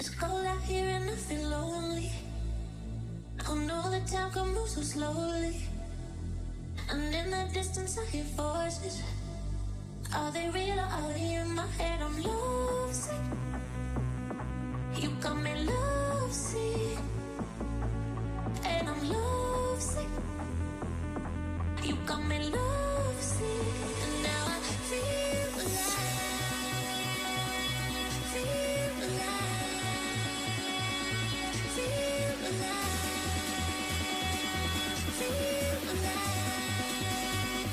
It's cold out here and I feel lonely. I know the time can move so slowly. And in the distance I hear voices. Are they real or are they in my head? I'm lovesick. You got me lovesick. And I'm lovesick. You got me lovesick. And now I feel alive. Feel alive. Feel alive. Feel alive.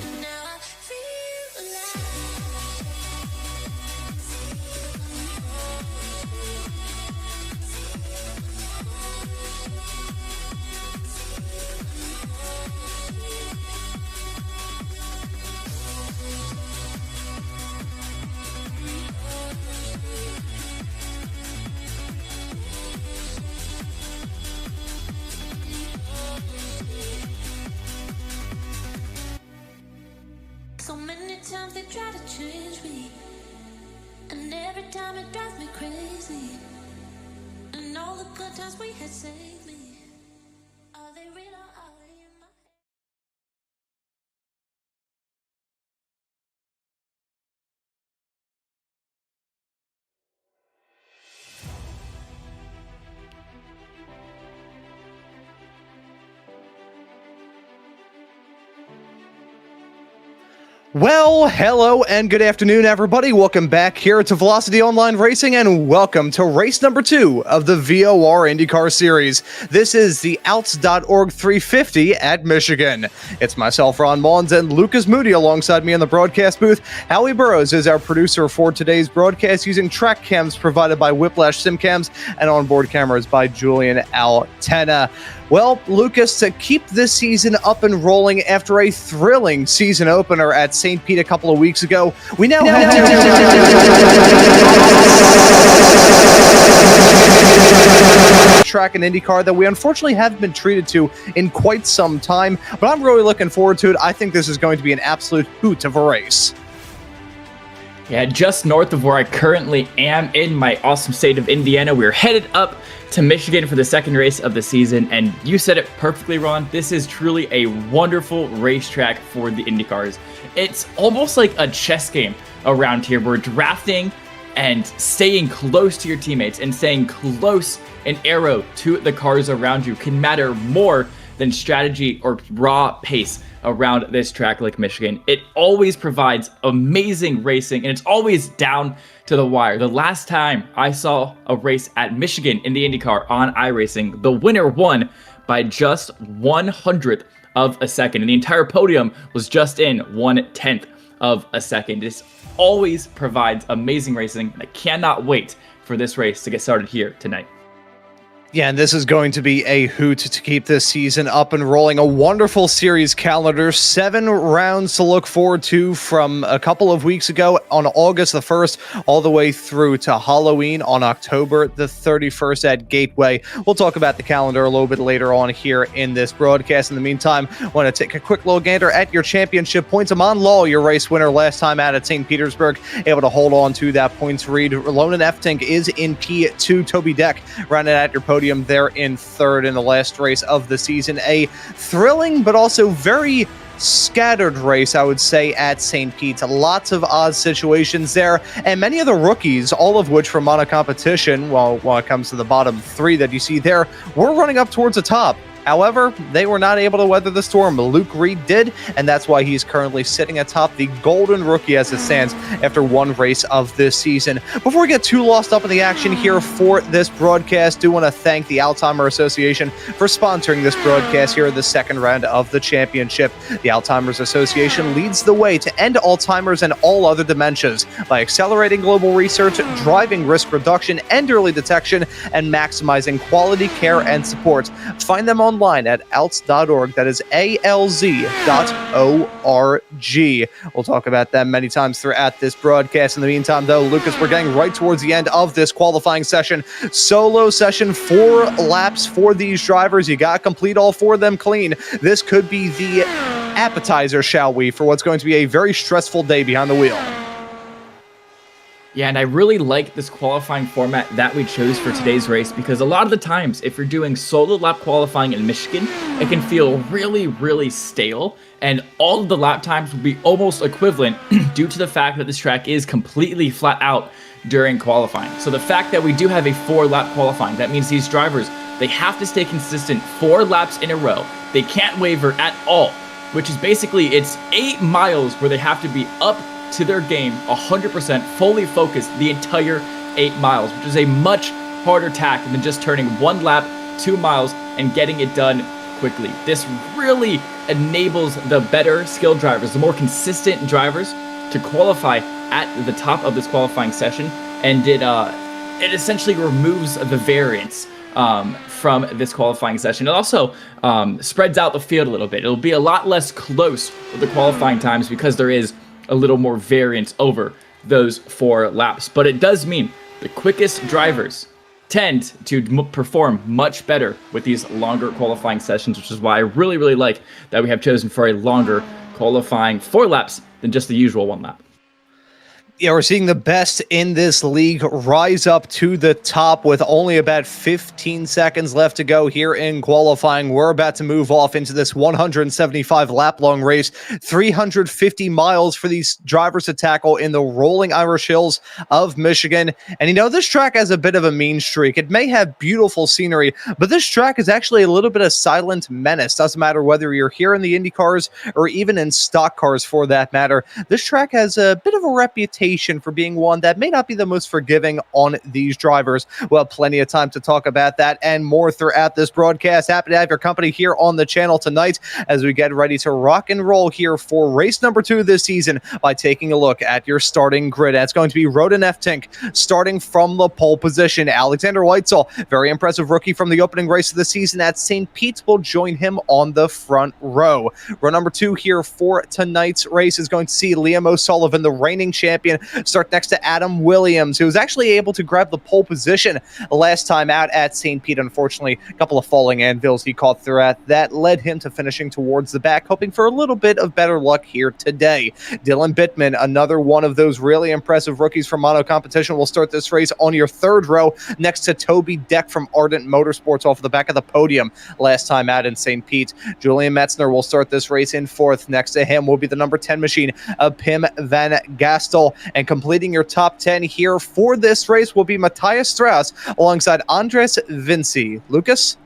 And now I feel alive. So many times they try to change me, and every time it drives me crazy. And all the good times we had saved me. Are they real or are they in my head? Well, hello and good afternoon, everybody. Welcome back here to Velocity Online Racing, and welcome to race number 2 of the VOR IndyCar Series. This is the Alts.org 350 at Michigan. It's myself, Ron Maunz, and Lucas Moody alongside me in the broadcast booth. Howie Burroughs is our producer for today's broadcast, using track cams provided by Whiplash SimCams and onboard cameras by Julian Altena. Well, Lucas, to keep this season up and rolling after a thrilling season opener at St. Pete a couple of weeks ago, we now have track in IndyCar that we unfortunately haven't been treated to in quite some time, but I'm really looking forward to it. I think this is going to be an absolute hoot of a race. Yeah, just north of where I currently am in my awesome state of Indiana, we're headed up to Michigan for the second race of the season, and you said it perfectly, Ron. This is truly a wonderful racetrack for the IndyCars. It's almost like a chess game around here. We're drafting and staying close to your teammates and staying close in Aero to the cars around you can matter more than strategy or raw pace around this track like Michigan. It always provides amazing racing, and it's always down to the wire. The last time I saw a race at Michigan in the IndyCar on iRacing, the winner won by just 1/100th of a second, and the entire podium was just in 1/10 of a second. This always provides amazing racing, and I cannot wait for this race to get started here tonight. Yeah, and this is going to be a hoot to keep this season up and rolling. A wonderful series calendar, 7 rounds to look forward to from a couple of weeks ago on August the 1st, all the way through to Halloween on October the 31st at Gateway. We'll talk about the calendar a little bit later on here in this broadcast. In the meantime, I want to take a quick little gander at your championship points. Amon Law, your race winner last time out at St. Petersburg, able to hold on to that points lead. Ronan Eftink is in P2. Toby Deck rounded out your podium there in 3rd in the last race of the season. A thrilling but also very scattered race, I would say, at St. Pete. Lots of odd situations there, and many of the rookies, all of which from mono competition, well, when it comes to the bottom 3 that you see there, were running up towards the top. However, they were not able to weather the storm. Luke Reed did, and that's why he's currently sitting atop the golden rookie as it stands after 1 race of this season. Before we get too lost up in the action here for this broadcast, I do want to thank the Alzheimer Association for sponsoring this broadcast here in the second round of the championship. The Alzheimer's Association leads the way to end Alzheimer's and all other dementias by accelerating global research, driving risk reduction and early detection, and maximizing quality care and support. Find them online at alz.org. That is ALZ.org. We'll talk about them many times throughout this broadcast. In the meantime, though, Lucas, we're getting right towards the end of this qualifying session. Solo session, 4 laps for these drivers. You got to complete all 4 of them clean. This could be the appetizer, shall we, for what's going to be a very stressful day behind the wheel. Yeah, and I really like this qualifying format that we chose for today's race because a lot of the times, if you're doing solo lap qualifying in Michigan, it can feel really, really stale, and all of the lap times will be almost equivalent due to the fact that this track is completely flat out during qualifying. So the fact that we do have a 4-lap qualifying, that means these drivers, they have to stay consistent 4 laps in a row. They can't waver at all, which is basically, it's 8 miles where they have to be up to their game 100% fully focused the entire 8 miles, which is a much harder task than just turning 1 lap 2 miles and getting it done quickly. This really enables the better skilled drivers, the more consistent drivers, to qualify at the top of this qualifying session, and it essentially removes the variance from this qualifying session. It also spreads out the field a little bit. It'll be a lot less close with the qualifying times because there is a little more variance over those 4 laps. But it does mean the quickest drivers tend to perform much better with these longer qualifying sessions, which is why I really, really like that we have chosen for a longer qualifying 4 laps than just the usual 1 lap. Yeah, we're seeing the best in this league rise up to the top with only about 15 seconds left to go here in qualifying. We're about to move off into this 175 lap long race, 350 miles for these drivers to tackle in the rolling Irish hills of Michigan. And you know, this track has a bit of a mean streak. It may have beautiful scenery, but this track is actually a little bit of silent menace. Doesn't matter whether you're here in the Indy cars or even in stock cars for that matter. This track has a bit of a reputation for being one that may not be the most forgiving on these drivers. Well, plenty of time to talk about that and more throughout this broadcast. Happy to have your company here on the channel tonight as we get ready to rock and roll here for race number 2 this season by taking a look at your starting grid. That's going to be Roden Eftink starting from the pole position. Alexander Weitzel, very impressive rookie from the opening race of the season at St. Pete's, will join him on the front row. Row number 2 here for tonight's race is going to see Liam O'Sullivan, the reigning champion, start next to Adam Williams, who was actually able to grab the pole position last time out at St. Pete. Unfortunately, a couple of falling anvils he caught throughout that led him to finishing towards the back, hoping for a little bit of better luck here today. Dylan Bittman, another one of those really impressive rookies from Mono Competition, will start this race on your 3rd row next to Toby Deck from Ardent Motorsports off the back of the podium last time out in St. Pete. Julian Metzner will start this race in 4th. Next to him will be the number 10 machine of Pim Van Gastel. And completing your top 10 here for this race will be Matthias Strauss alongside Andres Vinci. Lucas?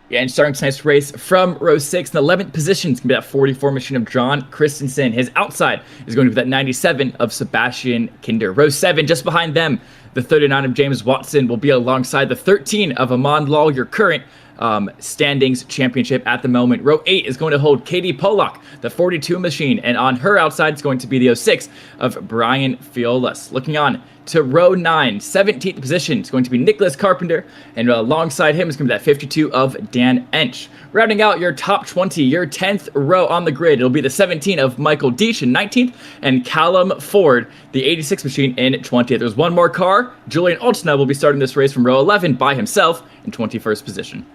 Yeah, and starting tonight's race from row 6 in the 11th position is going to be that 44 machine of John Christensen. His outside is going to be that 97 of Sebastian Kinder. Row 7, just behind them, the 39 of James Watson will be alongside the 13 of Amand Law, your current standings championship at the moment. Row 8 is going to hold Katie Pollock, the 42 machine, and on her outside is going to be the 06 of Brian Fiolas. Looking on to row 9, 17th position is going to be Nicholas Carpenter, and alongside him is going to be that 52 of Dan Ench. Rounding out your top 20, your 10th row on the grid, it'll be the 17 of Michael Deach in 19th, and Callum Ford, the 86 machine, in 20th. There's one more car. Julian Olchna will be starting this race from row 11 by himself in 21st position.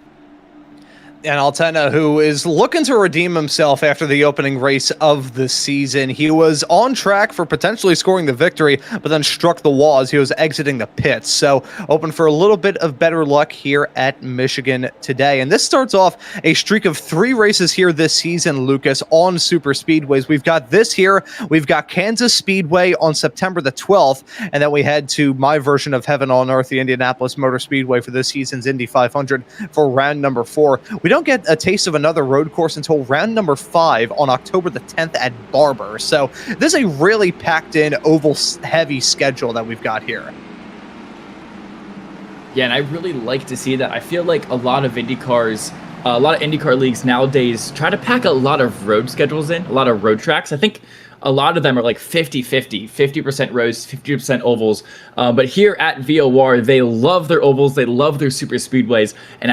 And Altena, who is looking to redeem himself after the opening race of the season. He was on track for potentially scoring the victory, but then struck the wall as he was exiting the pits. So open for a little bit of better luck here at Michigan today. And this starts off a streak of 3 races here this season, Lucas, on super speedways. We've got this here. We've got Kansas Speedway on September the 12th. And then we head to my version of Heaven on Earth, the Indianapolis Motor Speedway, for this season's Indy 500 for round number 4. We don't get a taste of another road course until round number 5 on October the 10th at Barber. So this is a really packed in oval heavy schedule that we've got here. Yeah, and I really like to see that. I feel like a lot of IndyCar leagues nowadays try to pack a lot of road schedules in, a lot of road tracks. I think a lot of them are like 50-50, 50% roads, 50% ovals. But here at VOR, they love their ovals, they love their super speedways, and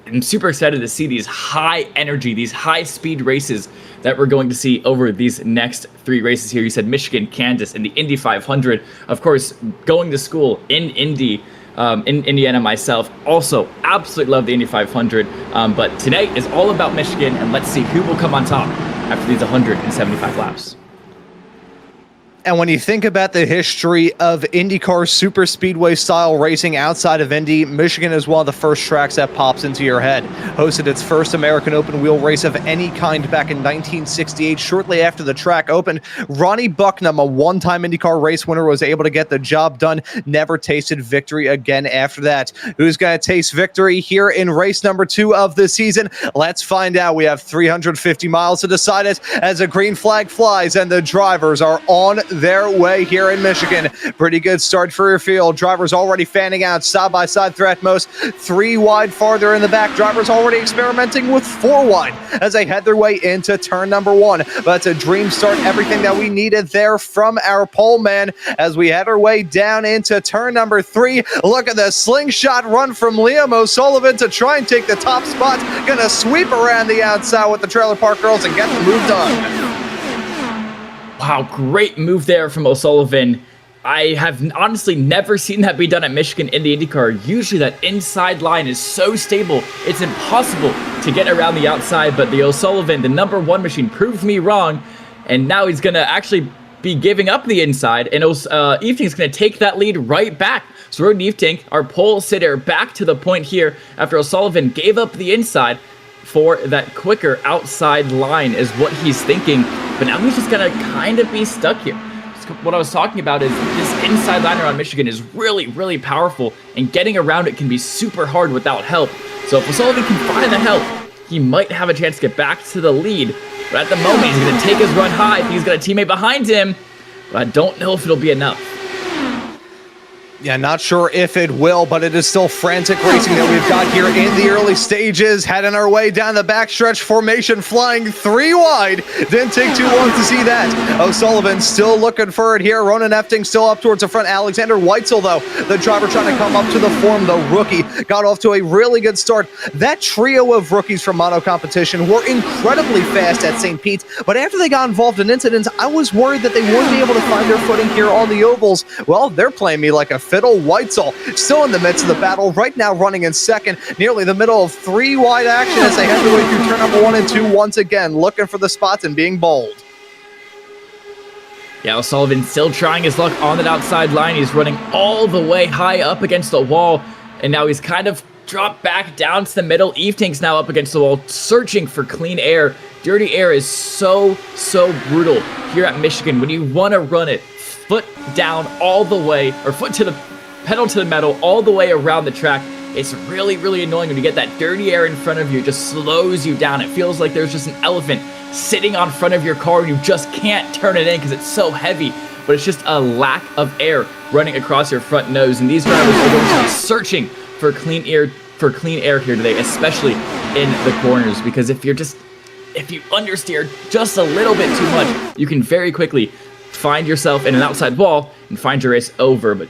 I'm super excited to see these high energy, these high speed races that we're going to see over these next 3 races here. You said Michigan, Kansas, and the Indy 500. Of course, going to school in Indy, in Indiana myself, also absolutely love the Indy 500. But today is all about Michigan, and let's see who will come on top after these 175 laps. And when you think about the history of IndyCar super speedway style racing outside of Indy, Michigan is one of the first tracks that pops into your head. Hosted its first American open wheel race of any kind back in 1968, shortly after the track opened. Ronnie Bucknam, a one-time IndyCar race winner, was able to get the job done, never tasted victory again after that. Who's going to taste victory here in race number 2 of the season? Let's find out. We have 350 miles to decide it as a green flag flies and the drivers are on their way here in Michigan. Pretty good start for your field. Drivers already fanning out side-by-side throughout most. 3 wide farther in the back. Drivers already experimenting with 4 wide as they head their way into turn number 1. But it's a dream start. Everything that we needed there from our pole man as we head our way down into turn number 3. Look at the slingshot run from Liam O'Sullivan to try and take the top spot. Gonna sweep around the outside with the Trailer Park Girls and get the move done. Wow, great move there from O'Sullivan. I have honestly never seen that be done at Michigan in the IndyCar. Usually that inside line is so stable, it's impossible to get around the outside, but the O'Sullivan, the number 1 machine, proved me wrong, and now he's going to actually be giving up the inside, and Eveting's going to take that lead right back. So Roden Eveting, our pole sitter, back to the point here after O'Sullivan gave up the inside for that quicker outside line is what he's thinking, but now he's just gonna kind of be stuck here. What I was talking about is this inside line around Michigan is really, really powerful, and getting around it can be super hard without help. So if O'Sullivan can find the help, he might have a chance to get back to the lead, but at the moment he's gonna take his run high. He's got a teammate behind him, but I don't know if it'll be enough. Yeah, not sure if it will, but it is still frantic racing that we've got here in the early stages. Heading our way down the backstretch, formation flying 3 wide. Didn't take too long to see that. O'Sullivan still looking for it here. Ronan Efting still up towards the front. Alexander Weitzel, though, the driver trying to come up to the form. The rookie got off to a really good start. That trio of rookies from Mono Competition were incredibly fast at St. Pete, but after they got involved in incidents, I was worried that they wouldn't be able to find their footing here on the ovals. Well, they're playing me like a fiddle. Weitzel still in the midst of the battle, right now running in second, nearly the middle of 3 wide action as they head their way through turn number 1 and 2 once again, looking for the spots and being bold. Yeah, O'Sullivan still trying his luck on that outside line. He's running all the way high up against the wall, and now he's kind of dropped back down to the middle. Eveting's now up against the wall, searching for clean air. Dirty air is so brutal here at Michigan. When you want to run it, foot down all the way, or foot to the pedal to the metal all the way around the track, it's really, really annoying when you get that dirty air in front of you. It just slows you down. It feels like there's just an elephant sitting on front of your car and you just can't turn it in because it's so heavy. But it's just a lack of air running across your front nose, and these drivers are going to be searching for clean air here today, especially in the corners, because if you understeer just a little bit too much, you can very quickly find yourself in an outside wall and find your race over. But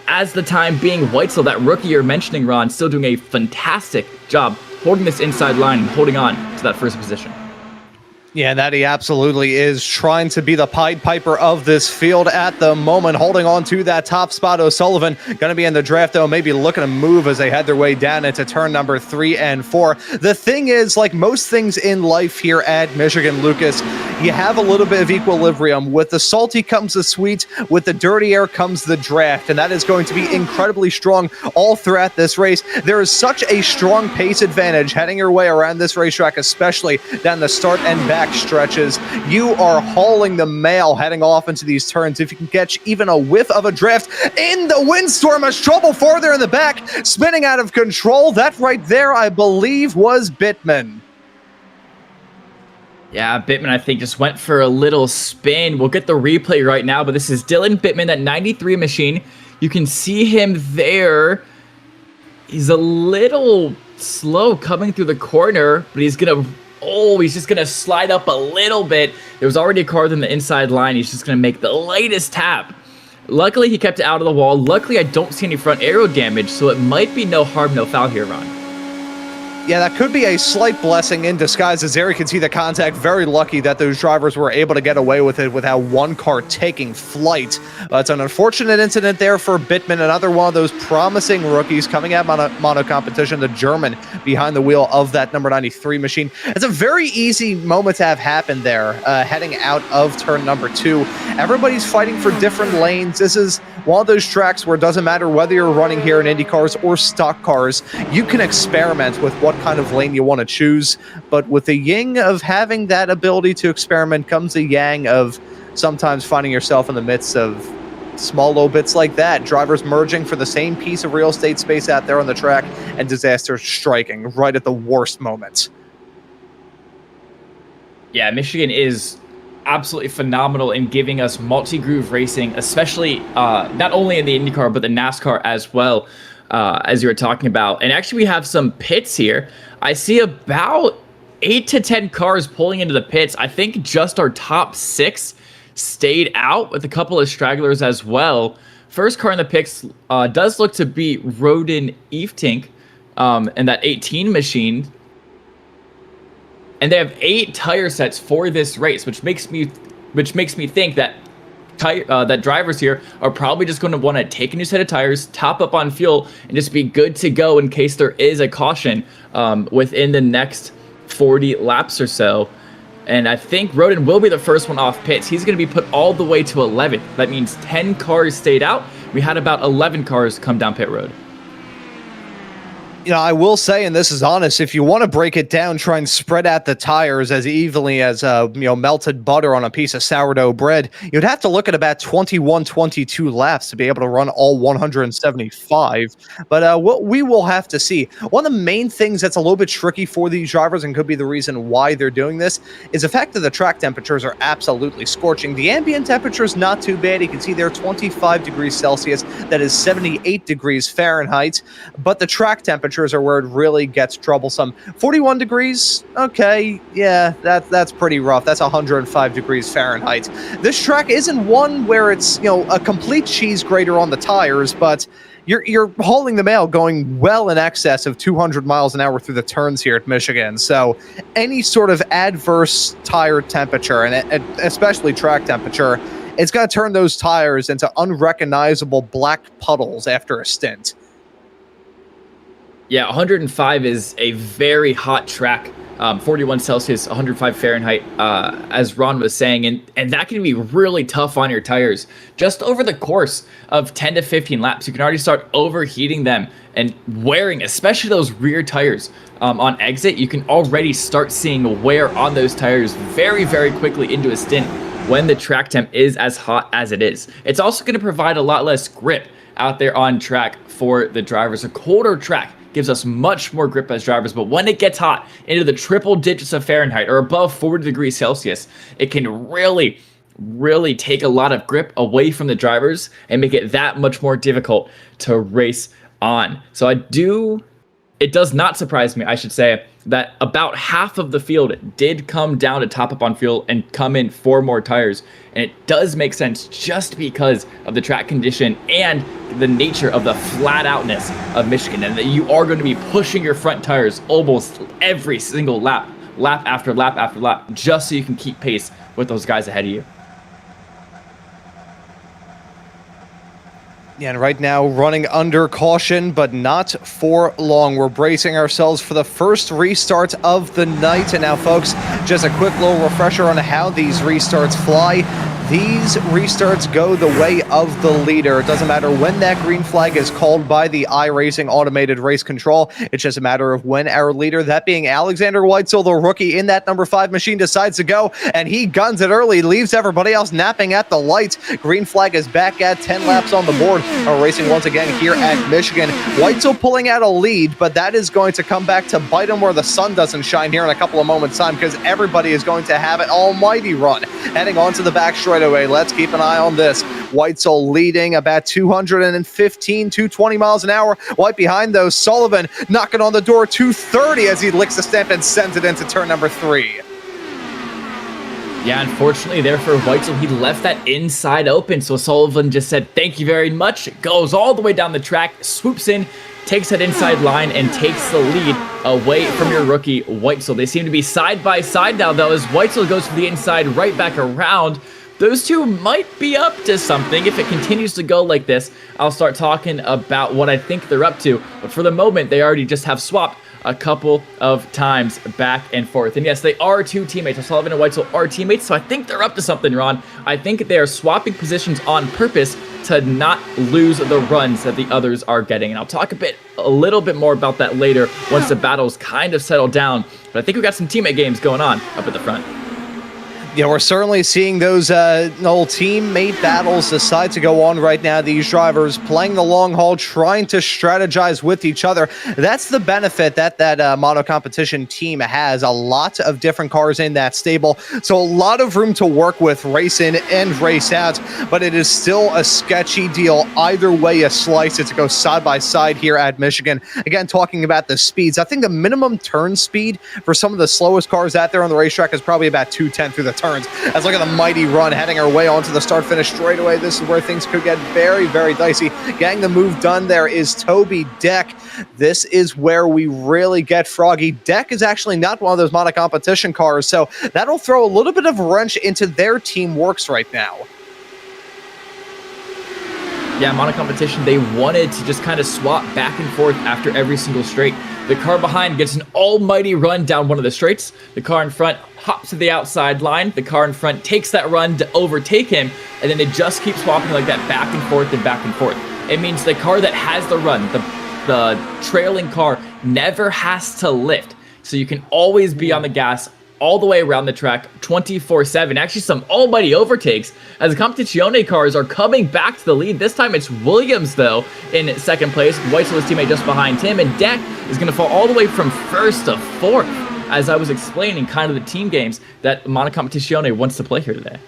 as the time being, Weitzel, that rookie you're mentioning, Ron, still doing a fantastic job holding this inside line and holding on to that first position. Yeah, that he absolutely is, trying to be the Pied Piper of this field at the moment, holding on to that top spot. O'Sullivan going to be in the draft, though, maybe looking to move as they head their way down into turn number 3 and 4. The thing is, like most things in life here at Michigan, Lucas, you have a little bit of equilibrium. With the salty comes the sweet, with the dirty air comes the draft, and that is going to be incredibly strong all throughout this race. There is such a strong pace advantage heading your way around this racetrack, especially down the start and back stretches. You are hauling the mail heading off into these turns. If you can catch even a whiff of a drift in the windstorm, has trouble farther in the back, spinning out of control. That right there, I believe, was Bittman. Yeah, Bittman, I think, just went for a little spin. We'll get the replay right now, but this is Dylan Bittman, that 93 machine. You can see him there. He's a little slow coming through the corner, but he's just gonna slide up a little bit. There was already a car in the inside line. He's just gonna make the lightest tap. Luckily, he kept it out of the wall. Luckily, I don't see any front aero damage, so it might be no harm, no foul here, Ron. Yeah, that could be a slight blessing in disguise, as there you can see the contact. Very lucky that those drivers were able to get away with it without one car taking flight. It's an unfortunate incident there for Bittman, another one of those promising rookies coming out of mono competition, the German behind the wheel of that number 93 machine. It's a very easy moment to have happen there, heading out of turn number 2. Everybody's fighting for different lanes. This is one of those tracks where it doesn't matter whether you're running here in Indy cars or stock cars, you can experiment with what kind of lane you want to choose. But with the yin of having that ability to experiment comes the yang of sometimes finding yourself in the midst of small little bits like that. Drivers merging for the same piece of real estate space out there on the track, and disaster striking right at the worst moment. Yeah, Michigan is absolutely phenomenal in giving us multi-groove racing, especially not only in the IndyCar, but the NASCAR as well, as you were talking about. And actually, we have some pits here. I see about 8 to 10 cars pulling into the pits. I think just our top 6 stayed out, with a couple of stragglers as well. First car in the pits does look to be Roden Eftink, and that 18 machine. And they have 8 tire sets for this race, which makes me think that that drivers here are probably just going to want to take a new set of tires, top up on fuel, and just be good to go in case there is a caution within the next 40 laps or so. And I think Roden will be the first one off pits. He's going to be put all the way to 11th. That means 10 cars stayed out. We had about 11 cars come down pit road. You know, I will say, and this is honest, if you want to break it down, try and spread out the tires as evenly as melted butter on a piece of sourdough bread, you'd have to look at about 21, 22 laps to be able to run all 175. But what we will have to see. One of the main things that's a little bit tricky for these drivers, and could be the reason why they're doing this, is the fact that the track temperatures are absolutely scorching. The ambient temperature is not too bad. You can see there 25 degrees Celsius. That is 78 degrees Fahrenheit. But the track temperature are where it really gets troublesome. 41 degrees, okay, yeah, that's pretty rough. That's 105 degrees Fahrenheit. This track isn't one where it's, a complete cheese grater on the tires, but you're hauling them out going well in excess of 200 miles an hour through the turns here at Michigan. So any sort of adverse tire temperature, and especially track temperature, it's going to turn those tires into unrecognizable black puddles after a stint. Yeah, 105 is a very hot track. 41 Celsius, 105 Fahrenheit, as Ron was saying, and that can be really tough on your tires. Just over the course of 10 to 15 laps, you can already start overheating them and wearing, especially those rear tires on exit. You can already start seeing wear on those tires very, very quickly into a stint when the track temp is as hot as it is. It's also going to provide a lot less grip out there on track for the drivers. A colder track gives us much more grip as drivers, but when it gets hot into the triple digits of Fahrenheit or above 40 degrees Celsius, it can really, really take a lot of grip away from the drivers and make it that much more difficult to race on. So it does not surprise me, I should say, that about half of the field did come down to top up on fuel and come in for more tires. And it does make sense just because of the track condition and the nature of the flat outness of Michigan, and that you are going to be pushing your front tires almost every single lap after lap after lap, just so you can keep pace with those guys ahead of you. Yeah, and right now running under caution, but not for long. We're bracing ourselves for the first restart of the night. And now, folks, just a quick little refresher on how these restarts fly. These restarts go the way of the leader. It doesn't matter when that green flag is called by the iRacing automated race control. It's just a matter of when our leader, that being Alexander Weitzel, the rookie in that number 5 machine, decides to go, and he guns it early, leaves everybody else napping at the lights. Green flag is back at 10 laps on the board. We're racing once again here at Michigan. Weitzel pulling out a lead, but that is going to come back to bite him where the sun doesn't shine here in a couple of moments' time, because everybody is going to have an almighty run heading onto the back straightaway. Let's keep an eye on this. Weitzel leading about 215, 220 miles an hour. Right behind those, Sullivan knocking on the door, 230 as he licks the stamp and sends it into turn number 3. Yeah, unfortunately there for Weitzel, he left that inside open, so Sullivan just said, thank you very much, goes all the way down the track, swoops in, takes that inside line and takes the lead away from your rookie, Weitzel. They seem to be side by side now, though, as Weitzel goes to the inside, right back around. Those two might be up to something. If it continues to go like this, I'll start talking about what I think they're up to. But for the moment, they already just have swapped a couple of times back and forth. And yes, they are two teammates. O'Sullivan and Weitzel are teammates, so I think they're up to something, Ron. I think they are swapping positions on purpose to not lose the runs that the others are getting. And I'll talk a little bit more about that later once the battles kind of settle down. But I think we've got some teammate games going on up at the front. Yeah, we're certainly seeing those old teammate battles decide to go on right now. These drivers playing the long haul, trying to strategize with each other. That's the benefit that mono competition team has. A lot of different cars in that stable, so a lot of room to work with, race in and race out. But it is still a sketchy deal either way you slice it to go side by side here at Michigan. Again, talking about the speeds, I think the minimum turn speed for some of the slowest cars out there on the racetrack is probably about 210 through the turns. Let's look at the mighty run heading our way onto the start-finish straightaway. This is where things could get very, very dicey. Getting the move done there is Toby Deck. This is where we really get froggy. Deck is actually not one of those mono competition cars, so that'll throw a little bit of wrench into their team works right now. Yeah, mono competition, they wanted to just kind of swap back and forth after every single straight. The car behind gets an almighty run down one of the straights. The car in front hops to the outside line. The car in front takes that run to overtake him, and then they just keep swapping like that back and forth and back and forth. It means the car that has the run, the trailing car, never has to lift. So you can always be on the gas all the way around the track 24/7. Actually, some almighty overtakes as the Competizione cars are coming back to the lead. This time it's Williams, though, in second place. Weitzel's teammate just behind him, and Deck is going to fall all the way from first to fourth, as I was explaining kind of the team games that Mono Competizione wants to play here today.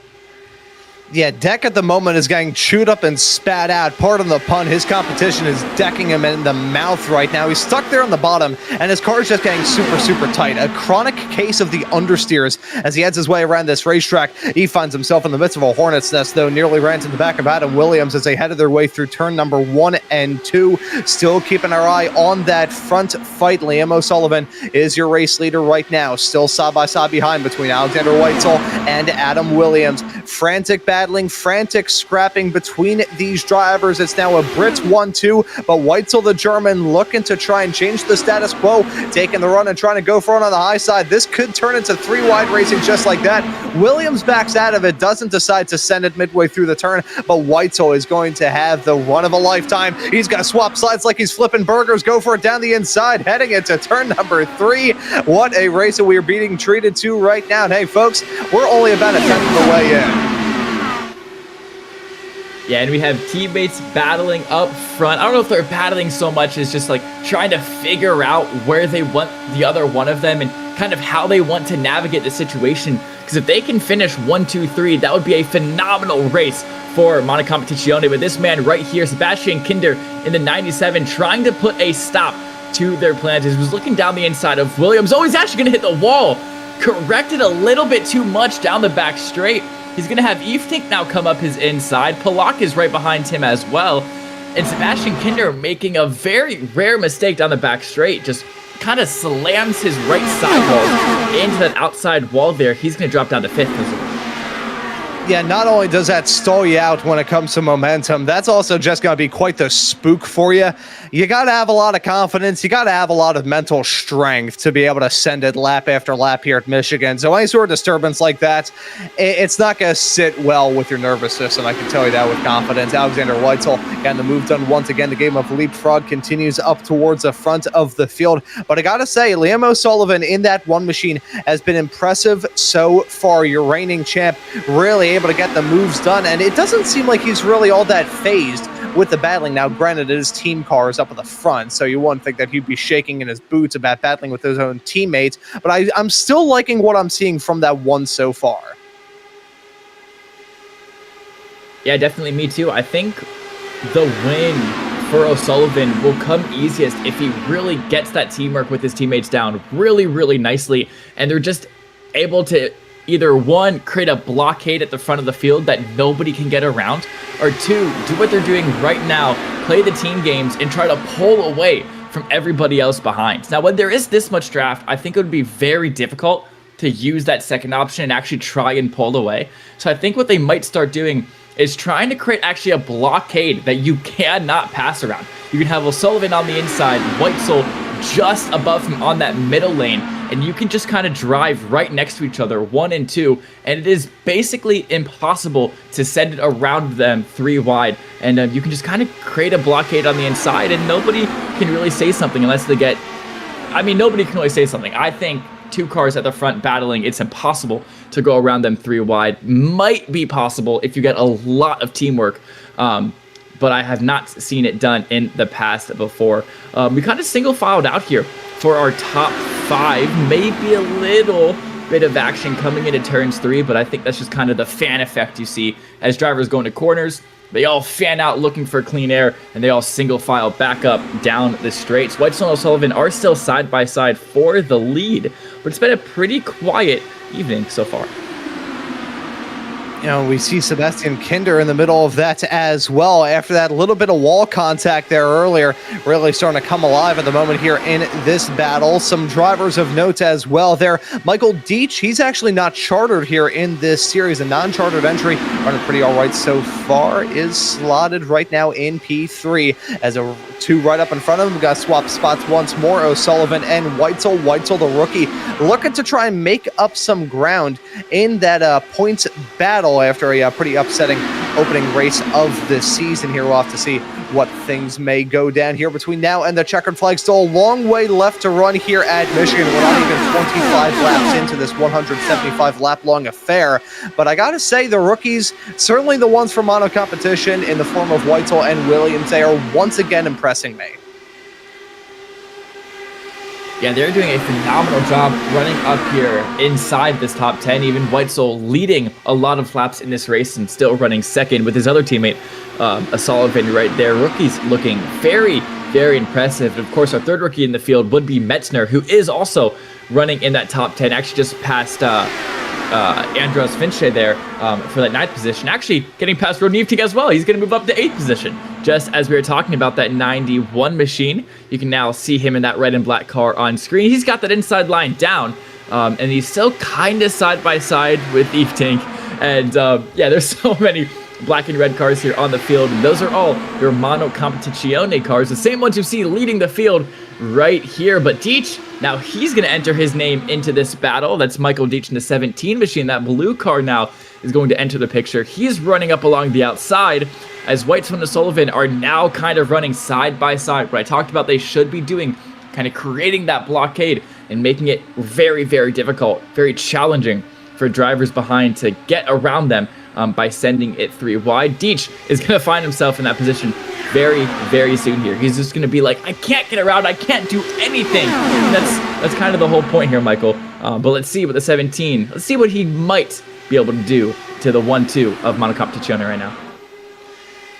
Yeah, Deck at the moment is getting chewed up and spat out. Pardon the pun. His competition is decking him in the mouth right now. He's stuck there on the bottom, and his car is just getting super, super tight. A chronic case of the understeers as he heads his way around this racetrack. He finds himself in the midst of a hornet's nest, though. Nearly ran to the back of Adam Williams as they headed their way through turn number 1 and 2. Still keeping our eye on that front fight. Liam O'Sullivan is your race leader right now. Still side by side behind between Alexander Weitzel and Adam Williams. Frantic battling, frantic scrapping between these drivers. It's now a Brits 1-2, but Weitzel, the German, looking to try and change the status quo, taking the run and trying to go for it on the high side. This could turn into 3-wide racing just like that. Williams backs out of it, doesn't decide to send it midway through the turn, but Weitzel is going to have the run of a lifetime. He's got to swap sides like he's flipping burgers, go for it down the inside, heading into turn number 3. What a race that we are being treated to right now. And hey, folks, we're only about a tenth of the way in. Yeah, and we have teammates battling up front. I don't know if they're battling so much as just like trying to figure out where they want the other one of them and kind of how they want to navigate the situation. Because if they can finish 1, 2, 3, that would be a phenomenal race for Mono Competizione. But this man right here, Sebastian Kinder in the 97, trying to put a stop to their plans. He was looking down the inside of Williams. Oh, he's actually going to hit the wall. Corrected a little bit too much down the back straight. He's going to have Eftink now come up his inside. Polak is right behind him as well. And Sebastian Kinder making a very rare mistake down the back straight. Just kind of slams his right sidewall into that outside wall there. He's going to drop down to 5th. Yeah, not only does that stall you out when it comes to momentum, that's also just going to be quite the spook for you. You got to have a lot of confidence. You got to have a lot of mental strength to be able to send it lap after lap here at Michigan. So any sort of disturbance like that, it's not going to sit well with your nervous system. I can tell you that with confidence. Alexander Weitzel getting the move done once again. The game of leapfrog continues up towards the front of the field. But I got to say, Liam O'Sullivan in that one machine has been impressive so far. Your reigning champ really able to get the moves done, and it doesn't seem like he's really all that phased with the battling. Now, granted, his team car is up at the front, so you wouldn't think that he'd be shaking in his boots about battling with his own teammates, but I'm still liking what I'm seeing from that one so far. Yeah, definitely me too. I think the win for O'Sullivan will come easiest if he really gets that teamwork with his teammates down really, really nicely, and they're just able to either one, create a blockade at the front of the field that nobody can get around, or two, do what they're doing right now, play the team games and try to pull away from everybody else behind. Now, when there is this much draft, I think it would be very difficult to use that second option and actually try and pull away. So I think what they might start doing is trying to create actually a blockade that you cannot pass around. You can have O'Sullivan on the inside, Weitzel just above him on that middle lane, and you can just kind of drive right next to each other, 1 and 2, and it is basically impossible to send it around them 3 wide, and you can just kind of create a blockade on the inside, and nobody can really say something unless they get... I mean, nobody can really say something. I think 2 cars at the front battling, it's impossible to go around them 3 wide. Might be possible if you get a lot of teamwork, but I have not seen it done in the past before. We kind of single filed out here for our top 5. Maybe a little bit of action coming into turns 3, but I think that's just kind of the fan effect you see as drivers go into corners. They all fan out looking for clean air, and they all single file back up down the straights. Weitzel and O'Sullivan are still side by side for the lead, but it's been a pretty quiet evening so far. You know, we see Sebastian Kinder in the middle of that as well. After that little bit of wall contact there earlier, really starting to come alive at the moment here in this battle. Some drivers of note as well there. Michael Deitch, he's actually not chartered here in this series. A non-chartered entry, running pretty all right so far, is slotted right now in P3. As a 2 right up in front of him, we got swap spots once more. O'Sullivan and Weitzel. Weitzel, the rookie, looking to try and make up some ground in that points battle after a pretty upsetting opening race of the season here. We'll have to see what things may go down here between now and the checkered flag. Still a long way left to run here at Michigan. We're not even 25 laps into this 175 lap long affair, but I gotta say the rookies, certainly the ones from mono competition in the form of Weitzel and Williams, they are once again impressing me. Yeah, they're doing a phenomenal job running up here inside this top 10. Even Weitzel leading a lot of laps in this race and still running second with his other teammate, O'Sullivan, right there. Rookies looking very, very impressive. And of course, our third rookie in the field would be Metzner, who is also running in that top 10. Actually just passed Andros Finche there for that 9th position. Actually getting past Rodnevtig as well. He's going to move up to 8th position. Just as we were talking about that 91 machine, you can now see him in that red and black car on screen. He's got that inside line down, and he's still kind of side by side with Eve Tink. And yeah, there's so many black and red cars here on the field, and those are all your Mono Competizione cars, the same ones you see leading the field right here. But Deitch, now he's going to enter his name into this battle. That's Michael Deitch in the 17 machine. That blue car now is going to enter the picture. He's running up along the outside, as Weitzel and O'Sullivan are now kind of running side by side. What I talked about they should be doing, kind of creating that blockade and making it very, very difficult, very challenging for drivers behind to get around them by sending it 3 wide. Deitch is going to find himself in that position very, very soon here. He's just going to be like, I can't get around, I can't do anything. And that's kind of the whole point here, Michael. But let's see with the 17. Let's see what he might be able to do to the 1-2 of Mono Competizione right now.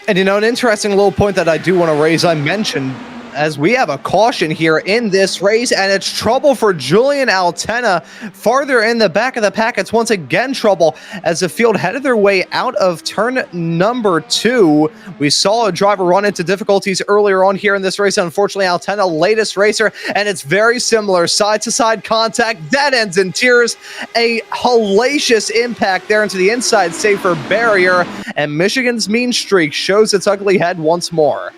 And you know, an interesting little point that I do want to raise, I mentioned, as we have a caution here in this race, and it's trouble for Julian Altena farther in the back of the pack. It's once again trouble as the field headed their way out of turn number 2. We saw a driver run into difficulties earlier on here in this race. Unfortunately, Altena, latest racer, and it's very similar. Side-to-side contact, that ends in tears. A hellacious impact there into the inside safer barrier, and Michigan's mean streak shows its ugly head once more.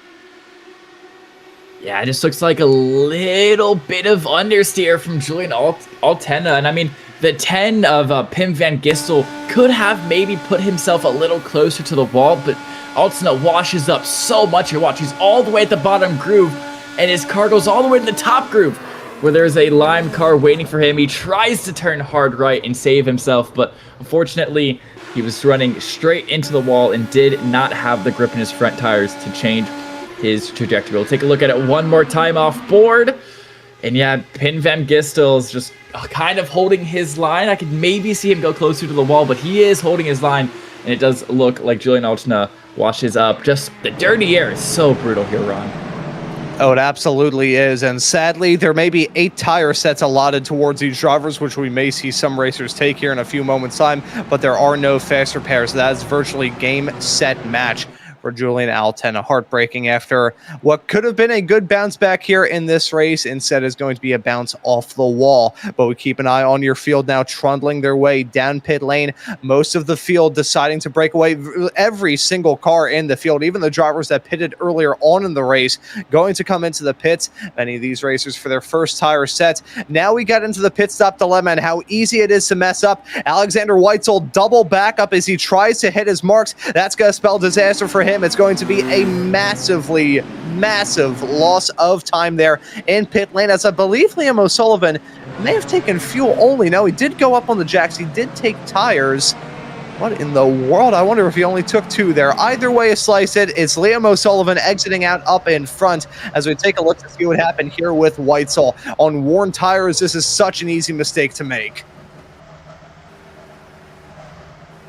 Yeah, it just looks like a little bit of understeer from Julian Altena. And I mean, the 10 of Pim van Gistel could have maybe put himself a little closer to the wall, but Altena washes up so much. You watch, he's all the way at the bottom groove, and his car goes all the way to the top groove, where there's a lime car waiting for him. He tries to turn hard right and save himself, but unfortunately, he was running straight into the wall and did not have the grip in his front tires to change his trajectory. We'll take a look at it one more time off board. And yeah, Pim van Gistel is just kind of holding his line. I could maybe see him go closer to the wall, but he is holding his line. And it does look like Julian Altena washes up. Just the dirty air is so brutal here, Ron. Oh, it absolutely is. And sadly, there may be 8 tire sets allotted towards these drivers, which we may see some racers take here in a few moments' time, but there are no faster pairs. That is virtually game, set, match for Julian Alten. Heartbreaking after what could have been a good bounce back here in this race. Instead is going to be a bounce off the wall. But we keep an eye on your field now, trundling their way down pit lane. Most of the field deciding to break away. Every single car in the field, even the drivers that pitted earlier on in the race, going to come into the pits. Many of these racers for their first tire set. Now we got into the pit stop dilemma and how easy it is to mess up. Alexander Weitzel double back up as he tries to hit his marks. That's going to spell disaster for him. It's going to be a massive loss of time there in pit lane, as I believe Liam O'Sullivan may have taken fuel only. No, he did go up on the jacks. He did take tires. What in the world? I wonder if he only took 2 there. Either way you slice it, it's Liam O'Sullivan exiting out up in front as we take a look to see what happened here with Weitzel. On worn tires, this is such an easy mistake to make.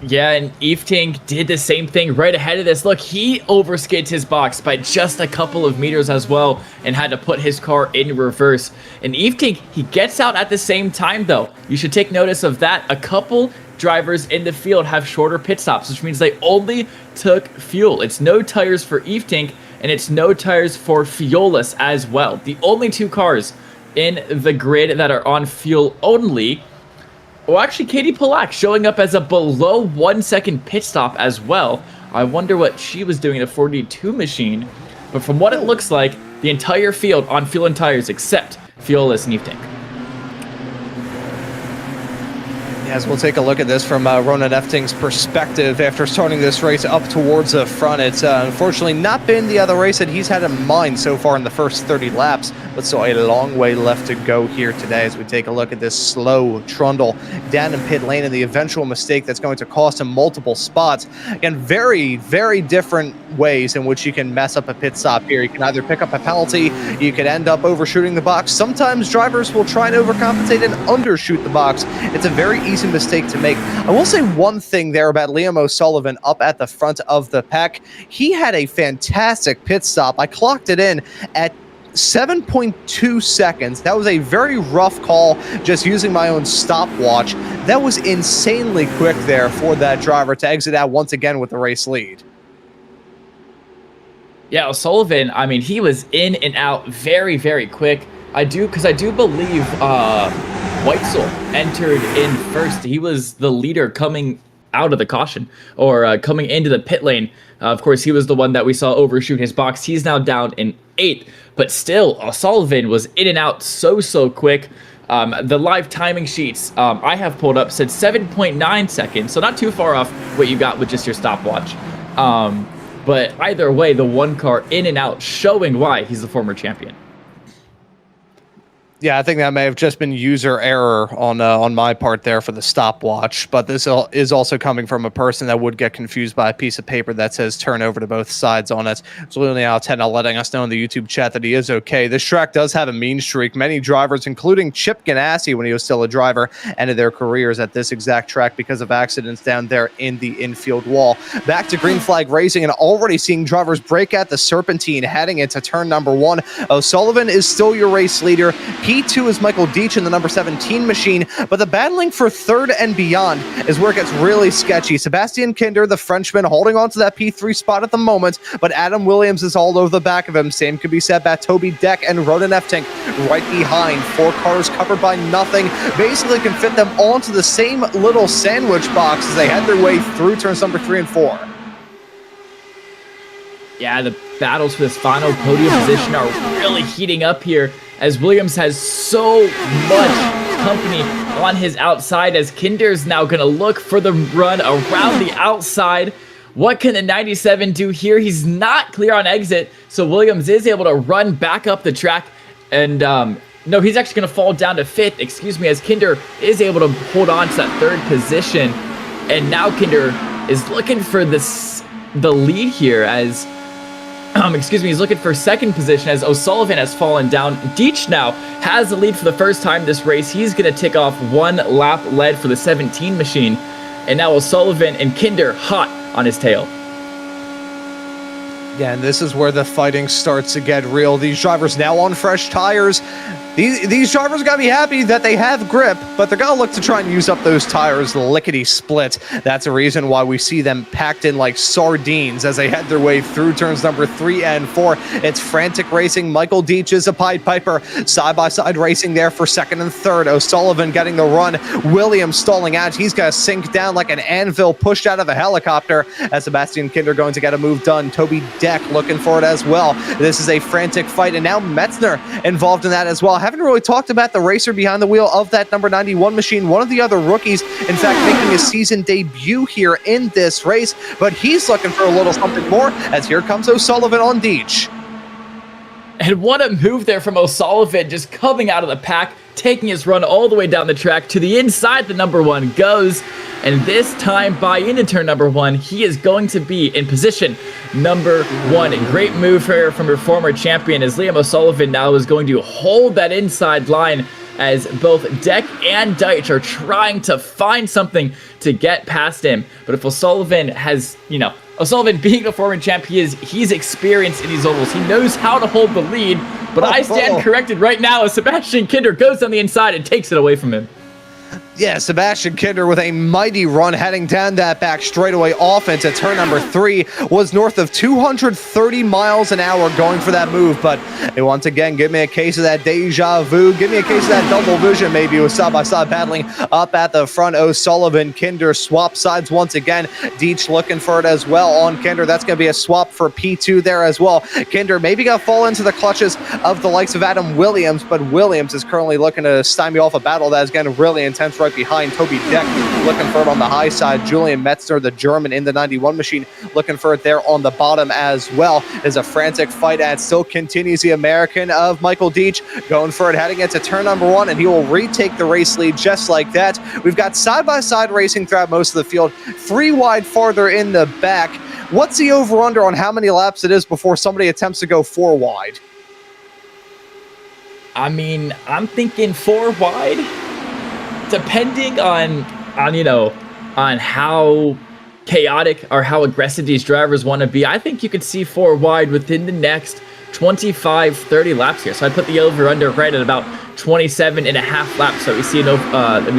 Yeah, and Eftink did the same thing right ahead of this. Look, he overskids his box by just a couple of meters as well and had to put his car in reverse. And Eftink, he gets out at the same time, though. You should take notice of that. A couple drivers in the field have shorter pit stops, which means they only took fuel. It's no tires for Eftink, and it's no tires for Fiolis as well. The only 2 cars in the grid that are on fuel only. Well, actually, Katie Polak showing up as a below 1 second pit stop as well. I wonder what she was doing in a 42 machine. But from what it looks like, the entire field on fuel and tires except Fiolis and Eftink. As we'll take a look at this from Ronan Efting's perspective after starting this race up towards the front. It's unfortunately not been the other race that he's had in mind so far in the first 30 laps, but still a long way left to go here today as we take a look at this slow trundle down in pit lane and the eventual mistake that's going to cost him multiple spots. Again, very, very different ways in which you can mess up a pit stop here. You can either pick up a penalty, you could end up overshooting the box. Sometimes drivers will try and overcompensate and undershoot the box. It's a very easy mistake to make. I will say one thing there about Liam O'Sullivan up at the front of the pack. He had a fantastic pit stop. I clocked it in at 7.2 seconds. That was a very rough call, just using my own stopwatch. That was insanely quick there for that driver to exit out once again with the race lead. Yeah, O'Sullivan, I mean, he was in and out very, very quick. I do believe Weitzel entered in first. He was the leader coming out of the caution, or coming into the pit lane. Of course, he was the one that we saw overshoot his box. He's now down in 8th, but still, O'Sullivan was in and out so quick. The live timing sheets I have pulled up said 7.9 seconds, so not too far off what you got with just your stopwatch. But either way, the one car in and out, showing why he's the former champion. Yeah, I think that may have just been user error on my part there for the stopwatch, but this is also coming from a person that would get confused by a piece of paper that says turn over to both sides on it. So Julian Alten letting us know in the YouTube chat that he is okay. This track does have a mean streak. Many drivers, including Chip Ganassi when he was still a driver, ended their careers at this exact track because of accidents down there in the infield wall. Back to green flag racing and already seeing drivers break out the serpentine heading into turn number 1. O'Sullivan is still your race leader. P2 is Michael Deach in the number 17 machine, but the battling for 3rd and beyond is where it gets really sketchy. Sebastian Kinder, the Frenchman, holding on to that P3 spot at the moment, but Adam Williams is all over the back of him. Same could be said about Toby Deck and Ronan Eftink right behind. 4 cars covered by nothing. Basically can fit them onto the same little sandwich box as they head their way through turns number 3 and 4. Yeah, the battles for this final podium position are really heating up here as Williams has so much company on his outside as Kinder's now going to look for the run around the outside. What can the 97 do here? He's not clear on exit, so Williams is able to run back up the track and no, he's actually going to fall down to 5th, as Kinder is able to hold on to that 3rd position. And now Kinder is looking for the lead here as he's looking for 2nd position as O'Sullivan has fallen down. Deach now has the lead for the first time this race. He's going to tick off 1 lap led for the 17 machine. And now O'Sullivan and Kinder hot on his tail. Yeah, and this is where the fighting starts to get real. These drivers now on fresh tires. These drivers got to be happy that they have grip, but they're going to look to try and use up those tires lickety-split. That's a reason why we see them packed in like sardines as they head their way through turns number 3 and 4. It's frantic racing. Michael Deach is a Pied Piper. Side-by-side racing there for second and third. O'Sullivan getting the run. Williams stalling out. He's going to sink down like an anvil pushed out of a helicopter as Sebastian Kinder going to get a move done. Toby Deck looking for it as well. This is a frantic fight, and now Metzner involved in that as well. Haven't really talked about the racer behind the wheel of that number 91 machine. One of the other rookies, in fact, making his season debut here in this race, but he's looking for a little something more as here comes O'Sullivan on Deach. And what a move there from O'Sullivan, just coming out of the pack, taking his run all the way down the track to the inside the number 1 goes. And this time, by into turn number 1, he is going to be in position number 1. Great move here from your former champion as Liam O'Sullivan now is going to hold that inside line as both Deck and Deitch are trying to find something to get past him. But if O'Sullivan has, O'Sullivan being a former champ, he's experienced in these ovals. He knows how to hold the lead, but I stand corrected right now as Sebastian Kinder goes on the inside and takes it away from him. Yeah, Sebastian Kinder with a mighty run heading down that back straightaway off into turn number 3 was north of 230 miles an hour going for that move. But once again, give me a case of that deja vu. Give me a case of that double vision maybe with side-by-side battling up at the front. O'Sullivan, Kinder swap sides once again. Deach looking for it as well on Kinder. That's going to be a swap for P2 there as well. Kinder maybe going to fall into the clutches of the likes of Adam Williams, but Williams is currently looking to stymie off a battle that is getting really intense right behind. Toby Deck looking for it on the high side. Julian Metzner, the German in the 91 machine, looking for it there on the bottom as well. There's a frantic fight and still continues. The American of Michael Deach going for it heading into turn number 1, and he will retake the race lead just like that. We've got side-by-side racing throughout most of the field, 3 wide farther in the back. What's the over-under on how many laps it is before somebody attempts to go 4 wide? I mean, I'm thinking 4 wide. Depending on how chaotic or how aggressive these drivers want to be, I think you could see 4 wide within the next 25, 30 laps here. So I'd put the over-under right at about 27 and a half laps. So we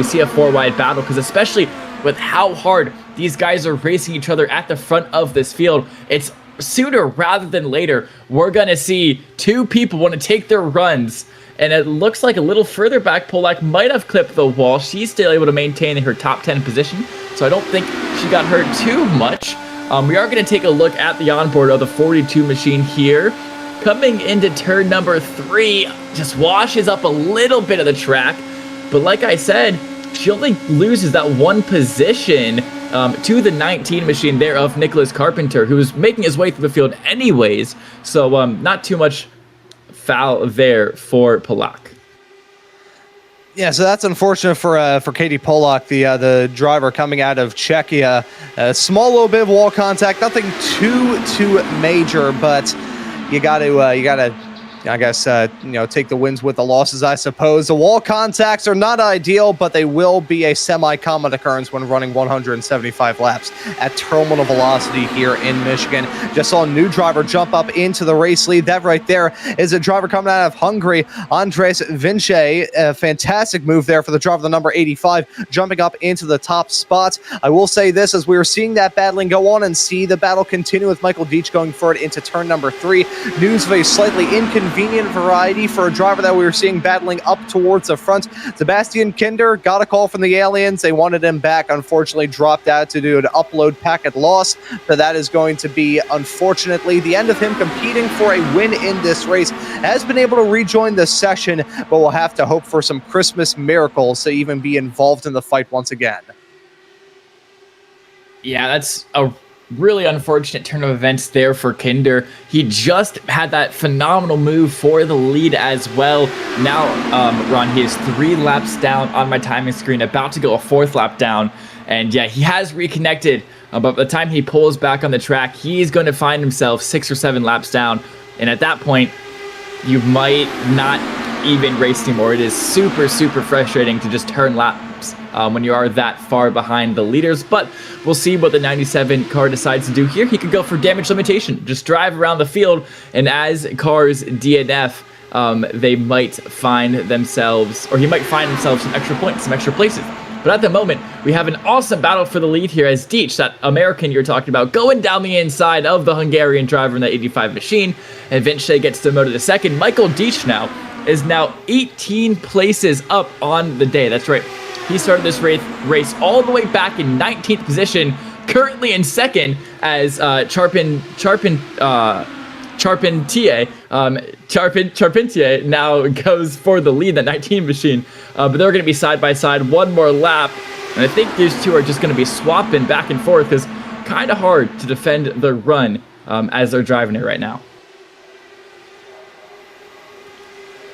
see a 4 wide battle, because especially with how hard these guys are racing each other at the front of this field, it's sooner rather than later we're going to see 2 people want to take their runs. And it looks like a little further back, Polak might have clipped the wall. She's still able to maintain her top 10 position, so I don't think she got hurt too much. We are going to take a look at the onboard of the 42 machine here. Coming into turn number 3, just washes up a little bit of the track. But like I said, she only loses that 1 position to the 19 machine there of Nicholas Carpenter, who was making his way through the field anyways. So not too much foul there for Polak. Yeah, so that's unfortunate for Katie Polak, the driver coming out of Czechia. A small little bit of wall contact, nothing too major, but you got to I guess, take the wins with the losses, I suppose. The wall contacts are not ideal, but they will be a semi-common occurrence when running 175 laps at terminal velocity here in Michigan. Just saw a new driver jump up into the race lead. That right there is a driver coming out of Hungary, Andres Vince. A fantastic move there for the driver, the number 85, jumping up into the top spots. I will say this, as we were seeing that battling go on and see the battle continue with Michael Deach going forward into turn number 3. News of a slightly inconvenient variety for a driver that we were seeing battling up towards the front. Sebastian Kinder got a call from the aliens. They wanted him back, unfortunately dropped out to do an upload packet loss. So that is going to be, unfortunately, the end of him competing for a win in this race. Has been able to rejoin the session, but we'll have to hope for some Christmas miracles to even be involved in the fight once again. Yeah, that's a really unfortunate turn of events there for Kinder. He just had that phenomenal move for the lead as well. Now, Ron, he is 3 laps down on my timing screen, about to go a 4th lap down. And yeah, he has reconnected, but by the time he pulls back on the track, he's going to find himself 6 or 7 laps down. And at that point, you might not even race anymore. It is super, super frustrating to just turn laps when you are that far behind the leaders. But we'll see what the 97 car decides to do here. He could go for damage limitation, just drive around the field, and as cars DNF, they might find themselves, or he might find himself some extra points, some extra places. But at the moment, we have an awesome battle for the lead here as Deitch, that American you're talking about, going down the inside of the Hungarian driver in the 85 machine. And Vinci gets demoted to second. Michael Deitch now is 18 places up on the day. That's right. He started this race all the way back in 19th position, currently in second as Charpentier now goes for the lead, that 19 machine. But they're going to be side by side, one more lap. And I think these two are just going to be swapping back and forth. It's kind of hard to defend the run as they're driving it right now.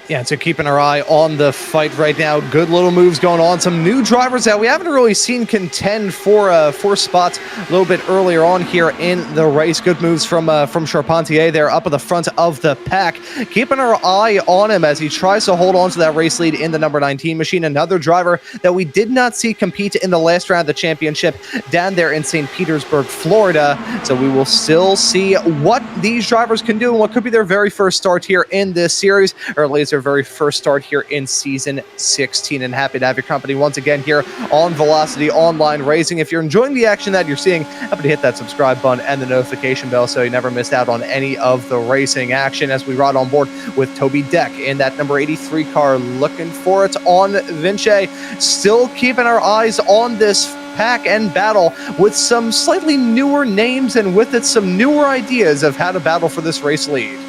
Yeah, so keeping our eye on the fight right now. Good little moves going on. Some new drivers that we haven't really seen contend for spots a little bit earlier on here in the race. Good moves from Charpentier there up at the front of the pack. Keeping our eye on him as he tries to hold on to that race lead in the number 19 machine. Another driver that we did not see compete in the last round of the championship down there in St. Petersburg, Florida. So we will still see what these drivers can do and what could be their very first start here in this series, or at least their very first start here in season 16. And happy to have your company once again here on Velocity Online Racing. If you're enjoying the action that you're seeing, happy to hit that subscribe button and the notification bell so you never miss out on any of the racing action as we ride on board with Toby Deck in that number 83 car, looking for it on Vinci. Still keeping our eyes on this pack and battle with some slightly newer names and with it some newer ideas of how to battle for this race lead.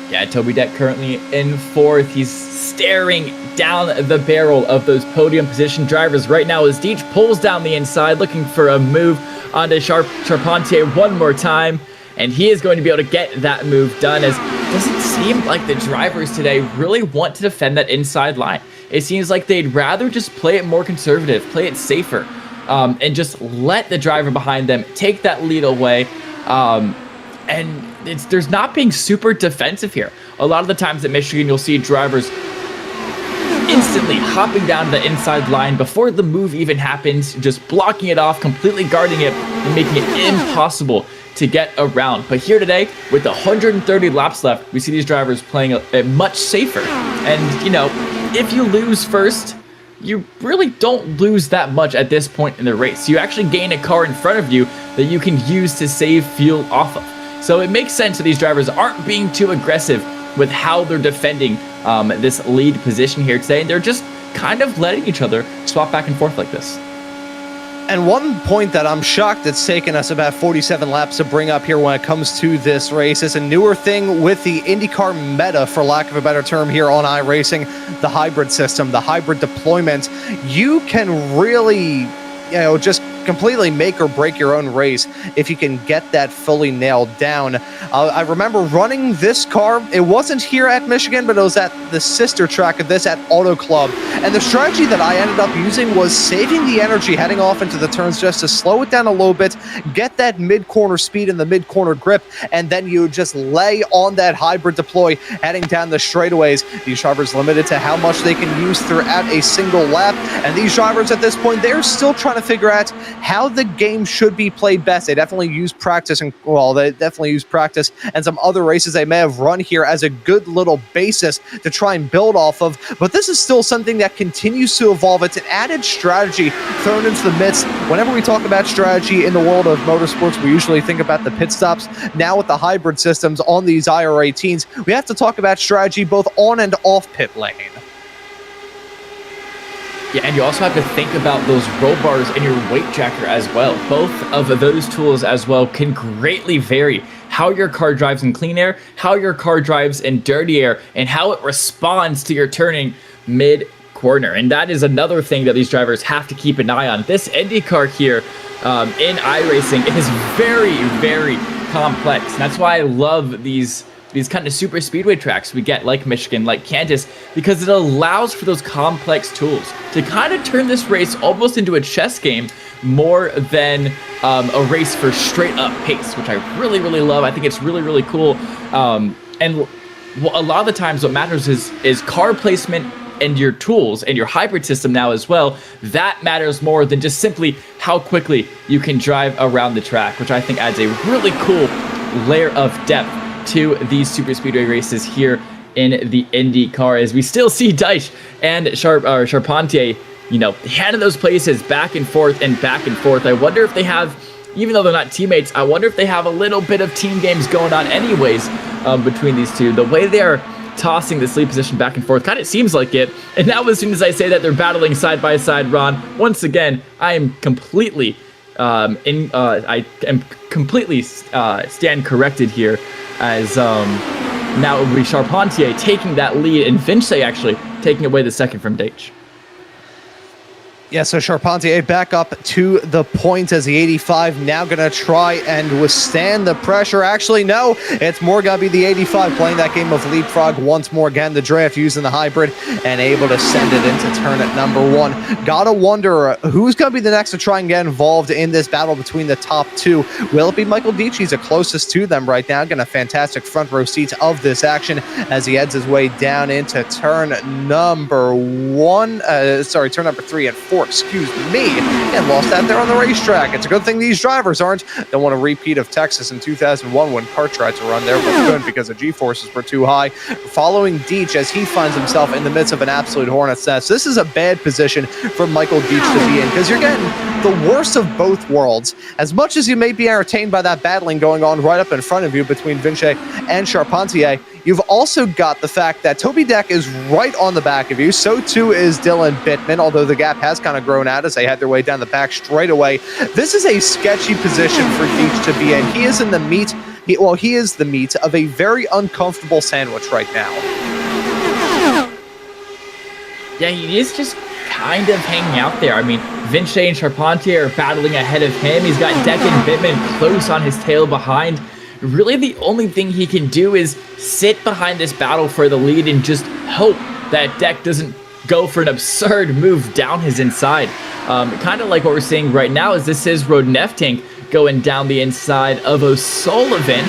Yeah, Toby Deck currently in fourth. He's staring down the barrel of those podium position drivers right now as Deitch pulls down the inside, looking for a move onto Charpentier one more time. And he is going to be able to get that move done, as it doesn't seem like the drivers today really want to defend that inside line. It seems like they'd rather just play it more conservative, play it safer, and just let the driver behind them take that lead away. And there's not being super defensive here. A lot of the times at Michigan, you'll see drivers instantly hopping down the inside line before the move even happens, just blocking it off, completely guarding it, and making it impossible to get around. But here today, with 130 laps left, we see these drivers playing it much safer. And, you know, if you lose first, you really don't lose that much at this point in the race. You actually gain a car in front of you that you can use to save fuel off of. So it makes sense that these drivers aren't being too aggressive with how they're defending this lead position here today. And they're just kind of letting each other swap back and forth like this. And one point that I'm shocked it's taken us about 47 laps to bring up here when it comes to this race is a newer thing with the IndyCar meta, for lack of a better term, here on iRacing, the hybrid system, the hybrid deployment. You can really, just completely make or break your own race if you can get that fully nailed down. I remember running this car. It wasn't here at Michigan, but it was at the sister track of this at Auto Club. And the strategy that I ended up using was saving the energy heading off into the turns just to slow it down a little bit, get that mid-corner speed and the mid-corner grip, and then you just lay on that hybrid deploy heading down the straightaways. These drivers limited to how much they can use throughout a single lap. And these drivers at this point, they're still trying to figure out how the game should be played best. They definitely use practice and some other races they may have run here as a good little basis to try and build off of. But this is still something that continues to evolve. It's an added strategy thrown into the midst. Whenever we talk about strategy in the world of motorsports, we usually think about the pit stops. Now with the hybrid systems on these IR18s, we have to talk about strategy both on and off pit lane. Yeah, and you also have to think about those roll bars in your weight jacker as well. Both of those tools as well can greatly vary how your car drives in clean air, how your car drives in dirty air, and how it responds to your turning mid-corner. And that is another thing that these drivers have to keep an eye on. This IndyCar here in iRacing is very, very complex. And that's why I love these kind of super speedway tracks we get, like Michigan, like Kansas, because it allows for those complex tools to kind of turn this race almost into a chess game more than a race for straight up pace, which I really, really love. I think it's really, really cool. And a lot of the times what matters is car placement and your tools and your hybrid system now as well. That matters more than just simply how quickly you can drive around the track, which I think adds a really cool layer of depth to these super speedway races here in the IndyCar, as we still see Deitch and Charpentier, you know, handing those places back and forth and back and forth. I wonder if they have, even though they're not teammates, I wonder if they have a little bit of team games going on anyways between these two. The way they're tossing this lead position back and forth kind of seems like it. And now as soon as I say that they're battling side by side, Ron, once again, I am completely I am completely stand corrected here, as now it would be Charpentier taking that lead and Vinci actually taking away the second from Deitch. Yeah, so Charpentier back up to the point as the 85 now going to try and withstand the pressure. Actually, no, it's more going to be the 85 playing that game of leapfrog once more. Again, the draft using the hybrid and able to send it into turn at number 1. Gotta wonder who's going to be the next to try and get involved in this battle between the top two. Will it be Michael Deitch? He's the closest to them right now. Getting a fantastic front row seat of this action as he heads his way down into turn number 3 and 4. Excuse me, and lost that there on the racetrack. It's a good thing these drivers don't want a repeat of Texas in 2001 when Cart tried to run there, but couldn't because the G-forces were too high. Following Deitch as he finds himself in the midst of an absolute hornet's nest. This is a bad position for Michael Deitch to be in, because you're getting the worst of both worlds. As much as you may be entertained by that battling going on right up in front of you between Vinci and Charpentier, you've also got the fact that Toby Deck is right on the back of you. So too is Dylan Bittman, although the gap has kind of grown out as they had their way down the back straight away. This is a sketchy position for Deitch to be in. He is in the meat. He is the meat of a very uncomfortable sandwich right now. Yeah, he is just kind of hanging out there. I mean, Vinci and Charpentier are battling ahead of him. He's got Deck and Bittman close on his tail behind. Really, the only thing he can do is sit behind this battle for the lead and just hope that Deck doesn't go for an absurd move down his inside. Kind of like what we're seeing right now is this is Rodin F-Tank going down the inside of O'Sullivan.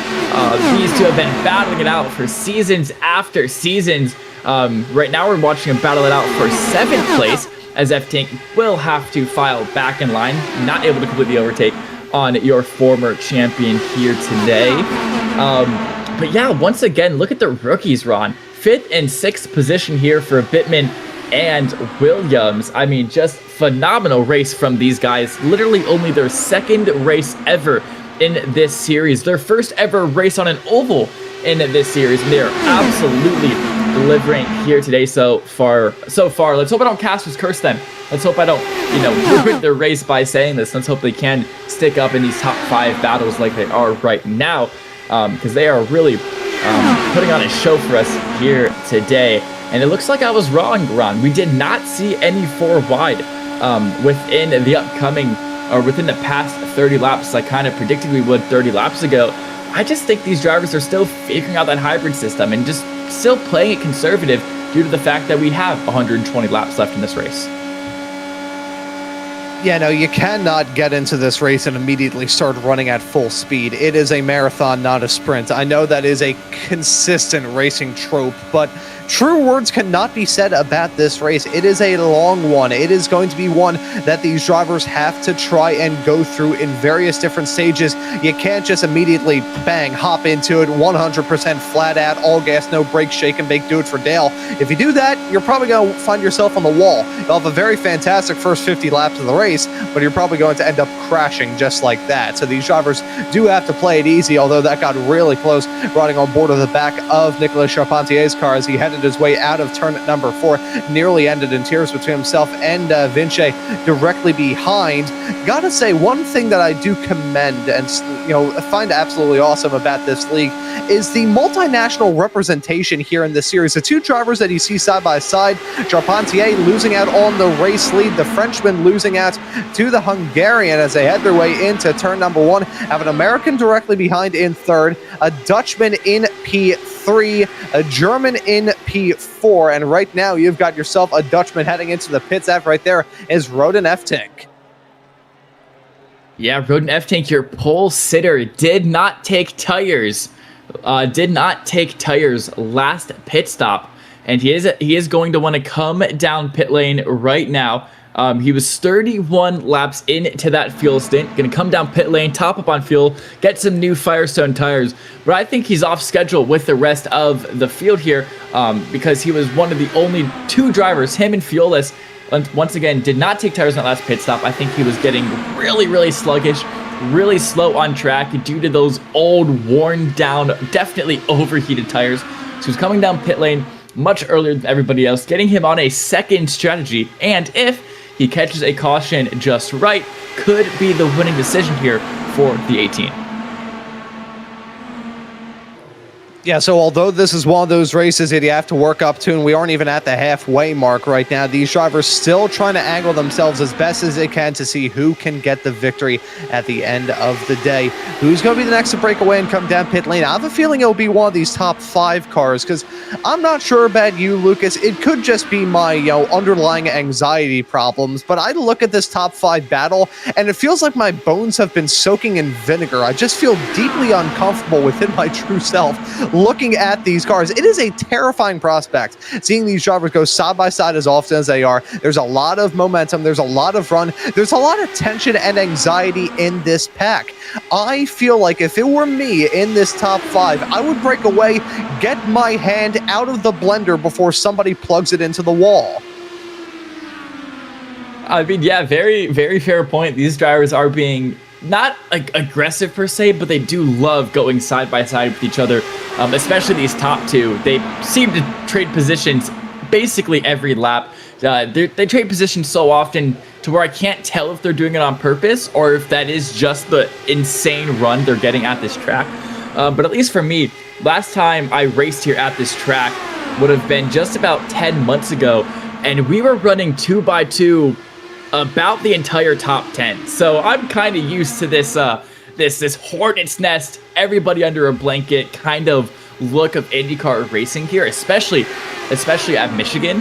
These two have been battling it out for seasons after seasons. Right now we're watching them battle it out for 7th place, as F-Tank will have to file back in line, not able to completely overtake on your former champion here today. But yeah, once again, look at the rookies, Ron. 5th and 6th position here for Bittman and Williams. I mean, just phenomenal race from these guys. Literally only their 2nd race ever in this series. Their first ever race on an oval in this series. And they are absolutely delivering here today so far. Let's hope I don't cast his curse then. Let's hope I don't, ruin their race by saying this. Let's hope they can stick up in these top 5 battles like they are right now, because they are really putting on a show for us here today. And it looks like I was wrong, Ron. We did not see any 4 wide within the upcoming, or within the past 30 laps. I kind of predicted we would 30 laps ago. I just think these drivers are still figuring out that hybrid system and just still playing it conservative due to the fact that we have 120 laps left in this race. Yeah, no, you cannot get into this race and immediately start running at full speed. It is a marathon, not a sprint. I know that is a consistent racing trope, but true words cannot be said about this race. It is a long one. It is going to be one that these drivers have to try and go through in various different stages. You can't just immediately, bang, hop into it, 100% flat out, all gas, no brakes, shake and bake, do it for Dale. If you do that, you're probably going to find yourself on the wall. You'll have a very fantastic first 50 laps of the race, but you're probably going to end up crashing just like that. So these drivers do have to play it easy, although that got really close, running on board of the back of Nicolas Charpentier's car as he headed his way out of turn number 4, nearly ended in tears between himself and Vinci directly behind. Gotta say, one thing that I do commend and find absolutely awesome about this league is the multinational representation here in this series. The 2 drivers that you see side by side, Charpentier losing out on the race lead, the Frenchman losing out to the Hungarian as they head their way into turn number 1, have an American directly behind in 3rd, a Dutchman in P3, a German in P4, and right now you've got yourself a Dutchman heading into the pits. That right there is Rodin F-Tank. Yeah, Rodin F-Tank, your pole sitter, did not take tires last pit stop, and he is going to want to come down pit lane right now. He was 31 laps into that fuel stint, going to come down pit lane, top up on fuel, get some new Firestone tires. But I think he's off schedule with the rest of the field here because he was one of the only 2 drivers, him and Fuelless, once again, did not take tires on that last pit stop. I think he was getting really, really sluggish, really slow on track due to those old, worn down, definitely overheated tires. So he's coming down pit lane much earlier than everybody else, getting him on a second strategy. And if he catches a caution just right, could be the winning decision here for the 18. Yeah, so although this is one of those races that you have to work up to, and we aren't even at the halfway mark right now, these drivers still trying to angle themselves as best as they can to see who can get the victory at the end of the day. Who's going to be the next to break away and come down pit lane? I have a feeling it'll be one of these top 5 cars, because I'm not sure about you, Lucas. It could just be my underlying anxiety problems, but I look at this top 5 battle, and it feels like my bones have been soaking in vinegar. I just feel deeply uncomfortable within my true self looking at these cars. It is a terrifying prospect seeing these drivers go side by side as often as they are. There's a lot of momentum, there's a lot of run, there's a lot of tension and anxiety in this pack. I feel like if it were me in this top 5, I would break away, get my hand out of the blender before somebody plugs it into the wall. I mean, yeah, very, very fair point. These drivers are being not like aggressive per se, but they do love going side by side with each other, especially these top 2. They seem to trade positions basically every lap. They trade positions so often to where I can't tell if they're doing it on purpose or if that is just the insane run they're getting at this track. But at least for me, last time I raced here at this track would have been just about 10 months ago, and we were running 2x2 about the entire top 10. So I'm kind of used to this this hornet's nest, everybody under a blanket kind of look of IndyCar racing here, especially at Michigan,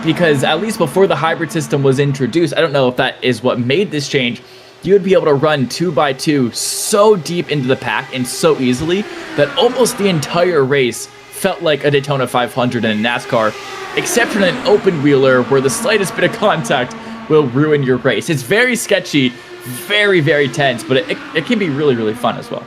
because at least before the hybrid system was introduced, I don't know if that is what made this change, you would be able to run 2x2 so deep into the pack and so easily that almost the entire race felt like a Daytona 500 in a NASCAR, except for an open wheeler where the slightest bit of contact will ruin your race. It's very sketchy, very, very tense, but it can be really, really fun as well.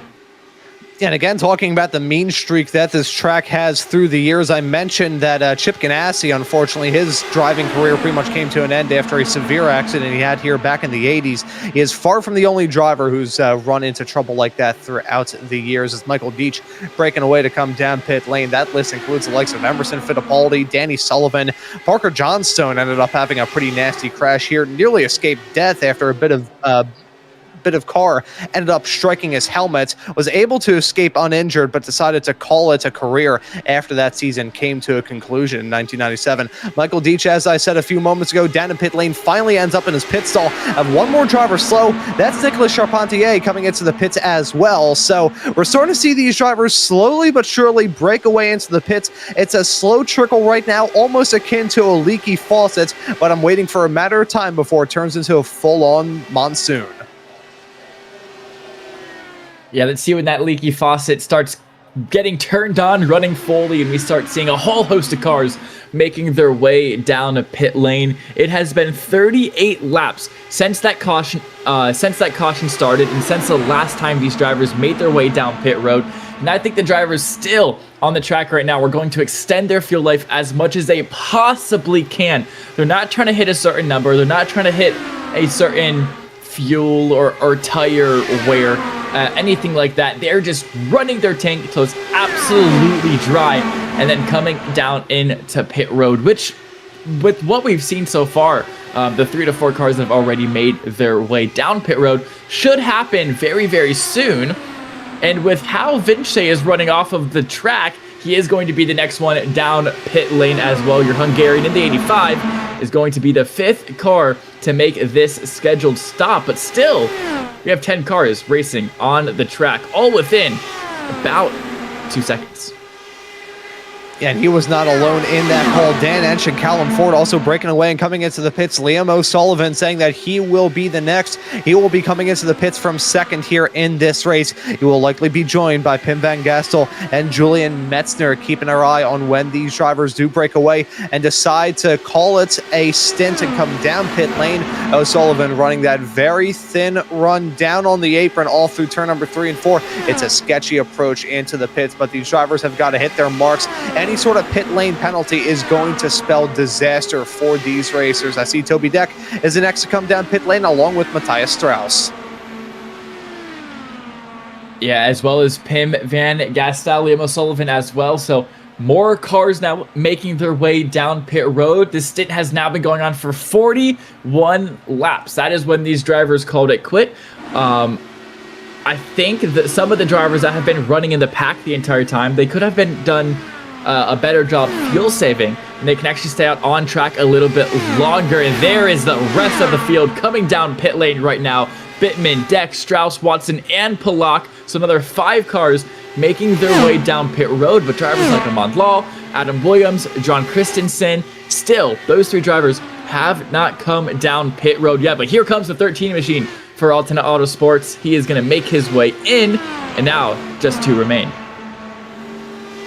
And again, talking about the mean streak that this track has through the years, I mentioned that Chip Ganassi, unfortunately, his driving career pretty much came to an end after a severe accident he had here back in the 80s. He is far from the only driver who's run into trouble like that throughout the years. As Michael Deach breaking away to come down pit lane. That list includes the likes of Emerson Fittipaldi, Danny Sullivan. Parker Johnstone ended up having a pretty nasty crash here, nearly escaped death after a bit of car ended up striking his helmet, was able to escape uninjured, but decided to call it a career after that season came to a conclusion in 1997. Michael Deach, as I said a few moments ago, down in pit lane, finally ends up in his pit stall. Have one more driver slow. That's Nicolas Charpentier coming into the pits as well. So we're starting to see these drivers slowly but surely break away into the pits. It's a slow trickle right now, almost akin to a leaky faucet, but I'm waiting for a matter of time before it turns into a full-on monsoon. Yeah, let's see when that leaky faucet starts getting turned on, running fully, and we start seeing a whole host of cars making their way down a pit lane. It has been 38 laps since that caution started, and since the last time these drivers made their way down pit road. And I think the drivers still on the track right now are going to extend their fuel life as much as they possibly can. They're not trying to hit a certain number. They're not trying to hit a certain fuel or tire wear, anything like that. They're just running their tank until it's absolutely dry and then coming down into pit road, which, with what we've seen so far, the 3 to 4 cars that have already made their way down pit road should happen very, very soon. And with how Vince is running off of the track, he is going to be the next one down pit lane as well. Your Hungarian in the 85 is going to be the 5th car to make this scheduled stop. But still, we have 10 cars racing on the track, all within about 2 seconds. And he was not alone in that call. Dan Ench and Callum Ford also breaking away and coming into the pits. Liam O'Sullivan saying that he will be the next. He will be coming into the pits from second here in this race. He will likely be joined by Pim Van Gastel and Julian Metzner, keeping our eye on when these drivers do break away and decide to call it a stint and come down pit lane. O'Sullivan running that very thin run down on the apron all through turn number 3 and 4. It's a sketchy approach into the pits, but these drivers have got to hit their marks. Any sort of pit lane penalty is going to spell disaster for these racers. I see Toby Deck is the next to come down pit lane along with Matthias Strauss. Yeah, as well as Pim Van Gastel, Liam O'Sullivan as well. So more cars now making their way down pit road. This stint has now been going on for 41 laps. That is when these drivers called it quit. I think that some of the drivers that have been running in the pack the entire time, they could have been done a better job fuel saving, and they can actually stay out on track a little bit longer. And there is the rest of the field coming down pit lane right now. Bittman, Deck, Strauss, Watson, and Polak. So another 5 cars making their way down pit road. But drivers like Amand Law, Adam Williams, John Christensen, still, those 3 drivers have not come down pit road yet. But here comes the 13 machine for Alternate Autosports. He is going to make his way in, and now just 2 remain.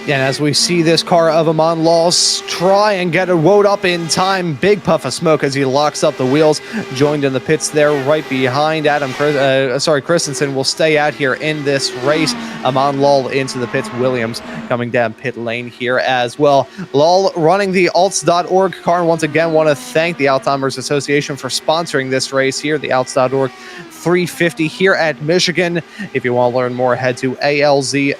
And as we see this car of Amon Laws try and get it woed up in time, big puff of smoke as he locks up the wheels, joined in the pits there right behind Christensen will stay out here in this race. Amon Lal into the pits, Williams coming down pit lane here as well. Lal running the alts.org car, and once again want to thank the Alzheimer's Association for sponsoring this race here, the alts.org 350 here at Michigan. If you want to learn more, head to alz.org.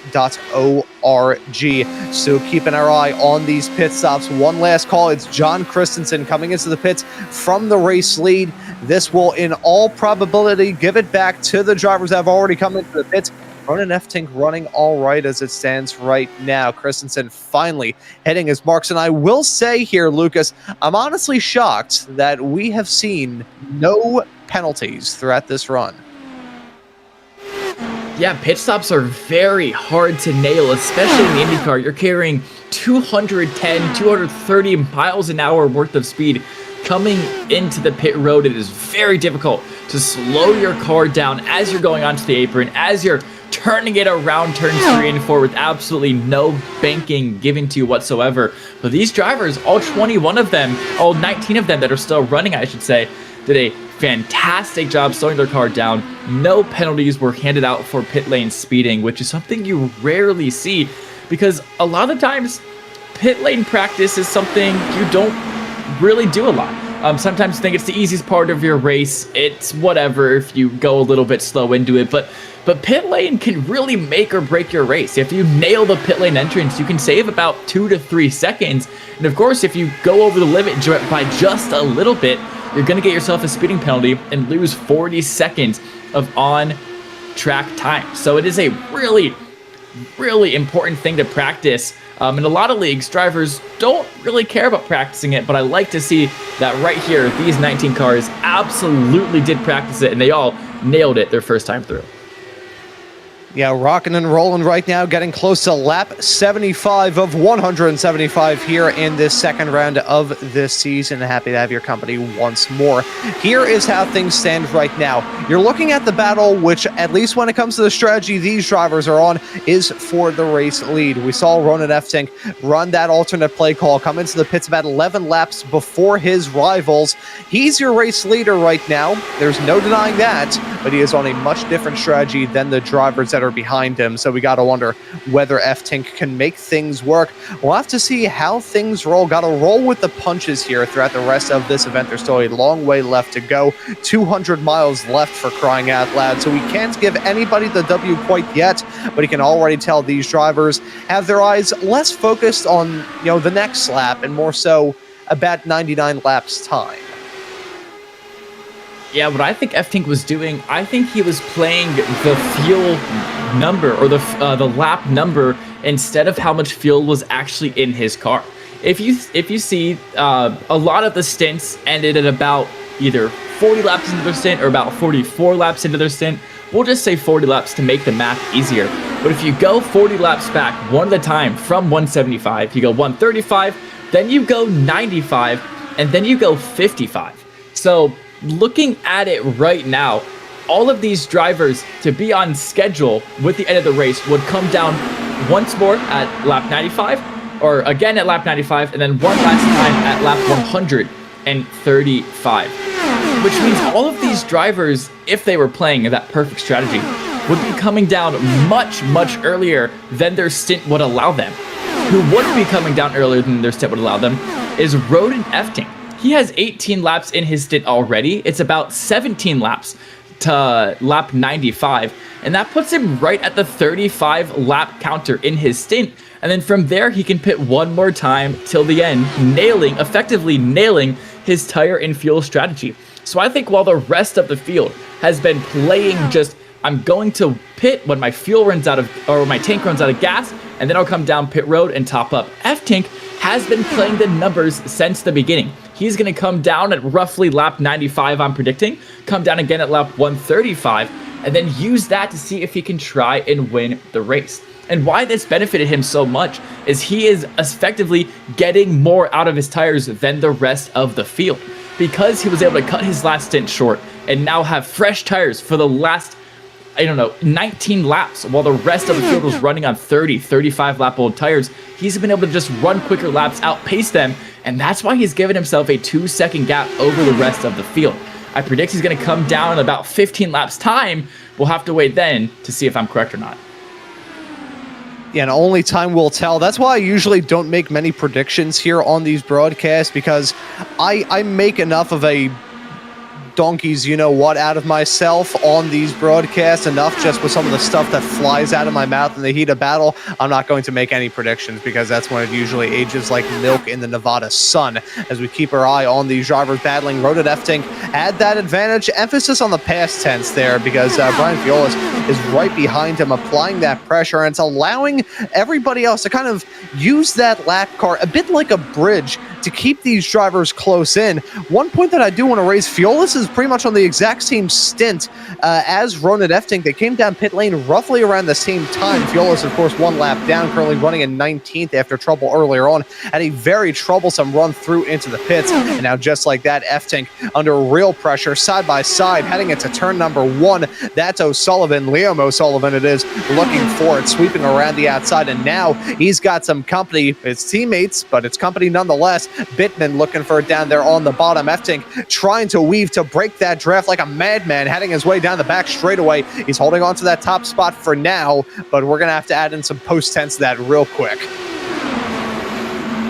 So keeping our eye on these pit stops. One last call. It's John Christensen coming into the pits from the race lead. This will, in all probability, give it back to the drivers that have already come into the pits. Ronan Eftink running all right as it stands right now. Christensen finally hitting his marks. And I will say here, Lucas, I'm honestly shocked that we have seen no penalties throughout this run. Yeah, pit stops are very hard to nail, especially in the IndyCar. You're carrying 210, 230 miles an hour worth of speed coming into the pit road. It is very difficult to slow your car down as you're going onto the apron, as you're turning it around turns 3 and 4 with absolutely no banking given to you whatsoever. But these drivers, all 21 of them, all 19 of them that are still running, I should say, did a fantastic job slowing their car down. No penalties were handed out for pit lane speeding, which is something you rarely see because a lot of times pit lane practice is something you don't really do a lot. Sometimes you think it's the easiest part of your race. It's whatever if you go a little bit slow into it, but pit lane can really make or break your race. If you nail the pit lane entrance, you can save about 2 to 3 seconds. And of course, if you go over the limit by just a little bit, you're going to get yourself a speeding penalty and lose 40 seconds of on-track time. So it is a really, really important thing to practice. In a lot of leagues, drivers don't really care about practicing it, but I like to see that right here, these 19 cars absolutely did practice it, and they all nailed it their first time through. Yeah, rocking and rolling right now, getting close to lap 75 of 175 here in this second round of this season. Happy to have your company once more. Here is how things stand right now. You're looking at the battle, which, at least when it comes to the strategy these drivers are on, is for the race lead. We saw Ronan Eftink run that alternate play call, come into the pits about 11 laps before his rivals. He's your race leader right now. There's no denying that, but he is on a much different strategy than the drivers that are behind him, so we got to wonder whether Eftink can make things work. We'll have to see how things roll. Got to roll with the punches here throughout the rest of this event. There's still a long way left to go. 200 miles left for crying out loud, so we can't give anybody the W quite yet, but he can already tell these drivers have their eyes less focused on, the next lap and more so about 99 laps time. Yeah, what I think Eftink was doing, I think he was playing the fuel number or the lap number instead of how much fuel was actually in his car. If you see, a lot of the stints ended at about either 40 laps into their stint or about 44 laps into their stint. We'll just say 40 laps to make the math easier. But if you go 40 laps back one at a time from 175, you go 135, then you go 95, and then you go 55. So looking at it right now, all of these drivers to be on schedule with the end of the race would come down once more at lap 95, or again at lap 95, and then one last time at lap 135. Which means all of these drivers, if they were playing that perfect strategy, would be coming down much, much earlier than their stint would allow them. Who wouldn't be coming down earlier than their stint would allow them is Roden Efting. He has 18 laps in his stint already. It's about 17 laps to lap 95, and that puts him right at the 35 lap counter in his stint. And then from there, he can pit one more time till the end, effectively nailing his tire and fuel strategy. So I think while the rest of the field has been playing just, I'm going to pit when my fuel runs out of, or my tank runs out of gas, and then I'll come down pit road and top up. F-Tank has been playing the numbers since the beginning. He's going to come down at roughly lap 95, I'm predicting, come down again at lap 135, and then use that to see if he can try and win the race. And why this benefited him so much is he is effectively getting more out of his tires than the rest of the field, because he was able to cut his last stint short and now have fresh tires for the last, 19 laps, while the rest of the field was running on 30, 35 lap old tires. He's been able to just run quicker laps, outpace them, and that's why he's given himself a 2-second gap over the rest of the field. I predict he's going to come down in about 15 laps time. We'll have to wait then to see if I'm correct or not. Yeah, and only time will tell. That's why I usually don't make many predictions here on these broadcasts, because I make enough of a donkey's you-know-what out of myself on these broadcasts, enough just with some of the stuff that flies out of my mouth in the heat of battle. I'm not going to make any predictions, because that's when it usually ages like milk in the Nevada sun, as we keep our eye on these drivers battling. Roden Efting had that advantage. Emphasis on the past tense there, because Brian Fiolis is right behind him, applying that pressure, and it's allowing everybody else to kind of use that lap car a bit like a bridge to keep these drivers close in. One point that I do want to raise, Fiolis is pretty much on the exact same stint as Roden Efting. They came down pit lane roughly around the same time. Fiolis, of course, one lap down, currently running in 19th after trouble earlier on. Had a very troublesome run through into the pits, and now just like that, Efting under real pressure, side by side, heading into turn number 1. That's O'Sullivan, Liam O'Sullivan it is, looking for it, sweeping around the outside, and now he's got some company. It's teammates, but it's company nonetheless. Bittman looking for it down there on the bottom. Efting trying to weave to break that draft like a madman, heading his way down the back straightaway. He's holding on to that top spot for now, but we're going to have to add in some post-tense to that real quick.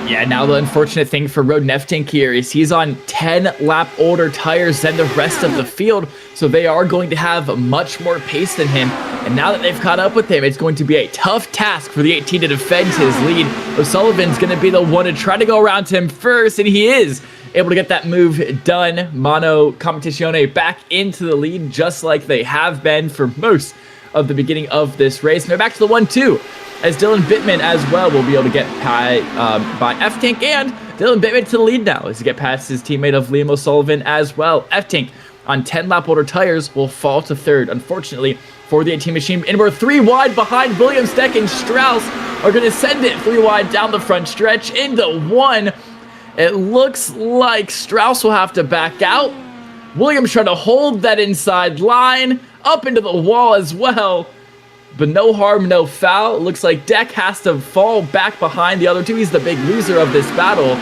Yeah, now the unfortunate thing for Roden Efting here is he's on 10 lap older tires than the rest of the field, so they are going to have much more pace than him. And now that they've caught up with him, it's going to be a tough task for the 18 to defend his lead. O'Sullivan's going to be the one to try to go around him first, and he is able to get that move done. Mono Competizione back into the lead, just like they have been for most of the beginning of this race. And they're back to the 1-2, as Dylan Bittman as well will be able to get by F-Tank, and Dylan Bittman to the lead now as he get past his teammate of Liam O'Sullivan as well. F-Tank on 10 lap older tires will fall to third, unfortunately, for the 18 machine. And we're 3 wide behind. Williams, Deck, and Strauss are going to send it 3 wide down the front stretch into 1. It looks like Strauss will have to back out. Williams trying to hold that inside line up into the wall as well. But no harm, no foul. It looks like Deck has to fall back behind the other two. He's the big loser of this battle.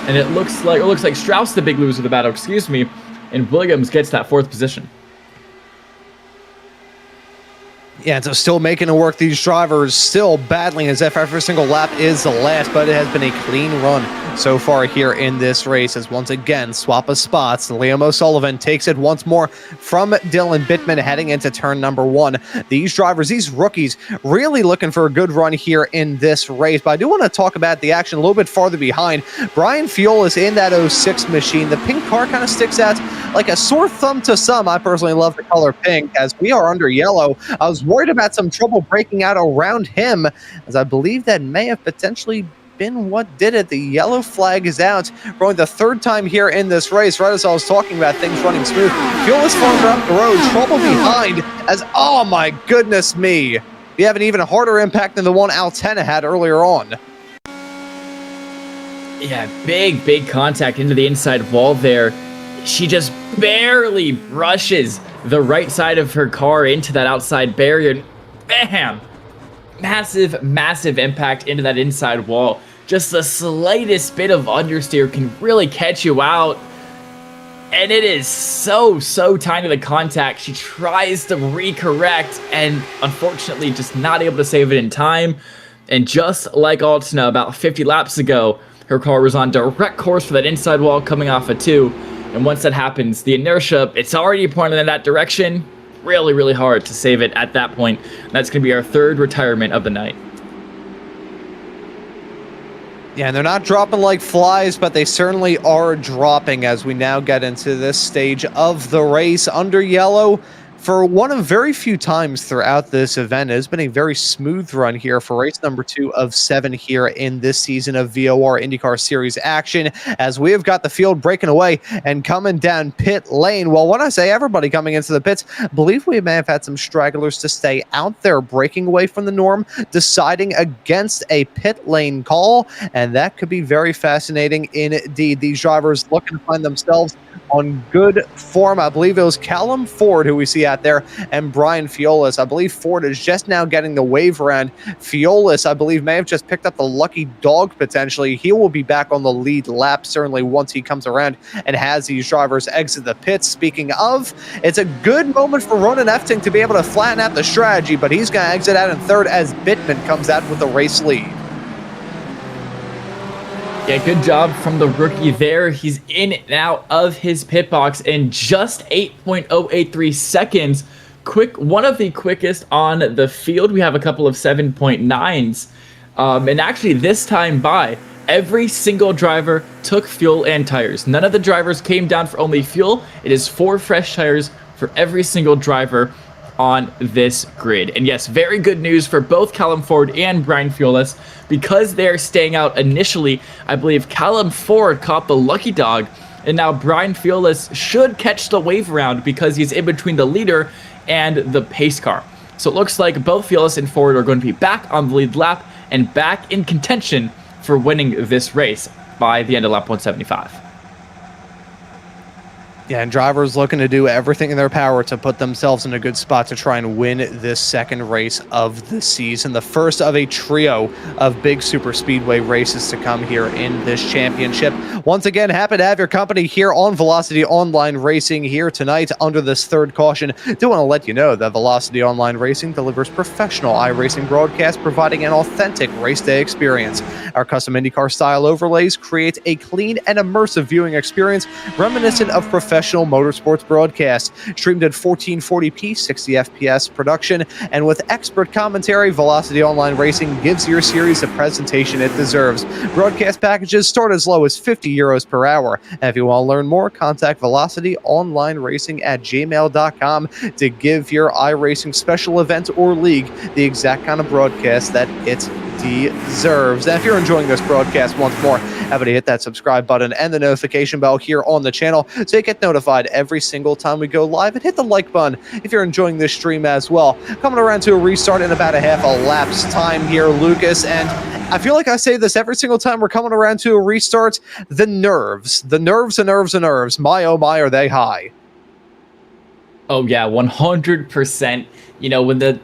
And it looks like Strauss the big loser of the battle, excuse me. And Williams gets that 4th position. Yeah, so still making it work. These drivers still battling as if every single lap is the last, but it has been a clean run so far here in this race, as once again, swap of spots. Liam O'Sullivan takes it once more from Dylan Bittman heading into turn number 1. These drivers, these rookies, really looking for a good run here in this race. But I do want to talk about the action a little bit farther behind. Brian Fiolis in that 06 machine. The pink car kind of sticks out like a sore thumb to some. I personally love the color pink, as we are under yellow. I was worried about some trouble breaking out around him, as I believe that may have potentially been what did it. The yellow flag is out, going the third time here in this race, right as I was talking about things running smooth. Fuel is farther up the road, trouble behind as, oh my goodness me, we have an even harder impact than the one Altena had earlier on. Yeah, big contact into the inside wall there. She just barely brushes the right side of her car into that outside barrier. Bam! Massive impact into that inside wall. Just the slightest bit of understeer can really catch you out. And it is so tiny, the contact. She tries to recorrect and unfortunately just not able to save it in time. And just like Altena about 50 laps ago, her car was on direct course for that inside wall coming off a 2. And once that happens, the inertia, it's already pointed in that direction. Really hard to save it at that point. And that's going to be our third retirement of the night. Yeah, and they're not dropping like flies, but they certainly are dropping as we now get into this stage of the race. Under yellow, for one of very few times throughout this event, it has been a very smooth run here for race number 2 of 7 here in this season of VOR IndyCar Series action, as we have got the field breaking away and coming down pit lane. Well, when I say everybody coming into the pits, I believe we may have had some stragglers to stay out there, breaking away from the norm, deciding against a pit lane call, and that could be very fascinating indeed. These drivers looking to find themselves on good form. I believe it was Callum Ford who we see out there and Brian Fiolis. I believe Ford is just now getting the wave around. Fiolis, I believe, may have just picked up the lucky dog potentially. He will be back on the lead lap certainly once he comes around and has these drivers exit the pits. Speaking of, it's a good moment for Ronan Efting to be able to flatten out the strategy, but he's going to exit out in third as Bittman comes out with the race lead. Yeah, good job from the rookie there. He's in and out of his pit box in just 8.083 seconds. One of the quickest on the field. We have a couple of 7.9s. And actually this time by, every single driver took fuel and tires. None of the drivers came down for only fuel. It is 4 fresh tires for every single driver on this grid. And yes, very good news for both Callum Ford and Brian Fiolis, because they're staying out initially. I believe Callum Ford caught the lucky dog, and now Brian Fiolis should catch the wave around because he's in between the leader and the pace car. So it looks like both Fiolis and Ford are going to be back on the lead lap and back in contention for winning this race by the end of lap 175. Yeah, and drivers looking to do everything in their power to put themselves in a good spot to try and win this second race of the season. The first of a trio of big super speedway races to come here in this championship. Once again, happy to have your company here on Velocity Online Racing here tonight under this third caution. Do want to let you know that Velocity Online Racing delivers professional iRacing broadcasts, providing an authentic race day experience. Our custom IndyCar style overlays create a clean and immersive viewing experience reminiscent of professional motorsports broadcast, streamed at 1440p 60 fps production, and with expert commentary, Velocity Online Racing gives your series the presentation it deserves. Broadcast packages start as low as €50 per hour. And if you want to learn more, contact Velocity Online Racing at gmail.com to give your iRacing special event or league the exact kind of broadcast that it deserves. And if you're enjoying this broadcast once more, happy to hit that subscribe button and the notification bell here on the channel so you get notified every single time we go live, and hit the like button if you're enjoying this stream as well. Coming around to a restart in about a half a lap's time here, Lucas, and I feel like I say this every single time we're coming around to a restart. The nerves, my oh my, are they high? Oh yeah, 100%. You know, when the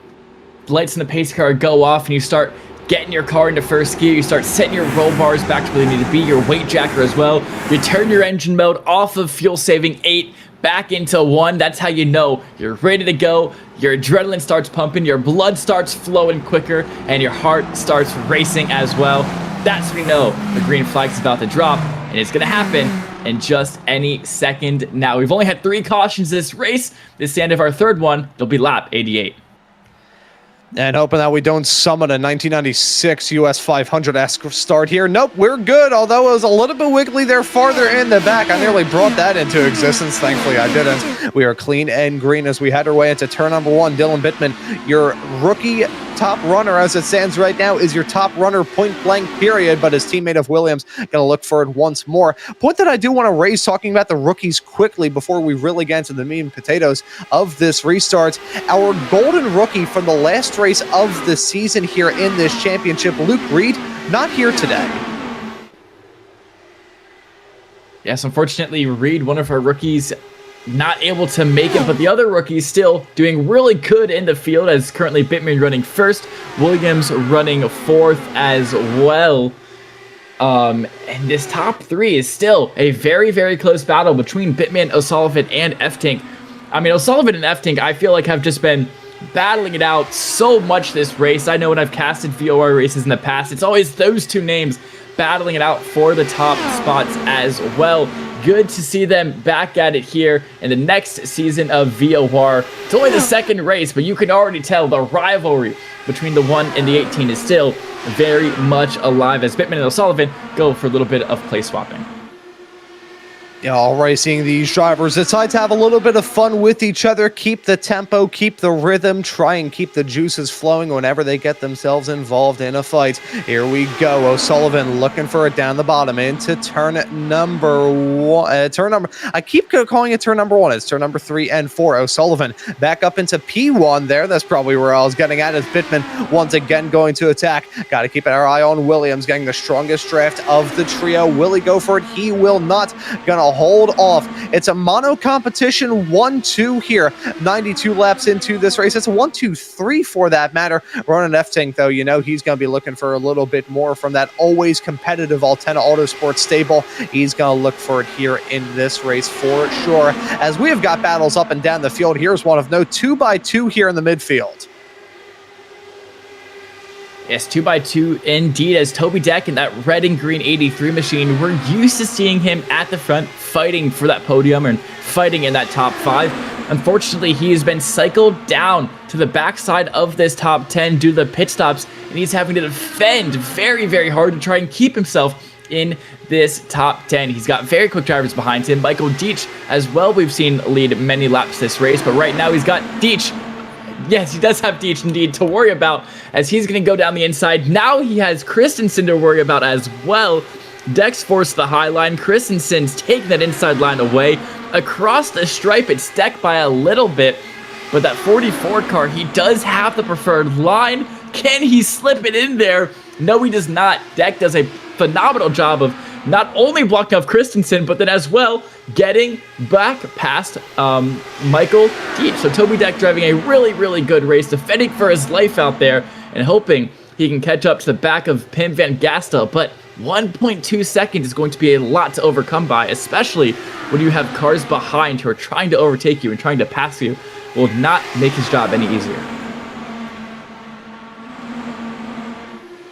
lights in the pace car go off and you start getting your car into first gear, you start setting your roll bars back to where they need to be, your weight jacker as well. You turn your engine mode off of fuel saving 8 back into 1. That's how you know you're ready to go. Your adrenaline starts pumping, your blood starts flowing quicker, and your heart starts racing as well. That's when you know the green flag's about to drop, and it's going to happen in just any second now. We've only had 3 cautions this race. This is the end of our third one. It'll be lap 88. And hoping that we don't summon a 1996 US 500-esque start here. Nope, we're good, although it was a little bit wiggly there farther in the back. I nearly brought that into existence. Thankfully, I didn't. We are clean and green as we head our way into turn number 1. Dylan Bittman, your rookie top runner as it stands right now, is your top runner point blank period, but his teammate of Williams going to look for it once more. Point that I do want to raise talking about the rookies quickly before we really get into the meat and potatoes of this restart. Our golden rookie from the last race of the season here in this championship, Luke Reed, not here today. Yes, unfortunately, Reed, one of our rookies, not able to make it, but the other rookies still doing really good in the field, as currently Bittman running first, Williams running fourth as well. And this top three is still a very, very close battle between Bittman, O'Sullivan, and F-Tank. I mean, O'Sullivan and F-Tank, I feel like have just been battling it out so much this race. I know when I've casted VOR races in the past, it's always those two names battling it out for the top spots as well. Good to see them back at it here in the next season of VOR. It's only the second race, but you can already tell the rivalry between the 1 and the 18 is still very much alive as Bittman and O'Sullivan go for a little bit of place swapping. Yeah, already seeing these drivers decide to have a little bit of fun with each other, keep the tempo, keep the rhythm, try and keep the juices flowing whenever they get themselves involved in a fight. Here we go. O'Sullivan looking for it down the bottom into turn number one. I keep calling it turn number one. It's turn number 3 and 4. O'Sullivan back up into P1 there. That's probably where I was getting at, as Bittman once again going to attack. Got to keep our eye on Williams, getting the strongest draft of the trio. Will he go for it? He will not. Gonna hold off. It's a mono competition 1-2 here. 92 laps into this race. It's a 1-2-3 for that matter. Ronan F-Tank, though, you know, he's going to be looking for a little bit more from that always competitive Altena Autosports stable. He's going to look for it here in this race for sure. As we have got battles up and down the field, here's one of note, 2x2 here in the midfield. Yes, 2x2 indeed, as Toby Deck in that red and green 83 machine. We're used to seeing him at the front fighting for that podium and fighting in that top 5. Unfortunately, he has been cycled down to the backside of this top 10 due to the pit stops, and he's having to defend very, very hard to try and keep himself in this top 10. He's got very quick drivers behind him. Michael Deitch as well, we've seen lead many laps this race, but right now he's got Deitch. Yes, he does have Deitch indeed to worry about, as he's going to go down the inside. Now he has Christensen to worry about as well. Dex forced the high line. Christensen's taking that inside line away. Across the stripe, it's Deck by a little bit, but that 44 car, he does have the preferred line. Can he slip it in there? No, he does not. Deck does a phenomenal job of not only blocking off Christensen, but then as well getting back past Michael Deitch. So Toby Deck driving a really, really good race, defending for his life out there and hoping he can catch up to the back of Pim Van Gastel. But 1.2 seconds is going to be a lot to overcome by, especially when you have cars behind who are trying to overtake you and trying to pass you. Will not make his job any easier.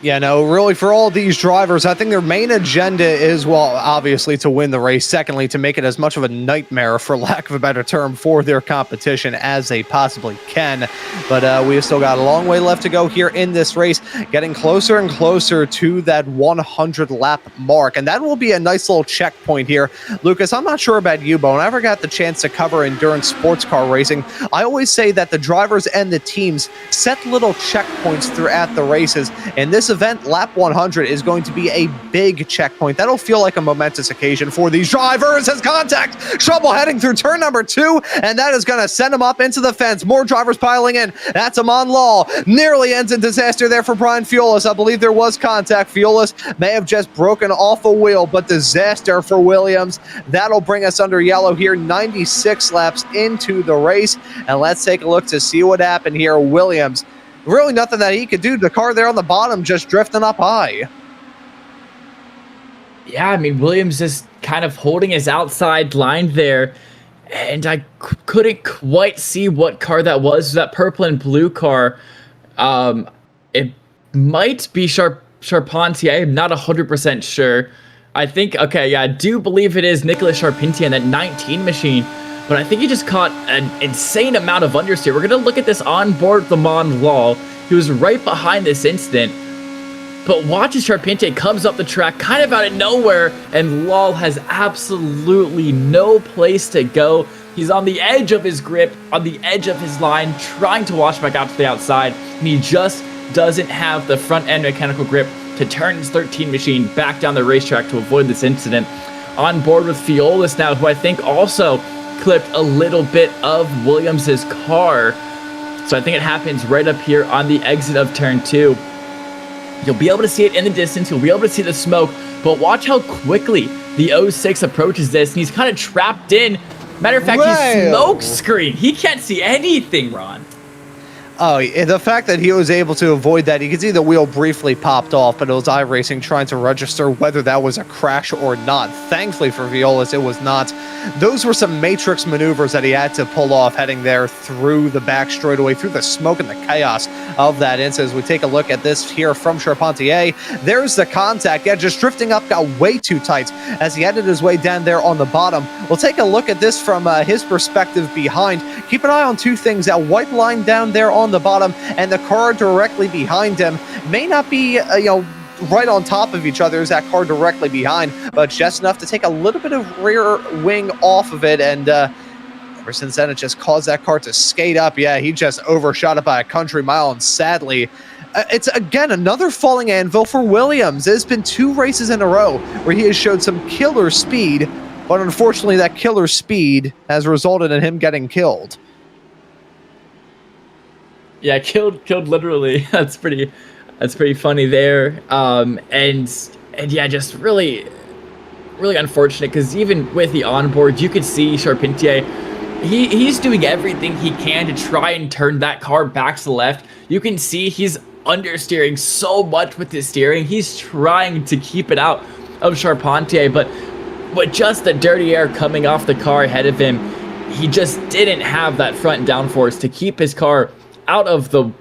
Yeah, no, really for all these drivers, I think their main agenda is, well, obviously to win the race. Secondly, to make it as much of a nightmare, for lack of a better term, for their competition as they possibly can. But we have still got a long way left to go here in this race, getting closer and closer to that 100 lap mark. And that will be a nice little checkpoint here. Lucas, I'm not sure about you, but when I ever got the chance to cover endurance sports car racing, I always say that the drivers and the teams set little checkpoints throughout the races. And this event, lap 100, is going to be a big checkpoint. That'll feel like a momentous occasion for these drivers. Has contact, trouble heading through turn number 2, and that is going to send him up into the fence. More drivers piling in. That's Amon Law. Nearly ends in disaster there for Brian Fiolis. I believe there was contact. Fiolis may have just broken off a wheel, but disaster for Williams. That'll bring us under yellow here, 96 laps into the race, and let's take a look to see what happened here. Williams, really nothing that he could do. The car there on the bottom just drifting up high. Yeah, I mean, Williams is kind of holding his outside line there, and I couldn't quite see what car that was. That purple and blue car. It might be Charpentier. I am not 100% sure. I think, okay, yeah, I do believe it is Nicolas Charpentier in that 19 machine. But I think he just caught an insane amount of understeer. We're going to look at this on board the Maunz Law. He was right behind this incident. But watch as Charpentier comes up the track kind of out of nowhere, and Law has absolutely no place to go. He's on the edge of his grip, on the edge of his line, trying to wash back out to the outside, and he just doesn't have the front end mechanical grip to turn his 13 machine back down the racetrack to avoid this incident. On board with Violas now, who I think also clipped a little bit of Williams's car. So I think it happens right up here on the exit of turn 2. You'll be able to see it in the distance. You'll be able to see the smoke, but watch how quickly the 06 approaches this, and he's kind of trapped in. Matter of fact, he's smoke screen. He can't see anything, Ron. Oh, the fact that he was able to avoid that, you can see the wheel briefly popped off, but it was iRacing trying to register whether that was a crash or not. Thankfully for Violas, it was not. Those were some matrix maneuvers that he had to pull off heading there through the back straightaway, through the smoke and the chaos of that incident. As we take a look at this here from Charpentier, there's the contact. Yeah, just drifting up, got way too tight as he headed his way down there on the bottom. We'll take a look at this from his perspective behind. Keep an eye on two things. That white line down there on the bottom and the car directly behind him may not be, right on top of each other as that car directly behind, but just enough to take a little bit of rear wing off of it, and ever since then it just caused that car to skate up. Yeah, he just overshot it by a country mile, and sadly, it's again another falling anvil for Williams. There's been 2 races in a row where he has showed some killer speed, but unfortunately that killer speed has resulted in him getting killed. Yeah, killed literally. That's pretty funny there. And yeah, just really unfortunate, because even with the onboard, you could see Charpentier, he's doing everything he can to try and turn that car back to the left. You can see he's understeering so much with his steering. He's trying to keep it out of Charpentier, but with just the dirty air coming off the car ahead of him, he just didn't have that front downforce to keep his car out of the,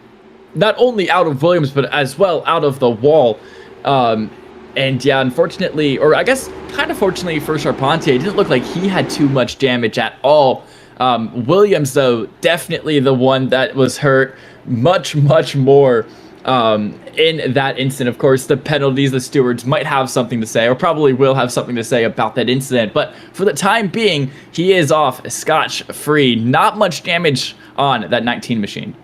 not only out of Williams, but as well out of the wall. And yeah, unfortunately, or I guess kind of fortunately for Charpentier, it didn't look like he had too much damage at all. Williams, though, definitely the one that was hurt much more in that incident. Of course, the penalties, the stewards might have something to say, or probably will have something to say about that incident. But for the time being, he is off scotch-free. Not much damage on that 19 machine.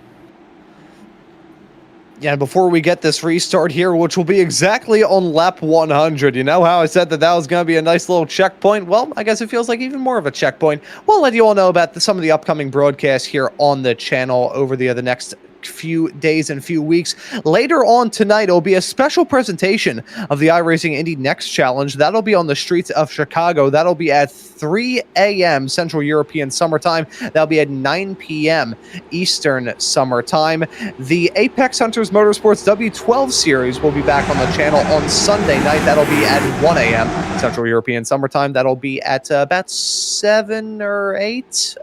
Yeah, before we get this restart here, which will be exactly on lap 100, you know how I said that was going to be a nice little checkpoint? Well, I guess it feels like even more of a checkpoint. We'll let you all know about some of the upcoming broadcasts here on the channel over the next few days and few weeks. Later on tonight, it'll be a special presentation of the iRacing Indy Next Challenge. That'll be on the streets of Chicago. That'll be at 3 a.m. Central European Summer Time. That'll be at 9 p.m. Eastern Summer Time. The Apex Hunters Motorsports W12 Series will be back on the channel on Sunday night. That'll be at 1 a.m. Central European Summer Time. That'll be at about 7 or 8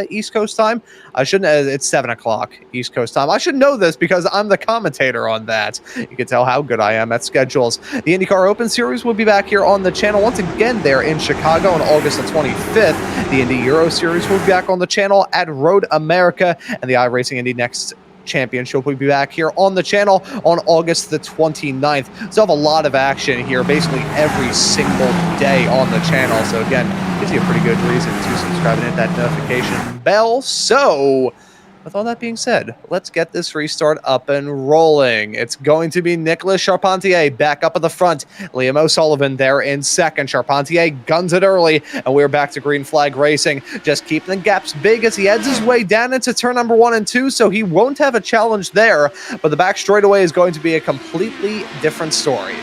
East Coast time. It's 7 o'clock East Coast time. I should know this because I'm the commentator on that. You can tell how good I am at schedules. The IndyCar Open Series will be back here on the channel once again there in Chicago on August the 25th. The Indy Euro Series will be back on the channel at Road America, and the iRacing Indy Next Championship will be back here on the channel on August the 29th. So have a lot of action here basically every single day on the channel. So again, gives you a pretty good reason to subscribe and hit that notification bell. So with all that being said, let's get this restart up and rolling. It's going to be Nicholas Charpentier back up at the front. Liam O'Sullivan there in second. Charpentier guns it early, and we're back to green flag racing. Just keeping the gaps big as he heads his way down into turn number 1 and 2, so he won't have a challenge there. But the back straightaway is going to be a completely different story.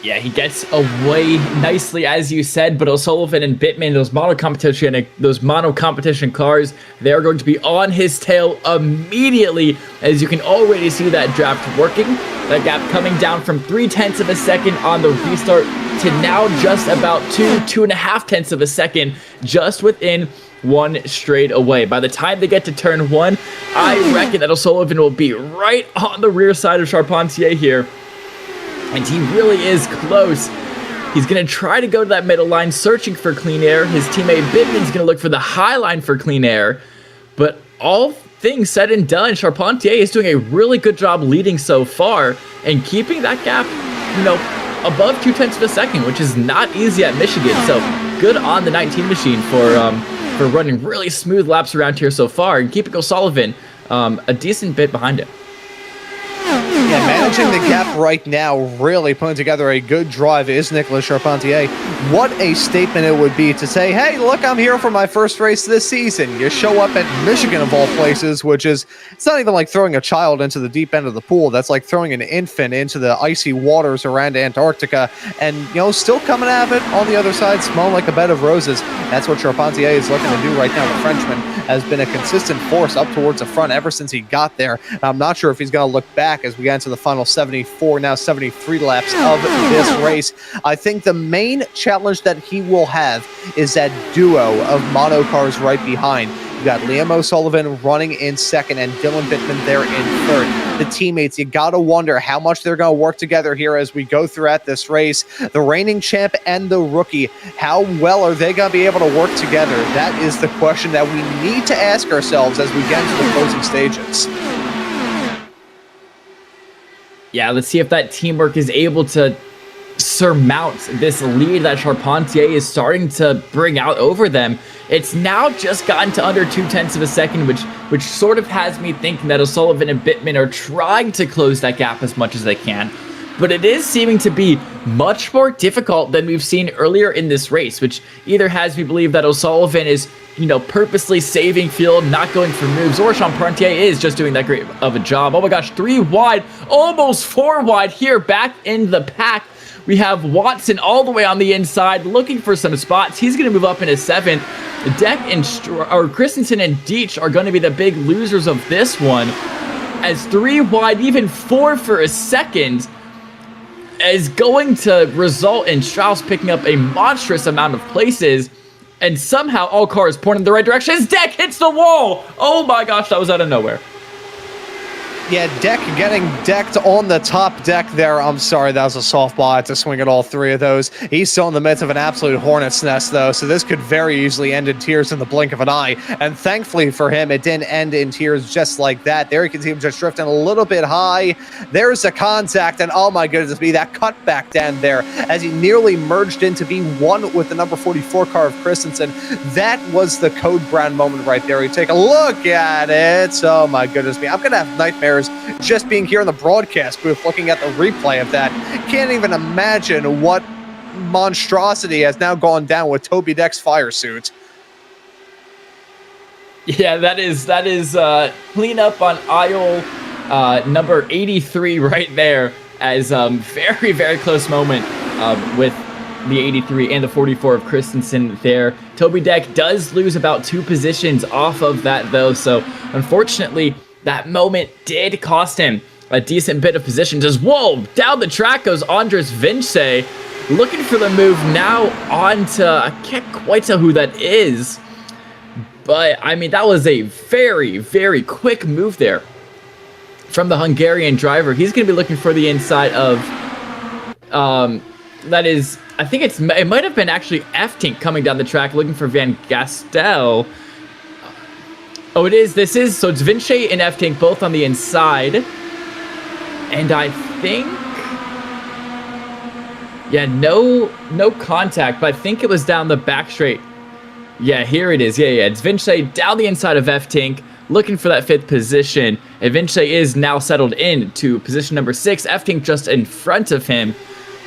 Yeah, he gets away nicely, as you said, but O'Sullivan and Bittman, those mono competition cars, they're going to be on his tail immediately, as you can already see that draft working. That gap coming down from 0.3 of a second on the restart to now just about 2.5 tenths of a second, just within one straight away. By the time they get to turn 1, I reckon that O'Sullivan will be right on the rear side of Charpentier here. And he really is close. He's going to try to go to that middle line, searching for clean air. His teammate Bittman's going to look for the high line for clean air. But all things said and done, Charpentier is doing a really good job leading so far and keeping that gap, above 0.2 of a second, which is not easy at Michigan. So good on the 19 machine for running really smooth laps around here so far and keeping O'Sullivan a decent bit behind him. Yeah, managing the gap right now, really putting together a good drive is Nicolas Charpentier. What a statement it would be to say, hey, look, I'm here for my first race this season. You show up at Michigan, of all places, which is, it's not even like throwing a child into the deep end of the pool. That's like throwing an infant into the icy waters around Antarctica and, still coming at it on the other side, smelling like a bed of roses. That's what Charpentier is looking to do right now. The Frenchman has been a consistent force up towards the front ever since he got there. I'm not sure if he's going to look back as we get into the final 74, now 73 laps of this race. I think the main challenge that he will have is that duo of monocars right behind. You got Liam O'Sullivan running in second and Dylan Bittman there in third. The teammates, you got to wonder how much they're going to work together here as we go throughout this race. The reigning champ and the rookie, how well are they going to be able to work together? That is the question that we need to ask ourselves as we get into the closing stages. Yeah, let's see if that teamwork is able to surmount this lead that Charpentier is starting to bring out over them. It's now just gotten to under 0.2 of a second, which sort of has me thinking that O'Sullivan and Bittman are trying to close that gap as much as they can. But it is seeming to be much more difficult than we've seen earlier in this race, which either has me believe that O'Sullivan is, purposely saving field, not going for moves, or Charpentier is just doing that great of a job. Oh my gosh, 3 wide, almost 4 wide here, back in the pack. We have Watson all the way on the inside, looking for some spots. He's going to move up into 7th. Deck and Christensen and Deitch are going to be the big losers of this one, as 3 wide, even 4 for a second, is going to result in Strauss picking up a monstrous amount of places, and somehow all cars pointing in the right direction as Deck hits the wall. Oh my gosh, that was out of nowhere. Yeah, Deck getting decked on the top deck there. I'm sorry, that was a softball. I had to swing at all 3 of those. He's still in the midst of an absolute hornet's nest, though, so this could very easily end in tears in the blink of an eye. And thankfully for him, it didn't end in tears just like that. There you can see him just drifting a little bit high. There's a contact, and oh my goodness, be that cutback down there as he nearly merged into V1 with the number 44 car of Christensen. That was the Code Brown moment right there. You take a look at it. Oh my goodness me. I'm going to have nightmares just being here in the broadcast booth looking at the replay of that. Can't even imagine what monstrosity has now gone down with Toby Deck's fire suit. Yeah, that is cleanup on aisle number 83 right there, as very, very close moment with the 83 and the 44 of Christensen there. Toby Deck does lose about 2 positions off of that, though, so unfortunately that moment did cost him a decent bit of position. Just, whoa, down the track goes Andres Vince, looking for the move now onto, I can't quite tell who that is, but I mean, that was a very, very quick move there from the Hungarian driver. He's going to be looking for the inside of, that is, I think it might have been actually F-Tink coming down the track looking for Van Gastel. Oh, it is. This is, so it's Vinci and F-Tink both on the inside. And I think, yeah, no contact, but I think it was down the back straight. Yeah, here it is. Yeah, it's Vinci down the inside of F-Tink, looking for that 5th position. And Vinci is now settled in to position number 6. F-Tink just in front of him.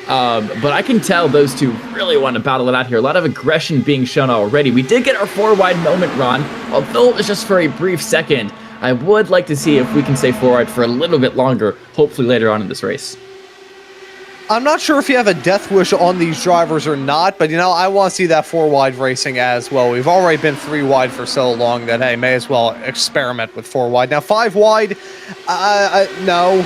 But I can tell those two really want to battle it out here. A lot of aggression being shown already. We did get our 4 wide moment, Ron, although it was just for a brief second. I would like to see if we can stay 4 wide for a little bit longer, hopefully later on in this race. I'm not sure if you have a death wish on these drivers or not, but I want to see that 4 wide racing as well. We've already been 3 wide for so long that, hey, may as well experiment with 4 wide. Now 5 wide, no,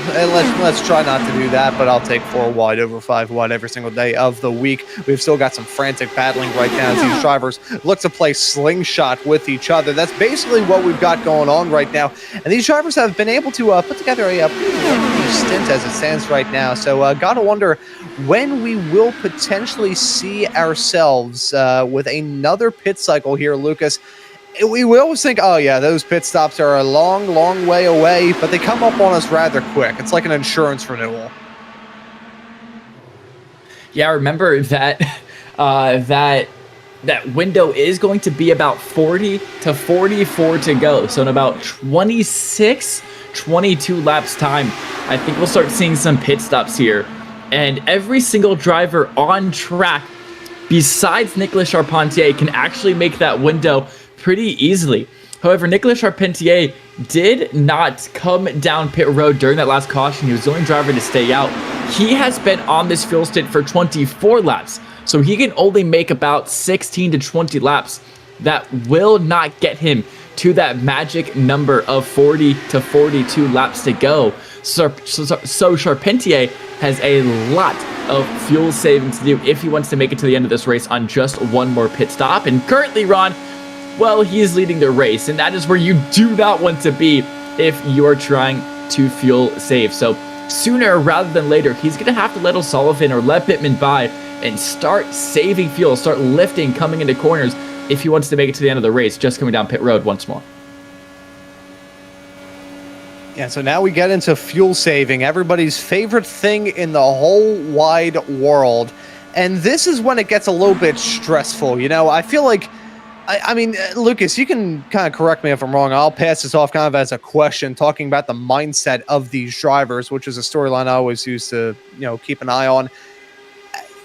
let's try not to do that, but I'll take 4 wide over 5 wide every single day of the week. We've still got some frantic battling right now as these drivers look to play slingshot with each other. That's basically what we've got going on right now, and these drivers have been able to put together a pretty lengthy stint as it stands right now, so gotta wonder when we will potentially see ourselves with another pit cycle here, Lucas. We always think, oh yeah, those pit stops are a long, long way away, but they come up on us rather quick. It's like an insurance renewal. Yeah, I remember that that that window is going to be about 40 to 44 to go. So in about 26, 22 laps time, I think we'll start seeing some pit stops here. And every single driver on track, besides Nicolas Charpentier, can actually make that window pretty easily. However, Nicolas Charpentier did not come down pit road during that last caution. He was the only driver to stay out. He has been on this fuel stint for 24 laps. So he can only make about 16 to 20 laps. That will not get him to that magic number of 40 to 42 laps to go. So Charpentier has a lot of fuel saving to do if he wants to make it to the end of this race on just one more pit stop. And currently, Ron, well, he is leading the race, and that is where you do not want to be if you're trying to fuel save. So sooner rather than later, he's going to have to let O'Sullivan or let Pittman by and start saving fuel, start lifting, coming into corners if he wants to make it to the end of the race, just coming down pit road once more. Yeah, so now we get into fuel saving, everybody's favorite thing in the whole wide world. And this is when it gets a little bit stressful. You know, I feel like, I mean, Lucas, you can kind of correct me if I'm wrong. I'll pass this off kind of as a question, talking about the mindset of these drivers, which is a storyline I always used to, you know, keep an eye on.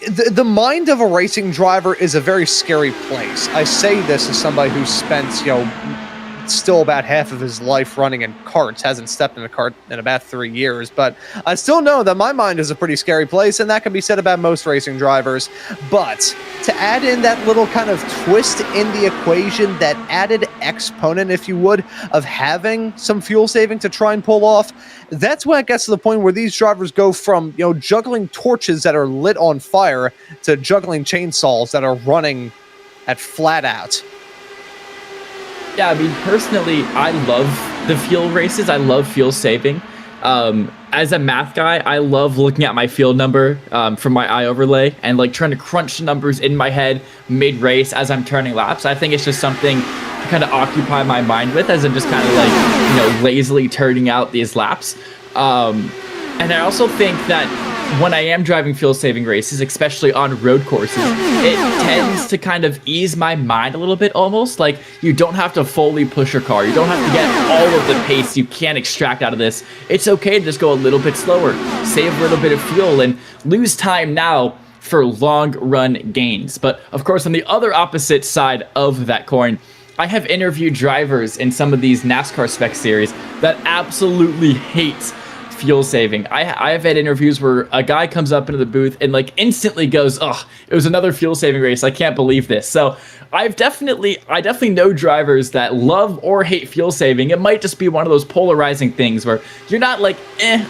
The mind of a racing driver is a very scary place. I say this as somebody who spent, you know, still about half of his life running in karts, hasn't stepped in a kart in about 3 years, but I still know that my mind is a pretty scary place, and that can be said about most racing drivers. But to add in that little kind of twist in the equation, that added exponent, if you would, of having some fuel saving to try and pull off, that's when it gets to the point where these drivers go from, you know, juggling torches that are lit on fire to juggling chainsaws that are running at flat out. Yeah, I mean, personally, I love the fuel races. I love fuel saving. As a math guy, I love looking at my fuel number from my eye overlay and like trying to crunch the numbers in my head mid-race as I'm turning laps. I think it's just something to kind of occupy my mind with as I'm just kind of like, you know, lazily turning out these laps. And I also think that when I am driving fuel-saving races, especially on road courses, it tends to kind of ease my mind a little bit almost. Like, you don't have to fully push your car. You don't have to get all of the pace you can extract out of this. It's okay to just go a little bit slower, save a little bit of fuel, and lose time now for long-run gains. But, of course, on the other opposite side of that coin, I have interviewed drivers in some of these NASCAR spec series that absolutely hate fuel saving. I have had interviews where a guy comes up into the booth and like instantly goes, "Oh, it was another fuel saving race. I can't believe this." So I definitely know drivers that love or hate fuel saving. It might just be one of those polarizing things where you're not like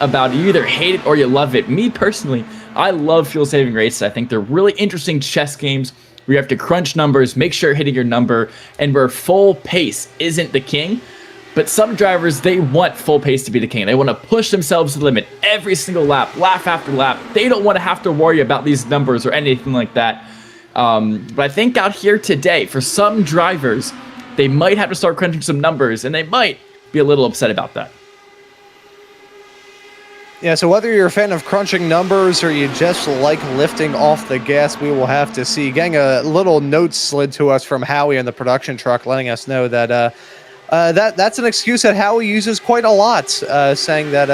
about it. You either hate it or you love it. Me personally, I love fuel saving races. I think they're really interesting chess games where you have to crunch numbers, make sure you're hitting your number, and where full pace isn't the king. But some drivers, they want full pace to be the king. They want to push themselves to the limit every single lap, lap after lap. They don't want to have to worry about these numbers or anything like that. But I think out here today, for some drivers, they might have to start crunching some numbers, and they might be a little upset about that. Yeah, so whether you're a fan of crunching numbers or you just like lifting off the gas, we will have to see. Getting a little note slid to us from Howie in the production truck, letting us know that that's an excuse that Howie uses quite a lot, saying that,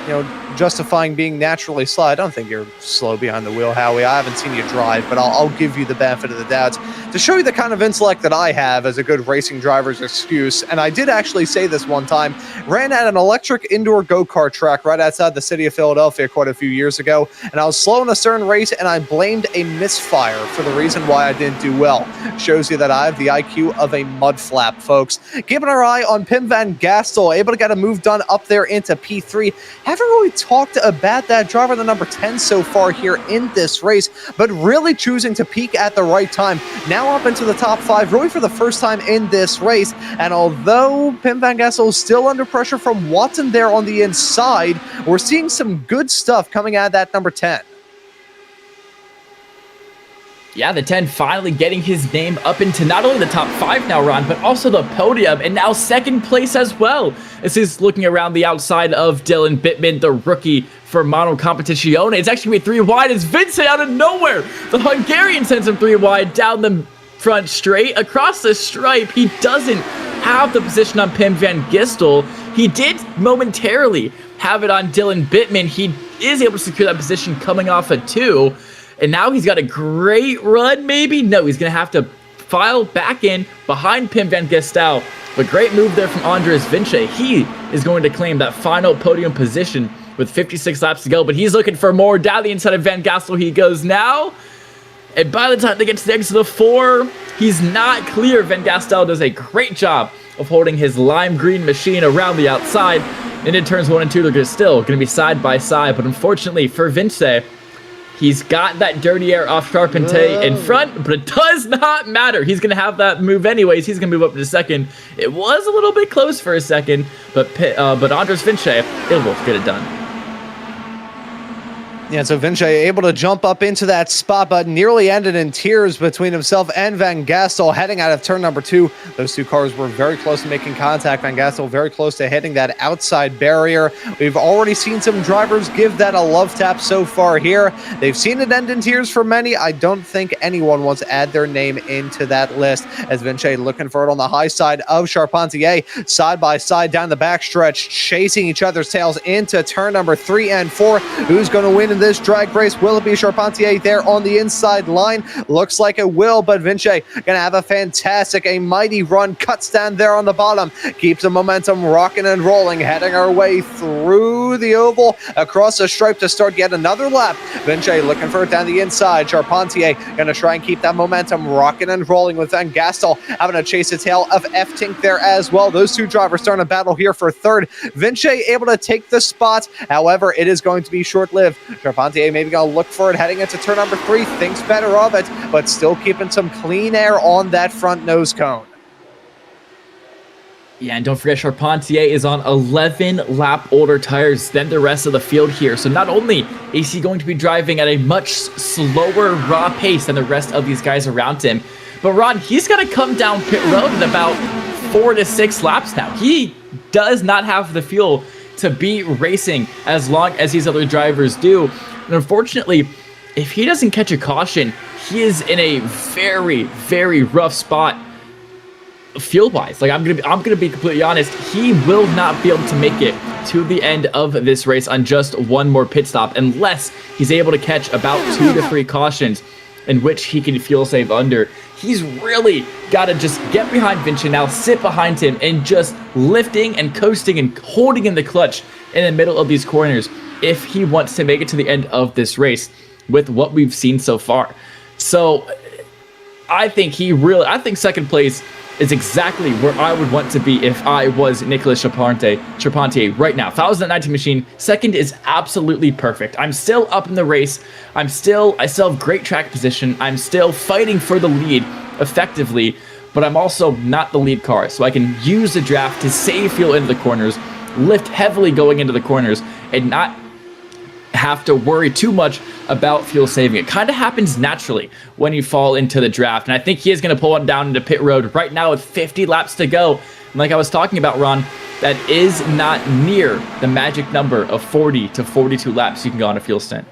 you know, justifying being naturally slow. I don't think you're slow behind the wheel, Howie. I haven't seen you drive, but I'll give you the benefit of the doubt to show you the kind of intellect that I have as a good racing driver's excuse. And I did actually say this one time, ran at an electric indoor go-kart track right outside the city of Philadelphia quite a few years ago, and I was slow in a certain race, and I blamed a misfire for the reason why I didn't do well. Shows you that I have the IQ of a mud flap, folks. Keeping our eye on Pim Van Gastel, able to get a move done up there into P3. Haven't really talked about that driver, the number 10 so far here in this race, but really choosing to peak at the right time. Now up into the top 5, really for the first time in this race. And although Pim Van Gastel is still under pressure from Watson there on the inside, we're seeing some good stuff coming out of that number 10. Yeah, the 10 finally getting his name up into not only the top 5 now, Ron, but also the podium, and now second place as well. This is looking around the outside of Dylan Bittman, the rookie for Mono Competizione. It's actually going to be 3 wide as Vincent out of nowhere. The Hungarian sends him 3 wide down the front straight across the stripe. He doesn't have the position on Pim van Gistel. He did momentarily have it on Dylan Bittman. He is able to secure that position coming off a 2. And now he's got a great run, maybe? No, he's going to have to file back in behind Pim van Gistel. But great move there from Andres Vinche. He is going to claim that final podium position with 56 laps to go. But he's looking for more. Down the inside of Van Gistel he goes now. And by the time they get to the exit of the 4, he's not clear. Van Gistel does a great job of holding his lime green machine around the outside. And in turns 1 and 2, they're still going to be side by side. But unfortunately for Vince, he's got that dirty air off Charpentier in front, but it does not matter. He's going to have that move anyways. He's going to move up to second. It was a little bit close for a second, but Andres Vince, it will get it done. Yeah, so Vinche able to jump up into that spot, but nearly ended in tears between himself and Van Gistel heading out of turn number 2. Those two cars were very close to making contact. Van Gistel very close to hitting that outside barrier. We've already seen some drivers give that a love tap so far here. They've seen it end in tears for many. I don't think anyone wants to add their name into that list, as Vinche looking for it on the high side of Charpentier, side by side down the backstretch, chasing each other's tails into turn number 3 and 4. Who's going to win in this drag race? Will it be Charpentier there on the inside line? Looks like it will, but Vinche gonna have a mighty run, cuts down there on the bottom, keeps the momentum rocking and rolling, heading our way through the oval, across the stripe to start yet another lap. Vinche looking for it down the inside. Charpentier gonna try and keep that momentum rocking and rolling, with Van Gistel having to chase the tail of F-Tink there as well. Those two drivers starting a battle here for third. Vinche able to take the spot, however, it is going to be short-lived. Charpentier maybe gonna look for it heading into turn number 3, thinks better of it, but still keeping some clean air on that front nose cone. Yeah, and don't forget, Charpentier is on 11 lap older tires than the rest of the field here. So not only is he going to be driving at a much slower raw pace than the rest of these guys around him, but Ron, he's going to come down pit road in about 4 to 6 laps now. He does not have the fuel to be racing as long as these other drivers do. And unfortunately, if he doesn't catch a caution, he is in a very, very rough spot fuel-wise. Like, I'm gonna be completely honest, he will not be able to make it to the end of this race on just one more pit stop unless he's able to catch about 2 to 3 cautions in which he can fuel save under. He's really got to just get behind Vinci now, sit behind him, and just lifting and coasting and holding in the clutch in the middle of these corners if he wants to make it to the end of this race with what we've seen so far. So I think second place is exactly where I would want to be if I was Nicolas Charpentier right now. If I was the 19 machine, second is absolutely perfect. I'm still up in the race. I still have great track position. I'm still fighting for the lead effectively, but I'm also not the lead car. So I can use the draft to save fuel into the corners, lift heavily going into the corners, and not have to worry too much about fuel saving. It kind of happens naturally when you fall into the draft, and I think he is going to pull it down into pit road right now with 50 laps to go. And like I was talking about, Ron, that is not near the magic number of 40 to 42 laps you can go on a fuel stint.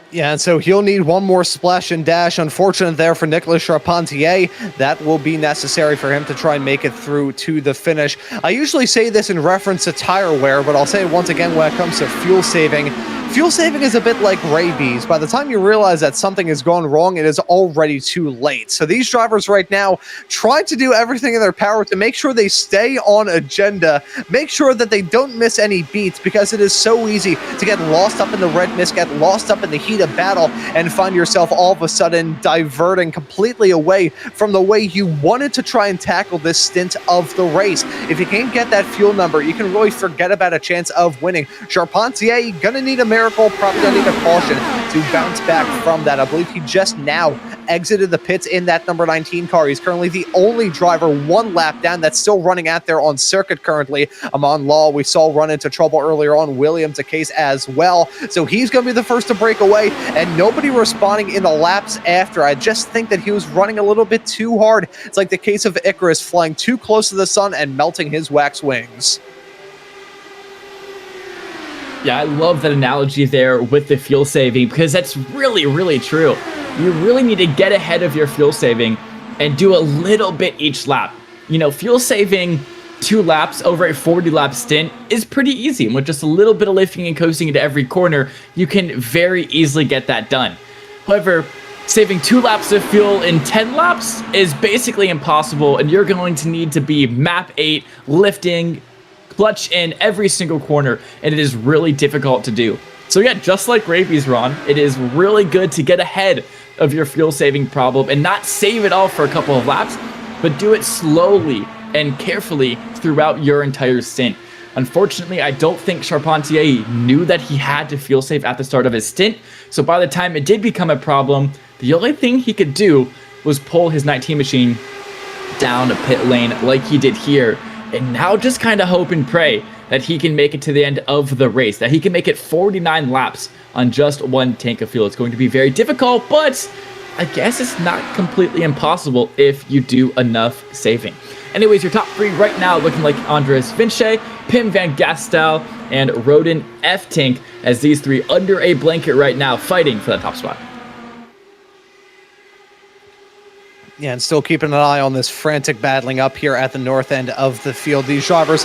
Yeah, and so he'll need one more splash and dash. Unfortunate there for Nicolas Charpentier. That will be necessary for him to try and make it through to the finish. I usually say this in reference to tire wear, but I'll say it once again when it comes to fuel saving. Fuel saving is a bit like rabies. By the time you realize that something has gone wrong, it is already too late. So these drivers right now try to do everything in their power to make sure they stay on agenda, make sure that they don't miss any beats, because it is so easy to get lost up in the red mist, get lost up in the heat of battle, and find yourself all of a sudden diverting completely away from the way you wanted to try and tackle this stint of the race. If you can't get that fuel number, you can really forget about a chance of winning. Charpentier gonna need a miracle, probably gonna need a caution to bounce back from that. I believe he just now exited the pits in that number 19 car. He's currently the only driver 1 lap down that's still running out there on circuit currently. Amon Law, we saw run into trouble earlier on. Williams a case as well. So he's going to be the first to break away, and nobody responding in the laps after. I just think that he was running a little bit too hard. It's like the case of Icarus flying too close to the sun and melting his wax wings. Yeah, I love that analogy there with the fuel saving, because that's really, really true. You really need to get ahead of your fuel saving and do a little bit each lap. You know, fuel saving 2 laps over a 40-lap stint is pretty easy. And with just a little bit of lifting and coasting into every corner, you can very easily get that done. However, saving 2 laps of fuel in 10 laps is basically impossible, and you're going to need to be map 8, lifting, clutch in every single corner, and it is really difficult to do. So yeah, just like Rabies, Ron, it is really good to get ahead of your fuel saving problem and not save it all for a couple of laps, but do it slowly and carefully throughout your entire stint. Unfortunately, I don't think Charpentier knew that he had to fuel save at the start of his stint, so by the time it did become a problem, the only thing he could do was pull his 19 machine down a pit lane like he did here, and now just kind of hope and pray that he can make it to the end of the race, that he can make it 49 laps on just 1 tank of fuel. It's going to be very difficult, but I guess it's not completely impossible if you do enough saving. Anyways, your top 3 right now looking like Andres Vinci, Pim van Gastel, and Roden F-Tank, as these 3 under a blanket right now fighting for that top spot. Yeah, and still keeping an eye on this frantic battling up here at the north end of the field. These drivers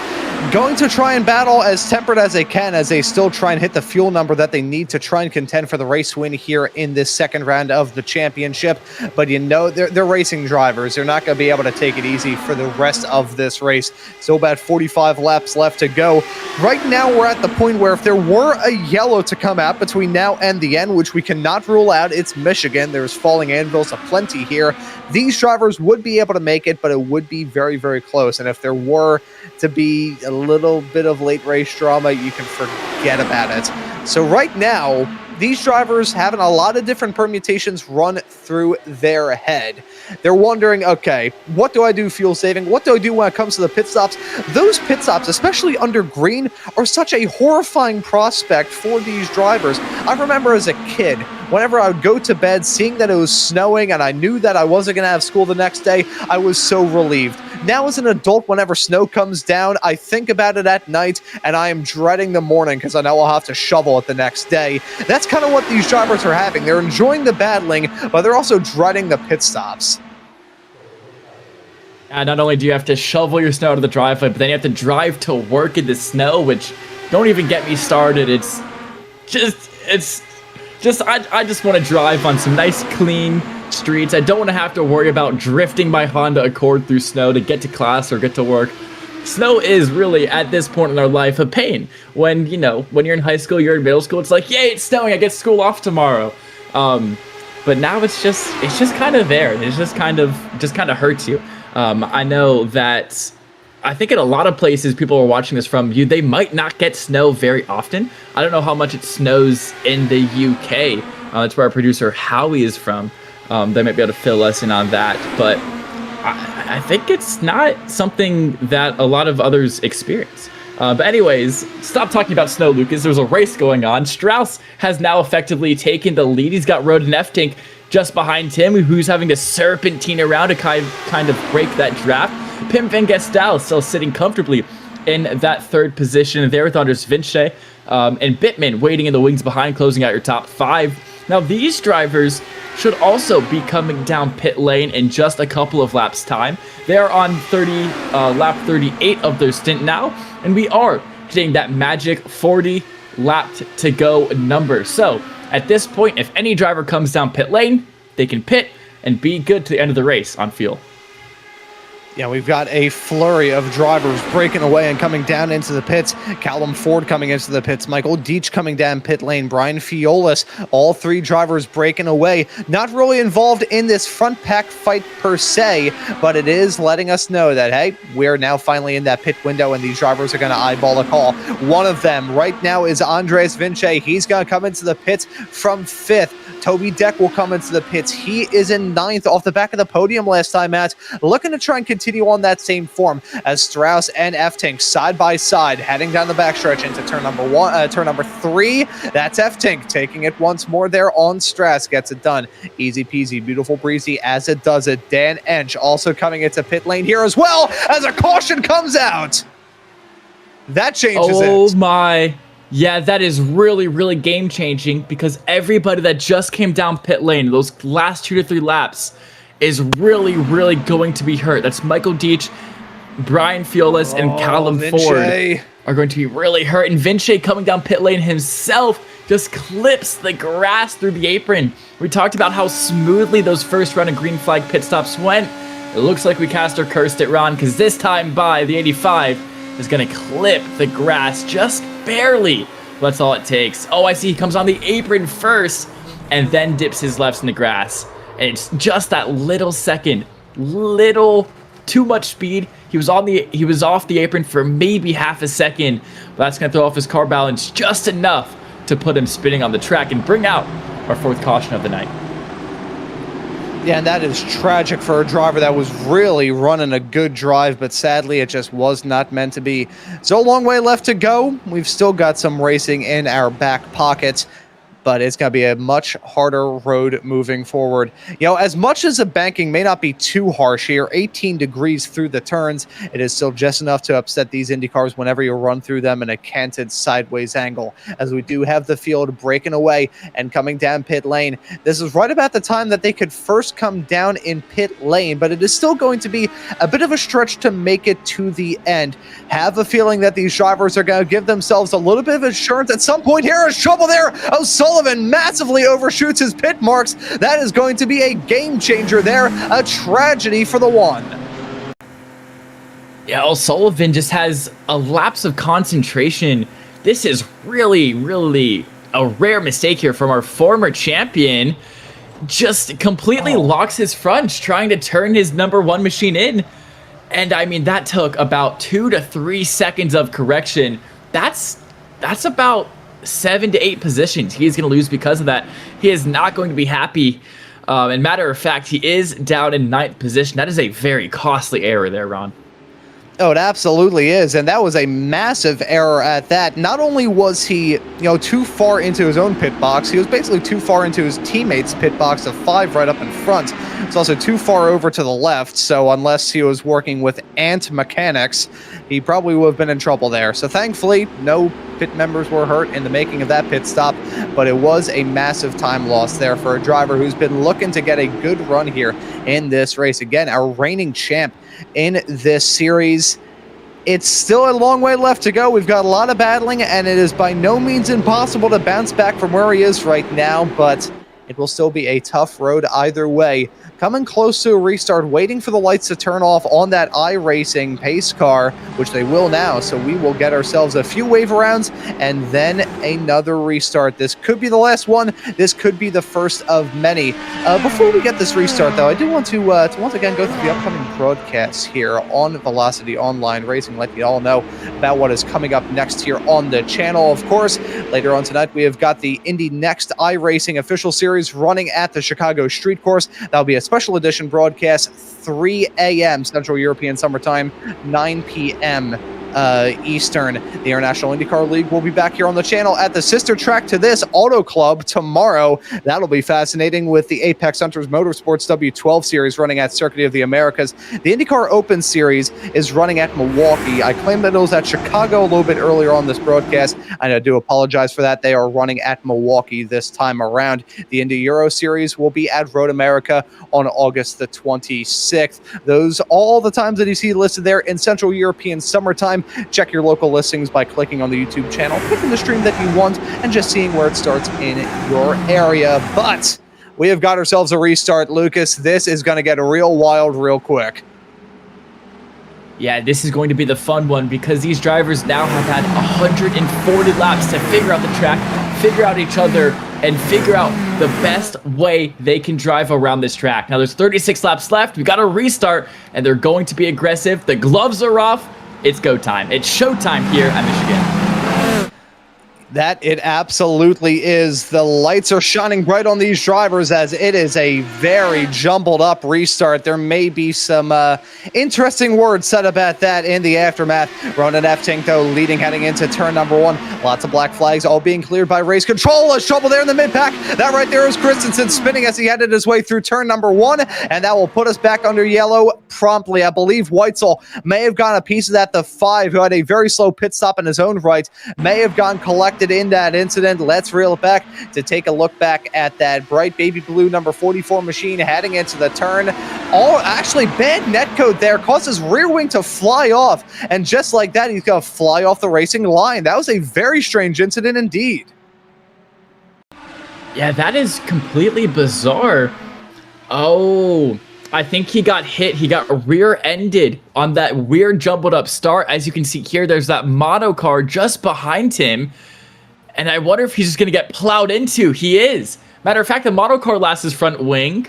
going to try and battle as tempered as they can, as they still try and hit the fuel number that they need to try and contend for the race win here in this second round of the championship. But you know, they're racing drivers. They're not going to be able to take it easy for the rest of this race. Still about 45 laps left to go. Right now, we're at the point where if there were a yellow to come out between now and the end, which we cannot rule out, it's Michigan. There's falling anvils aplenty here. These drivers would be able to make it, but it would be very, very close. And if there were to be a little bit of late race drama, you can forget about it. So right now, these drivers having a lot of different permutations run through their head. They're wondering, okay, what do I do fuel saving? What do I do when it comes to the pit stops? Those pit stops, especially under green, are such a horrifying prospect for these drivers. I remember as a kid, whenever I would go to bed, seeing that it was snowing and I knew that I wasn't going to have school the next day, I was so relieved. Now as an adult, whenever snow comes down, I think about it at night and I am dreading the morning because I know I'll have to shovel it the next day. That's kind of what these drivers are having. They're enjoying the battling, but they're also dreading the pit stops. And not only do you have to shovel your snow out of the driveway, but then you have to drive to work in the snow, which don't even get me started. I just want to drive on some nice clean streets. I don't want to have to worry about drifting my Honda Accord through snow to get to class or get to work. Snow is really, at this point in our life, a pain. When you're in high school, you're in middle school, it's like, yay, it's snowing, I get school off tomorrow. But now it's just kind of there. It just kind of hurts you. I know that I think in a lot of places people are watching this from, they might not get snow very often. I don't know how much it snows in the UK. That's where our producer Howie is from. They might be able to fill us in on that, but I think it's not something that a lot of others experience. But anyways, stop talking about snow, Lucas. There's a race going on. Strauss has now effectively taken the lead. He's got Roden F-Tank just behind him, who's having to serpentine around to kind of break that draft. Pim van Gastel still sitting comfortably in that 3rd position there with Andres Vinci, and Bittman waiting in the wings behind, closing out your top 5. Now, these drivers should also be coming down pit lane in just a couple of laps' time. They are on lap 38 of their stint now, and we are hitting that magic 40 lap to go number. So, at this point, if any driver comes down pit lane, they can pit and be good to the end of the race on fuel. Yeah, we've got a flurry of drivers breaking away and coming down into the pits. Callum Ford coming into the pits. Michael Deitch coming down pit lane. Brian Fiolis. All 3 drivers breaking away. Not really involved in this front pack fight per se, but it is letting us know that, hey, we're now finally in that pit window and these drivers are going to eyeball a call. One of them right now is Andres Vinci. He's going to come into the pits from 5th. Toby Deck will come into the pits. He is in 9th off the back of the podium last time out. Looking to try and continue on that same form as Strauss and F-Tank side by side heading down the backstretch into turn number 3. That's F-Tank taking it once more there on Strauss. Gets it done. Easy peasy, beautiful breezy as it does it. Dan Ench also coming into pit lane here as well as a caution comes out. That changes it. Oh my Yeah, that is really, really game-changing because everybody that just came down pit lane, those last 2 to 3 laps, is really, really going to be hurt. That's Michael Deach, Brian Fiolis, and Callum Ford are going to be really hurt. And Vinci coming down pit lane himself just clips the grass through the apron. We talked about how smoothly those first round of green flag pit stops went. It looks like we cast or cursed it, Ron, because this time by the 85 is going to clip the grass just barely. That's all it takes. Oh, I see. He comes on the apron first and then dips his lefts in the grass. And it's just that little second, little too much speed. He was off the apron for maybe half a second, but that's going to throw off his car balance just enough to put him spinning on the track and bring out our 4th caution of the night. Yeah, and that is tragic for a driver that was really running a good drive, but sadly it just was not meant to be. So a long way left to go. We've still got some racing in our back pocket, but it's going to be a much harder road moving forward. You know, as much as the banking may not be too harsh here, 18 degrees through the turns, it is still just enough to upset these Indy cars whenever you run through them in a canted sideways angle, as we do have the field breaking away and coming down pit lane. This is right about the time that they could first come down in pit lane, but it is still going to be a bit of a stretch to make it to the end. Have a feeling that these drivers are going to give themselves a little bit of insurance at some point. Here is trouble there. Sullivan massively overshoots his pit marks. That is going to be a game changer there. A tragedy for the one. Yeah, O'Sullivan just has a lapse of concentration. This is really, really a rare mistake here from our former champion. Just completely locks his front, trying to turn his number 1 machine in. And I mean, that took about 2 to 3 seconds of correction. That's about 7 to 8 positions he's going to lose because of that. He is not going to be happy. And matter of fact, he is down in 9th position. That is a very costly error there, Ron. Oh, it absolutely is, and that was a massive error at that. Not only was he, too far into his own pit box, he was basically too far into his teammates' pit box of 5 right up in front. It's also too far over to the left, so unless he was working with Ant Mechanics, he probably would have been in trouble there. So thankfully, no pit members were hurt in the making of that pit stop, but it was a massive time loss there for a driver who's been looking to get a good run here in this race. Again, our reigning champ in this series. It's still a long way left to go. We've got a lot of battling, and it is by no means impossible to bounce back from where he is right now, but it will still be a tough road either way. Coming close to a restart, waiting for the lights to turn off on that iRacing pace car, which they will now, so we will get ourselves a few wave rounds and then another restart. This could be the last one. This could be the first of many. Before we get this restart, though, I do want to once again go through the upcoming broadcasts here on Velocity Online Racing, let you all know about what is coming up next here on the channel. Of course, later on tonight, we have got the Indy Next iRacing official series running at the Chicago Street Course. That'll be a special edition broadcast, 3 a.m. Central European Summertime, 9 p.m. Eastern. The International IndyCar League will be back here on the channel at the sister track to this, Auto Club, tomorrow. That'll be fascinating with the Apex Hunters Motorsports W12 series running at Circuit of the Americas. The IndyCar Open series is running at Milwaukee. I claimed that it was at Chicago a little bit earlier on this broadcast, and I do apologize for that. They are running at Milwaukee this time around. The Indy Euro series will be at Road America on August the 26th. Those all the times that you see listed there in Central European Summertime. Check your local listings by clicking on the YouTube channel, picking the stream that you want, and just seeing where it starts in your area. But we have got ourselves a restart, Lucas. This is going to get real wild real quick. Yeah, this is going to be the fun one because these drivers now have had 140 laps to figure out the track, figure out each other, and figure out the best way they can drive around this track. Now, there's 36 laps left. We've got to restart, and they're going to be aggressive. The gloves are off. It's go time. It's showtime here at Michigan. That it absolutely is. The lights are shining bright on these drivers as it is a very jumbled up restart. There may be some interesting words said about that in the aftermath. Ronan F. Tinko leading heading into turn number 1. Lots of black flags all being cleared by race control. There's trouble there in the mid-pack. That right there is Christensen spinning as he headed his way through turn number 1, and that will put us back under yellow promptly. I believe Weitzel may have gotten a piece of that. The 5, who had a very slow pit stop in his own right, may have gone collected impacted in that incident. Let's reel it back to take a look back at that bright baby blue number 44 machine heading into the turn. Actually, bad netcode there causes rear wing to fly off. And just like that, he's going to fly off the racing line. That was a very strange incident indeed. Yeah, that is completely bizarre. Oh, I think he got hit. He got rear-ended on that weird jumbled up start. As you can see here, there's that mono car just behind him. And I wonder if he's just going to get plowed into. He is. Matter of fact, the mono car lost his front wing.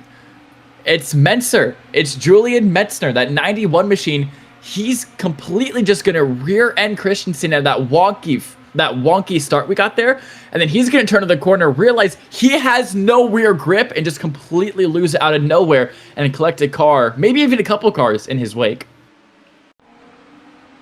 It's Menzer. It's Julian Metzner, that 91 machine. He's completely just going to rear-end Christensen at that wonky start we got there, and then he's going to turn to the corner, realize he has no rear grip, and just completely lose it out of nowhere and collect a car, maybe even a couple cars in his wake.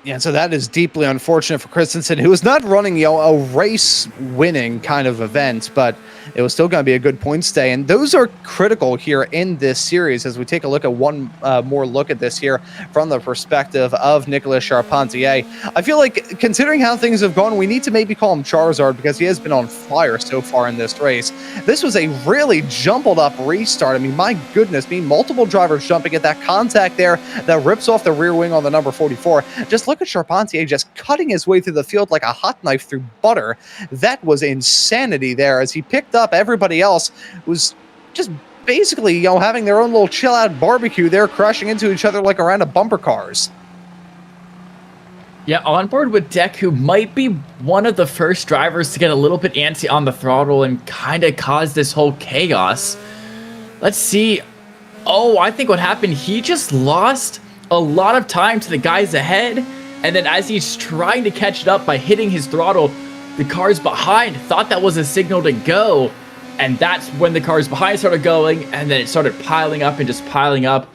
Yeah, so that is deeply unfortunate for Christensen, who was not running, a race-winning kind of event, but it was still going to be a good point stay. And those are critical here in this series as we take a look at one more look at this here from the perspective of Nicolas Charpentier. I feel like, considering how things have gone, we need to maybe call him Charizard because he has been on fire so far in this race. This was a really jumbled up restart. I mean, my goodness, multiple drivers jumping at that contact there that rips off the rear wing on the number 44. Just look at Charpentier just cutting his way through the field like a hot knife through butter. That was insanity there as he picked up everybody else who's just basically, having their own little chill out barbecue there, crashing into each other like a round of bumper cars. Yeah, on board with Deck, who might be one of the first drivers to get a little bit antsy on the throttle and kind of cause this whole chaos. Let's see. Oh, I think what happened, he just lost a lot of time to the guys ahead. And then as he's trying to catch it up by hitting his throttle, the cars behind thought that was a signal to go. And that's when the cars behind started going, and then it started piling up and just piling up.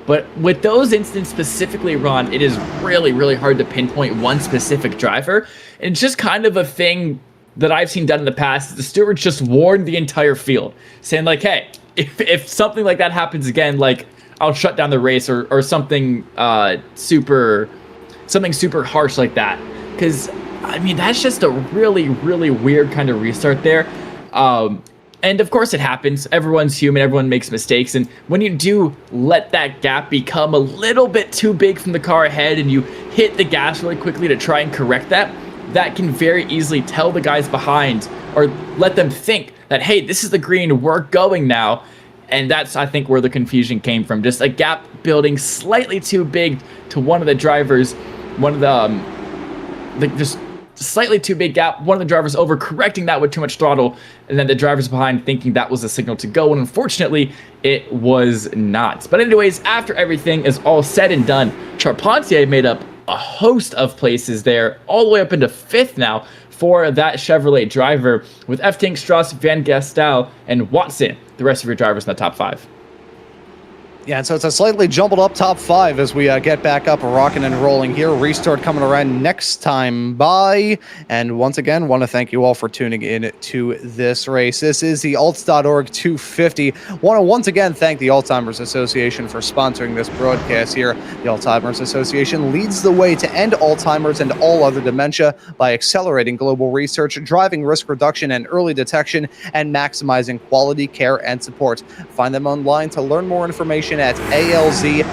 But with those incidents specifically, Ron, it is really, really hard to pinpoint one specific driver. And it's just kind of a thing that I've seen done in the past. The stewards just warned the entire field, saying like, hey, if something like that happens again, like I'll shut down the race or something super harsh like that. Because, I mean, that's just a really, really weird kind of restart there. And of course it happens. Everyone's human. Everyone makes mistakes. And when you do let that gap become a little bit too big from the car ahead and you hit the gas really quickly to try and correct that, that can very easily tell the guys behind or let them think that, hey, this is the green, we're going now. And that's, I think, where the confusion came from. Just a gap building slightly too big to one of the drivers. Just slightly too big gap. One of the drivers overcorrecting that with too much throttle. And then the drivers behind thinking that was a signal to go. And unfortunately, it was not. But anyways, after everything is all said and done, Charpentier made up a host of places there, all the way up into 5th now for that Chevrolet driver, with Efting, Strauss, Van Gastel, and Watson, the rest of your drivers in the top 5. Yeah, and so it's a slightly jumbled up top 5 as we get back up rocking and rolling here. Restart coming around next time by. And once again, want to thank you all for tuning in to this race. This is the Alts.org 250. Want to once again thank the Alzheimer's Association for sponsoring this broadcast here. The Alzheimer's Association leads the way to end Alzheimer's and all other dementia by accelerating global research, driving risk reduction and early detection, and maximizing quality care and support. Find them online to learn more information at alz.org.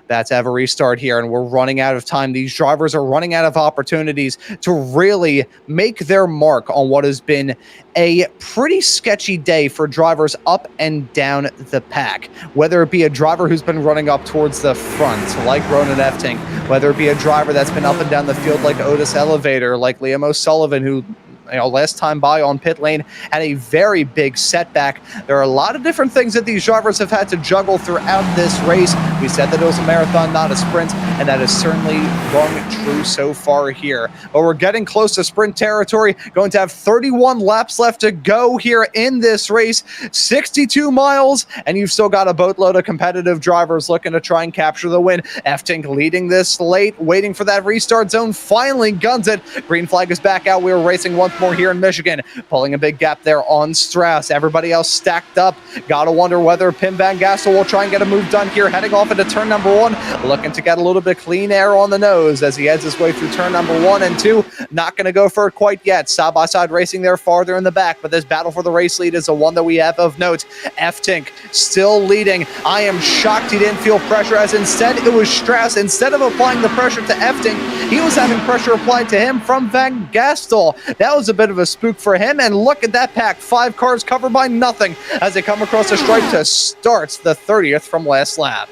That's have a restart here, and we're running out of time. These drivers are running out of opportunities to really make their mark on what has been a pretty sketchy day for drivers up and down the pack. Whether it be a driver who's been running up towards the front, like Ronan Efting, whether it be a driver that's been up and down the field like Otis Elevator, like Liam O'Sullivan, who last time by on pit lane had a very big setback. There are a lot of different things that these drivers have had to juggle throughout this race. We said that it was a marathon, not a sprint, and that is certainly rung true so far here. But we're getting close to sprint territory. Going to have 31 laps left to go here in this race. 62 miles, and you've still got a boatload of competitive drivers looking to try and capture the win. Efting leading this late, waiting for that restart zone, finally guns it. Green flag is back out. We were racing once more more here in Michigan, pulling a big gap there on Strauss. Everybody else stacked up. Gotta wonder whether Pim Van Gastel will try and get a move done here, heading off into turn number 1, looking to get a little bit of clean air on the nose as he heads his way through turn number 1 and 2. Not going to go for it quite yet. Side-by-side racing there farther in the back, but this battle for the race lead is the one that we have of note. F-Tink still leading. I am shocked he didn't feel pressure, as instead it was Strauss. Instead of applying the pressure to F-Tink, he was having pressure applied to him from Van Gastel. That was a bit of a spook for him, and look at that pack. 5 cars covered by nothing as they come across the stripe to start the 30th from last lap.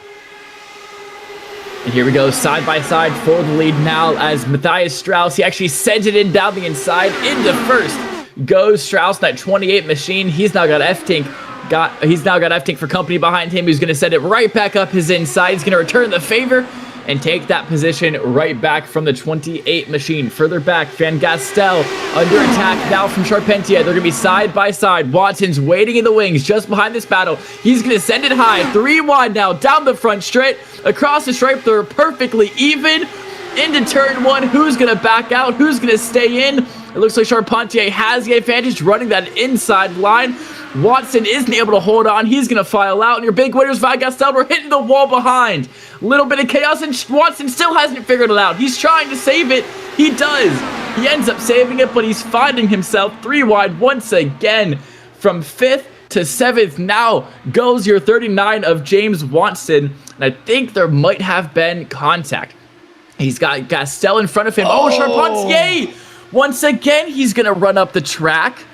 And here we go, side by side for the lead now as Matthias Strauss, he actually sends it in down the inside into first. Goes Strauss, that 28 machine. He's now got F-Tink. He's now got F-Tink for company behind him. He's going to send it right back up his inside. He's going to return the favor and take that position right back from the 28 machine. Further back, Van Gastel under attack now from Charpentier. They're going to be side by side. Watson's waiting in the wings just behind this battle. He's going to send it high, 3 wide now, down the front straight, across the stripe. They're perfectly even into turn 1. Who's going to back out? Who's going to stay in? It looks like Charpentier has the advantage running that inside line. Watson isn't able to hold on. He's going to file out. And your big winners, Van Gastel, we're hitting the wall behind. Little bit of chaos, and Watson still hasn't figured it out. He's trying to save it. He does. He ends up saving it, but he's finding himself 3 wide once again. From 5th to 7th now goes your 39 of James Watson. And I think there might have been contact. He's got Gastel in front of him. Oh, Charpentier! Once again, he's going to run up the track.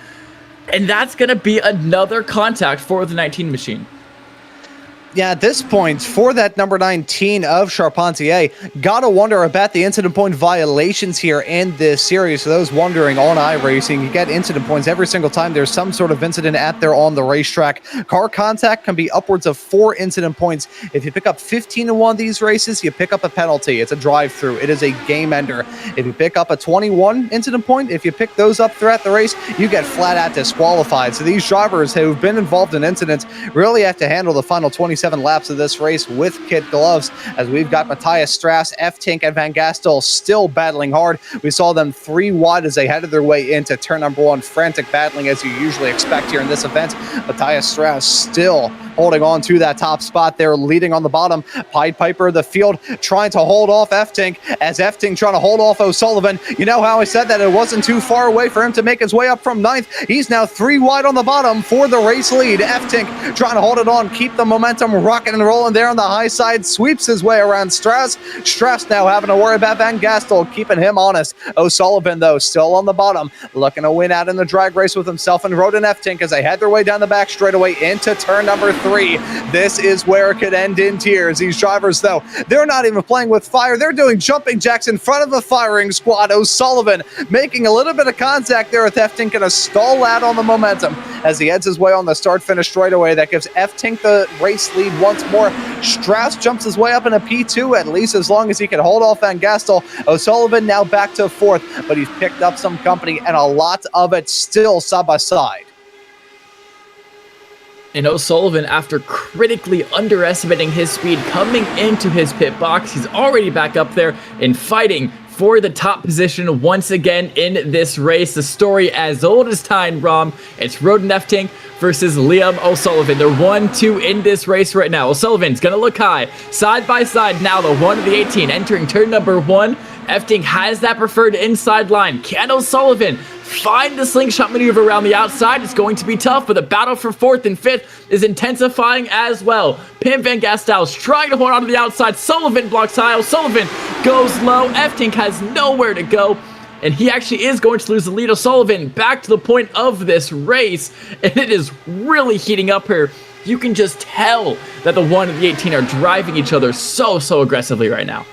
And that's going to be another contact for the 19 machine. Yeah, at this point, for that number 19 of Charpentier, gotta wonder about the incident point violations here in this series. For those wondering, on iRacing, you get incident points every single time there's some sort of incident at there on the racetrack. Car contact can be upwards of 4 incident points. If you pick up 15 in one of these races, you pick up a penalty. It's a drive-through. It is a game ender. If you pick up a 21 incident point, if you pick those up throughout the race, you get flat-out disqualified. So these drivers who've been involved in incidents really have to handle the final 27 laps of this race with kid gloves, as we've got Matthias Strauss, F-Tink, and Van Gastel still battling hard. We saw them 3 wide as they headed their way into turn number 1, frantic battling as you usually expect here in this event. Matthias Strauss still holding on to that top spot there, leading on the bottom. Pied Piper of the field trying to hold off F-Tink, as F-Tink trying to hold off O'Sullivan. You know how I said that it wasn't too far away for him to make his way up from 9th. He's now 3 wide on the bottom for the race lead. F-Tink trying to hold it on, keep the momentum rocking and rolling there on the high side, sweeps his way around Strauss. Strauss now having to worry about Van Gastel, keeping him honest. O'Sullivan, though, still on the bottom, looking to win out in the drag race with himself and Roden F-Tink as they head their way down the back straightaway into turn number 3. This is where it could end in tears. These drivers, though, they're not even playing with fire. They're doing jumping jacks in front of a firing squad. O'Sullivan making a little bit of contact there with F-Tink, and a stall out on the momentum as he heads his way on the start-finish straightaway. That gives F-Tink the race lead once more. Strauss jumps his way up in a P2, at least as long as he can hold off Van Gastel. O'Sullivan now back to 4th, but he's picked up some company, and a lot of it still side by side. And O'Sullivan, after critically underestimating his speed coming into his pit box, he's already back up there and fighting for the top position once again in this race. The story as old as time, Rom. It's Roden F-Tink versus Liam O'Sullivan. They're 1-2 in this race right now. O'Sullivan's going to look high. Side by side now, the 1 of the 18 entering turn number 1. F-Tink has that preferred inside line. Can O'Sullivan find the slingshot maneuver around the outside? It's going to be tough, but the battle for 4th and 5th is intensifying as well. Pim Van Gastel's trying to hold on to the outside. Sullivan blocks high. O'Sullivan goes low. F-Tink has nowhere to go, and he actually is going to lose the lead. O'Sullivan back to the point of this race, and it is really heating up here. You can just tell that the 1 and the 18 are driving each other so aggressively right now.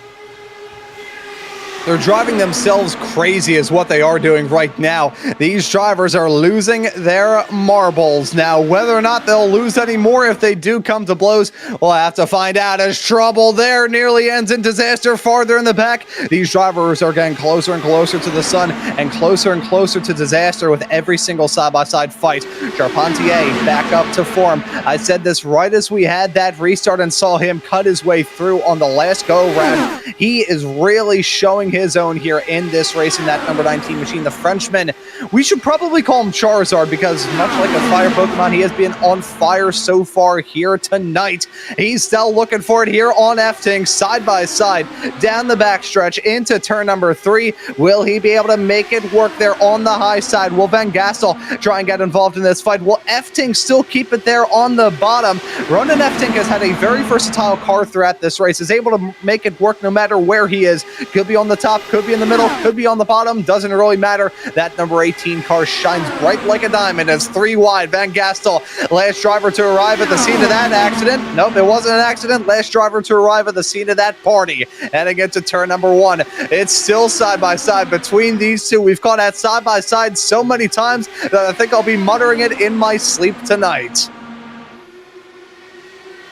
They're driving themselves crazy is what they are doing right now. These drivers are losing their marbles. Now, whether or not they'll lose any more if they do come to blows, we'll have to find out, as trouble there nearly ends in disaster farther in the back. These drivers are getting closer and closer to the sun and closer to disaster with every single side-by-side fight. Charpentier back up to form. I said this right as we had that restart and saw him cut his way through on the last go-round. He is really showing his own here in this race in that number 19 machine. The Frenchman, we should probably call him Charizard because much like a fire Pokemon, he has been on fire so far here tonight. He's still looking for it here on Efting, side by side, down the backstretch into turn number 3. Will he be able to make it work there on the high side? Will Van Gastel try and get involved in this fight? Will Efting still keep it there on the bottom? Ronan Efting has had a very versatile car throughout this race, is able to make it work no matter where he is. Could be on the top, could be in the middle, could be on the bottom, doesn't really matter. That number 18 car shines bright like a diamond as 3 wide. Van Gastel, last driver to arrive at the scene of that accident. Nope, it wasn't an accident. Last driver to arrive at the scene of that party. Heading into turn number 1. It's still side by side between these two. We've caught that side by side so many times that I think I'll be muttering it in my sleep tonight.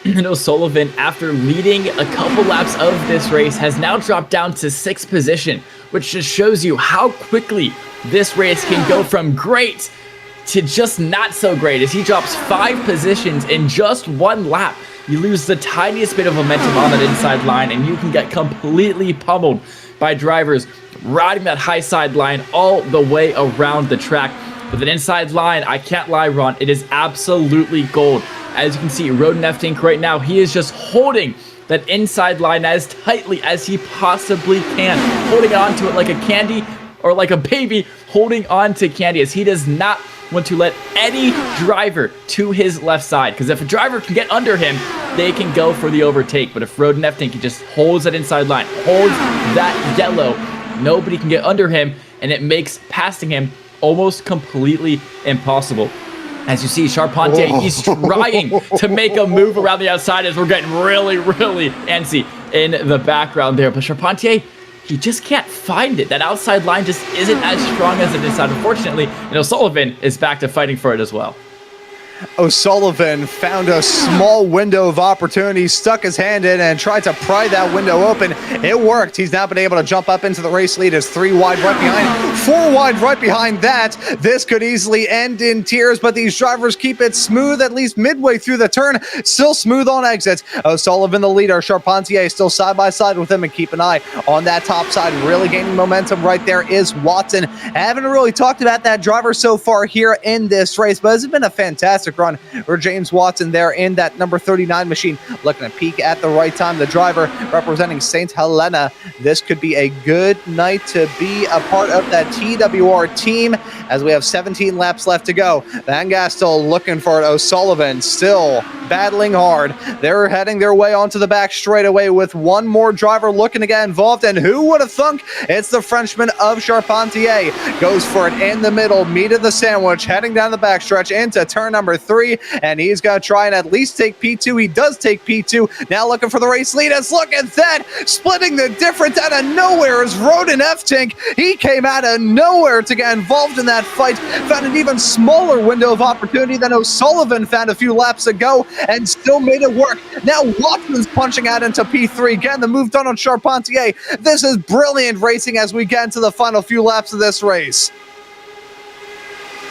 And O'Sullivan, after leading a couple laps of this race, has now dropped down to 6th position, which just shows you how quickly this race can go from great to just not so great, as he drops 5 positions in just 1 lap. You lose the tiniest bit of momentum on that inside line, and you can get completely pummeled by drivers riding that high side line all the way around the track. With an inside line, I can't lie, Ron, it is absolutely gold. As you can see, Ronan Efting right now, he is just holding that inside line as tightly as he possibly can, holding on to it like a candy, or like a baby holding on to candy, as he does not want to let any driver to his left side, because if a driver can get under him, they can go for the overtake. But if Ronan Efting just holds that inside line, holds that yellow, nobody can get under him, and it makes passing him almost completely impossible. As you see, Charpentier, he's trying to make a move around the outside, as we're getting really, really antsy in the background there. But Charpentier, he just can't find it. That outside line just isn't as strong as it is, unfortunately. And O'Sullivan is back to fighting for it as well. O'Sullivan found a small window of opportunity, stuck his hand in and tried to pry that window open. It worked. He's now been able to jump up into the race lead as 3 wide right behind, 4 wide right behind that. This could easily end in tears, but these drivers keep it smooth at least midway through the turn. Still smooth on exits. O'Sullivan the leader. Charpentier still side by side with him, and keep an eye on that top side. Really gaining momentum right there is Watson. I haven't really talked about that driver so far here in this race, but it's been a fantastic run for James Watson there in that number 39 machine. Looking to peak at the right time. The driver representing St. Helena. This could be a good night to be a part of that TWR team, as we have 17 laps left to go. Van Gastel looking for it. O'Sullivan still battling hard. They're heading their way onto the back straightaway with one more driver looking to get involved, and who would have thunk? It's the Frenchman of Charpentier. Goes for it in the middle, meat of the sandwich, heading down the backstretch into turn number 3, and he's going to try and at least take P2. He does take P2. Now looking for the race lead. As look at that, splitting the difference out of nowhere is Ronan Efting. He came out of nowhere to get involved in that fight. Found an even smaller window of opportunity than O'Sullivan found a few laps ago, and still made it work. Now Watson's punching out into P3. Again, the move done on Charpentier. This is brilliant racing as we get into the final few laps of this race.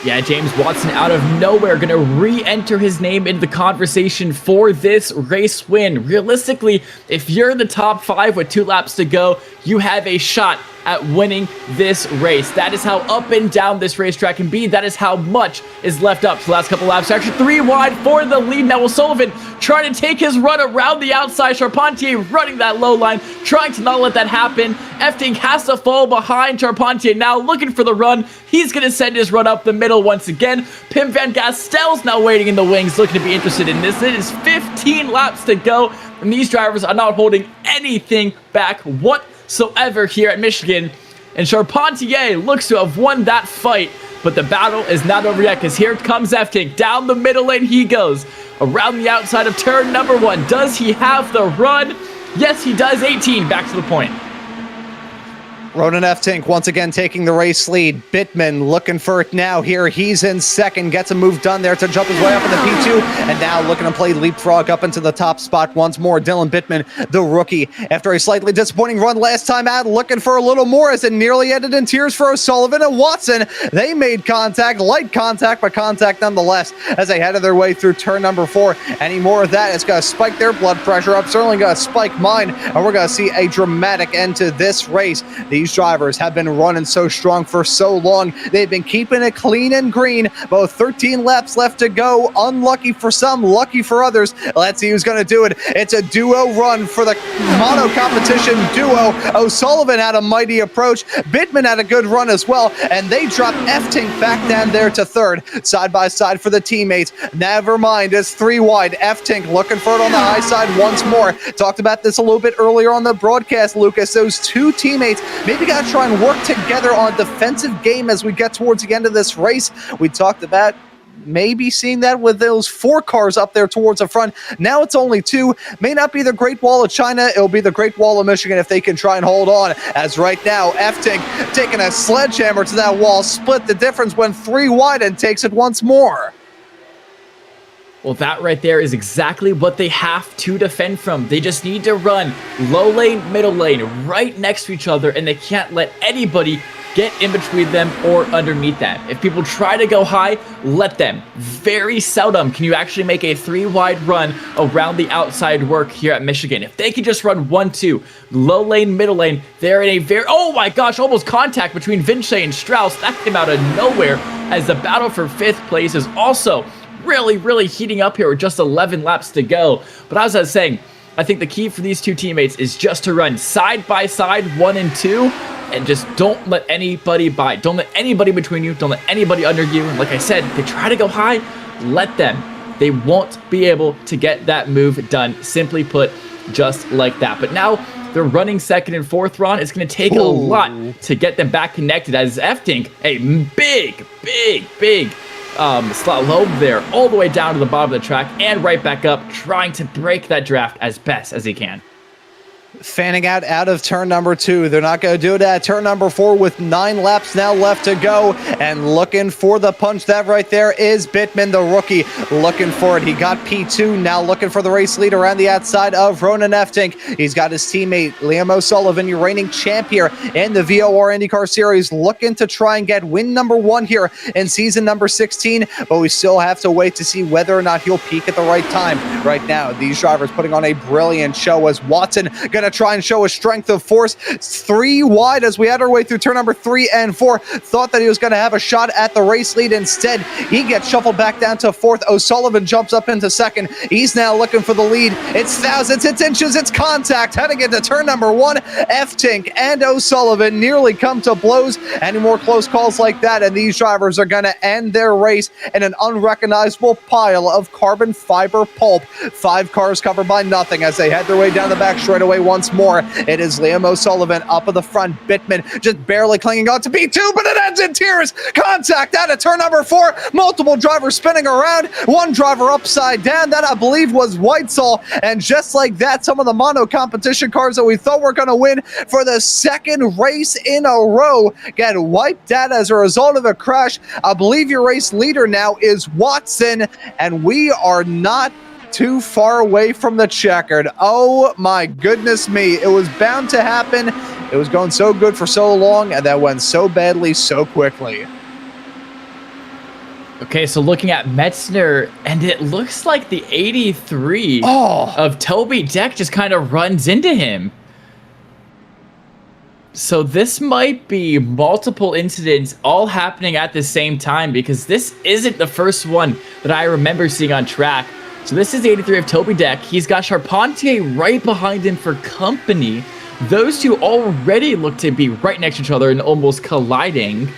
Yeah, James Watson out of nowhere going to re-enter his name into the conversation for this race win. Realistically, if you're in the top 5 with 2 laps to go, you have a shot at winning this race. That is how up and down this racetrack can be. That is how much is left up to the last couple laps. Actually 3 wide for the lead. Now O'Sullivan trying to take his run around the outside. Charpentier running that low line, trying to not let that happen. Efting has to fall behind Charpentier. Now looking for the run. He's going to send his run up the middle once again. Pim Van Gastel's now waiting in the wings, looking to be interested in this. It is 15 laps to go, and these drivers are not holding anything back whatsoever here at Michigan. And Charpentier looks to have won that fight, but the battle is not over yet, because here comes Efting. Down the middle lane he goes. Around the outside of turn number 1. Does he have the run? Yes, he does. 18 back to the point. Ronan Efting once again taking the race lead. Bittman looking for it now here. He's in second. Gets a move done there to jump his way up into P2. And now looking to play leapfrog up into the top spot once more. Dylan Bittman, the rookie, after a slightly disappointing run last time out, looking for a little more as it nearly ended in tears for O'Sullivan and Watson. They made contact, light contact, but contact nonetheless as they headed their way through turn number 4. Any more of that, it's going to spike their blood pressure up. Certainly going to spike mine. And we're going to see a dramatic end to this race. The These drivers have been running so strong for so long. They've been keeping it clean and green. About 13 laps left to go. Unlucky for some, lucky for others. Let's see who's going to do it. It's a duo run for the mono competition duo. O'Sullivan had a mighty approach. Bittman had a good run as well, and they dropped F-Tink back down there to third. Side by side for the teammates. Never mind, it's 3 wide. F-Tink looking for it on the high side once more. Talked about this a little bit earlier on the broadcast, Lucas. Those two teammates maybe got to try and work together on a defensive game as we get towards the end of this race. We talked about maybe seeing that with those 4 cars up there towards the front. Now it's only 2. May not be the Great Wall of China. It'll be the Great Wall of Michigan if they can try and hold on. As right now, F-Tink taking a sledgehammer to that wall, split the difference, went 3 wide and takes it once more. Well, that right there is exactly what they have to defend from. They just need to run low lane, middle lane, right next to each other, and they can't let anybody get in between them or underneath them. If people try to go high, let them. Very seldom can you actually make a 3 wide run around the outside work here at Michigan. If they can just run 1-2, low lane, middle lane, they're in a very, oh my gosh, almost contact between Vinci and Strauss. That came out of nowhere as the battle for 5th place is also really heating up here with just 11 laps to go. But as I was saying, I think the key for these two teammates is just to run side by side, 1 and 2, and just don't let anybody by. Don't let anybody between you. Don't let anybody under you. And like I said, if they try to go high, let them. They won't be able to get that move done. Simply put, just like that. But now they're running 2nd and 4th, Ron. It's going to take a lot to get them back connected as F-Tink, a big slalom there all the way down to the bottom of the track and right back up, trying to break that draft as best as he can. Fanning out of turn number 2. They're not going to do it at turn number 4 with 9 laps now left to go. And looking for the punch. That right there is Bittman, the rookie, looking for it. He got P2, now looking for the race lead around the outside of Ronan F-Tink. He's got his teammate Liam O'Sullivan, your reigning champ here in the VOR IndyCar Series, looking to try and get win number 1 here in season number 16. But we still have to wait to see whether or not he'll peak at the right time. Right now, these drivers putting on a brilliant show as Watson going to try and show a strength of force. 3 wide as we had our way through turn number 3 and 4. Thought that he was going to have a shot at the race lead. Instead, he gets shuffled back down to 4th. O'Sullivan jumps up into 2nd. He's now looking for the lead. It's thousands, it's inches, it's contact. Heading into turn number 1, F-Tink and O'Sullivan nearly come to blows. Any more close calls like that, and these drivers are going to end their race in an unrecognizable pile of carbon fiber pulp. 5 cars covered by nothing as they head their way down the back straightaway once more. It is Liam O'Sullivan up at the front. Bittman just barely clinging on to P2, but it ends in tears. Contact out of turn number 4. Multiple drivers spinning around. 1 driver upside down. That, I believe, was Whitesall. And just like that, some of the mono competition cars that we thought were going to win for the 2nd race in a row get wiped out as a result of a crash. I believe your race leader now is Watson, and we are not too far away from the checkered. Oh my goodness me. It was bound to happen. It was going so good for so long, and that went so badly so quickly. Okay, so looking at Metzner, and it looks like the 83 of Toby Deck just kind of runs into him. So this might be multiple incidents all happening at the same time, because this isn't the first one that I remember seeing on track. So this is the 83 of Toby Deck. He's got Charpentier right behind him for company. Those two already look to be right next to each other and almost colliding.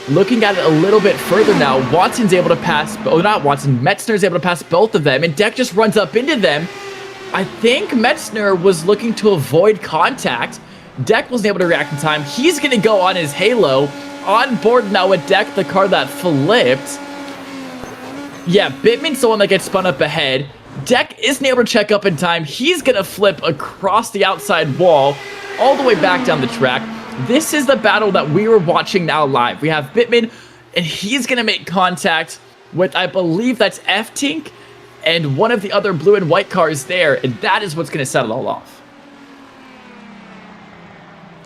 Looking at it a little bit further now, Watson's able to pass, not Watson, Metzner's able to pass both of them, and Deck just runs up into them. I think Metzner was looking to avoid contact. Deck wasn't able to react in time. He's going to go on his Halo. On board now with Deck, the car that flipped. Yeah, Bittman's the one that gets spun up ahead. Deck isn't able to check up in time. He's going to flip across the outside wall all the way back down the track. This is the battle that we were watching now live. We have Bittman, and he's going to make contact with, I believe that's F-Tink and one of the other blue and white cars there, and that is what's going to set it all off.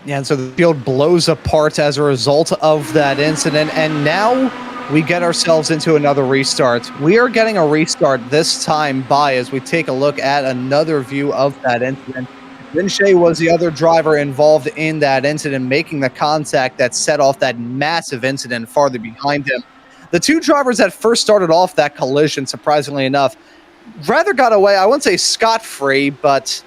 Yeah, and so the field blows apart as a result of that incident, and now we get ourselves into another restart. We are getting a restart this time by as we take a look at another view of that incident. Vinche was the other driver involved in that incident, making the contact that set off that massive incident farther behind him. The two drivers that first started off that collision, surprisingly enough, rather got away. I wouldn't say scot-free, but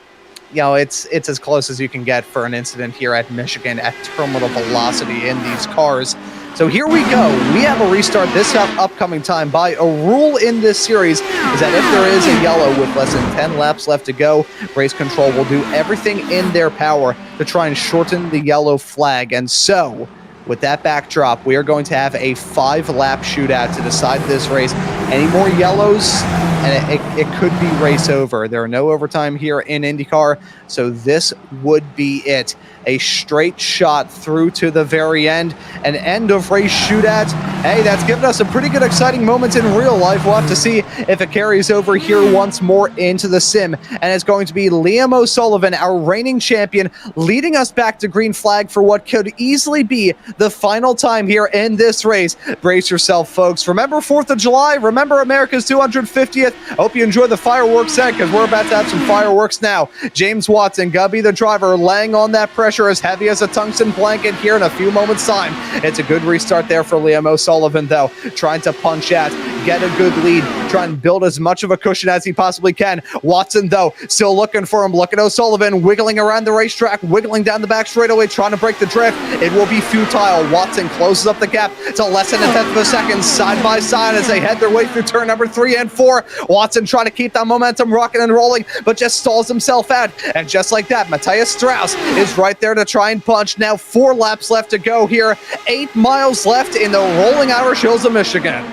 it's as close as you can get for an incident here at Michigan at terminal velocity in these cars. So here we go. We have a restart this upcoming time. By a rule in this series is that if there is a yellow with less than 10 laps left to go, race control will do everything in their power to try and shorten the yellow flag. And so, with that backdrop, we are going to have a 5-lap shootout to decide this race. Any more yellows, and it could be race over. There are no overtime here in IndyCar, so this would be it. A straight shot through to the very end, an end of race shootout. Hey, that's given us some pretty good exciting moments in real life. We'll have to see if it carries over here once more into the sim. And it's going to be Liam O'Sullivan, our reigning champion, leading us back to green flag for what could easily be the final time here in this race. Brace yourself, folks. Remember 4th of July? Remember America's 250th? Hope you enjoy the fireworks set, because we're about to have some fireworks now. James Watson, Gubby the driver, laying on that pressure as heavy as a tungsten blanket here in a few moments' time. It's a good restart there for Liam O'Sullivan, though, trying to punch out, get a good lead, try and build as much of a cushion as he possibly can. Watson, though, still looking for him. Look at O'Sullivan wiggling around the racetrack, wiggling down the back straightaway, trying to break the drift. It will be futile. Watson closes up the gap to less than a tenth of a second, side by side as they head their way through turn number 3 and 4. Watson trying to keep that momentum rocking and rolling, but just stalls himself out. And just like that, Matthias Strauss is right there to try and punch. Now 4 laps left to go here. 8 miles left in the rolling Irish hills of Michigan.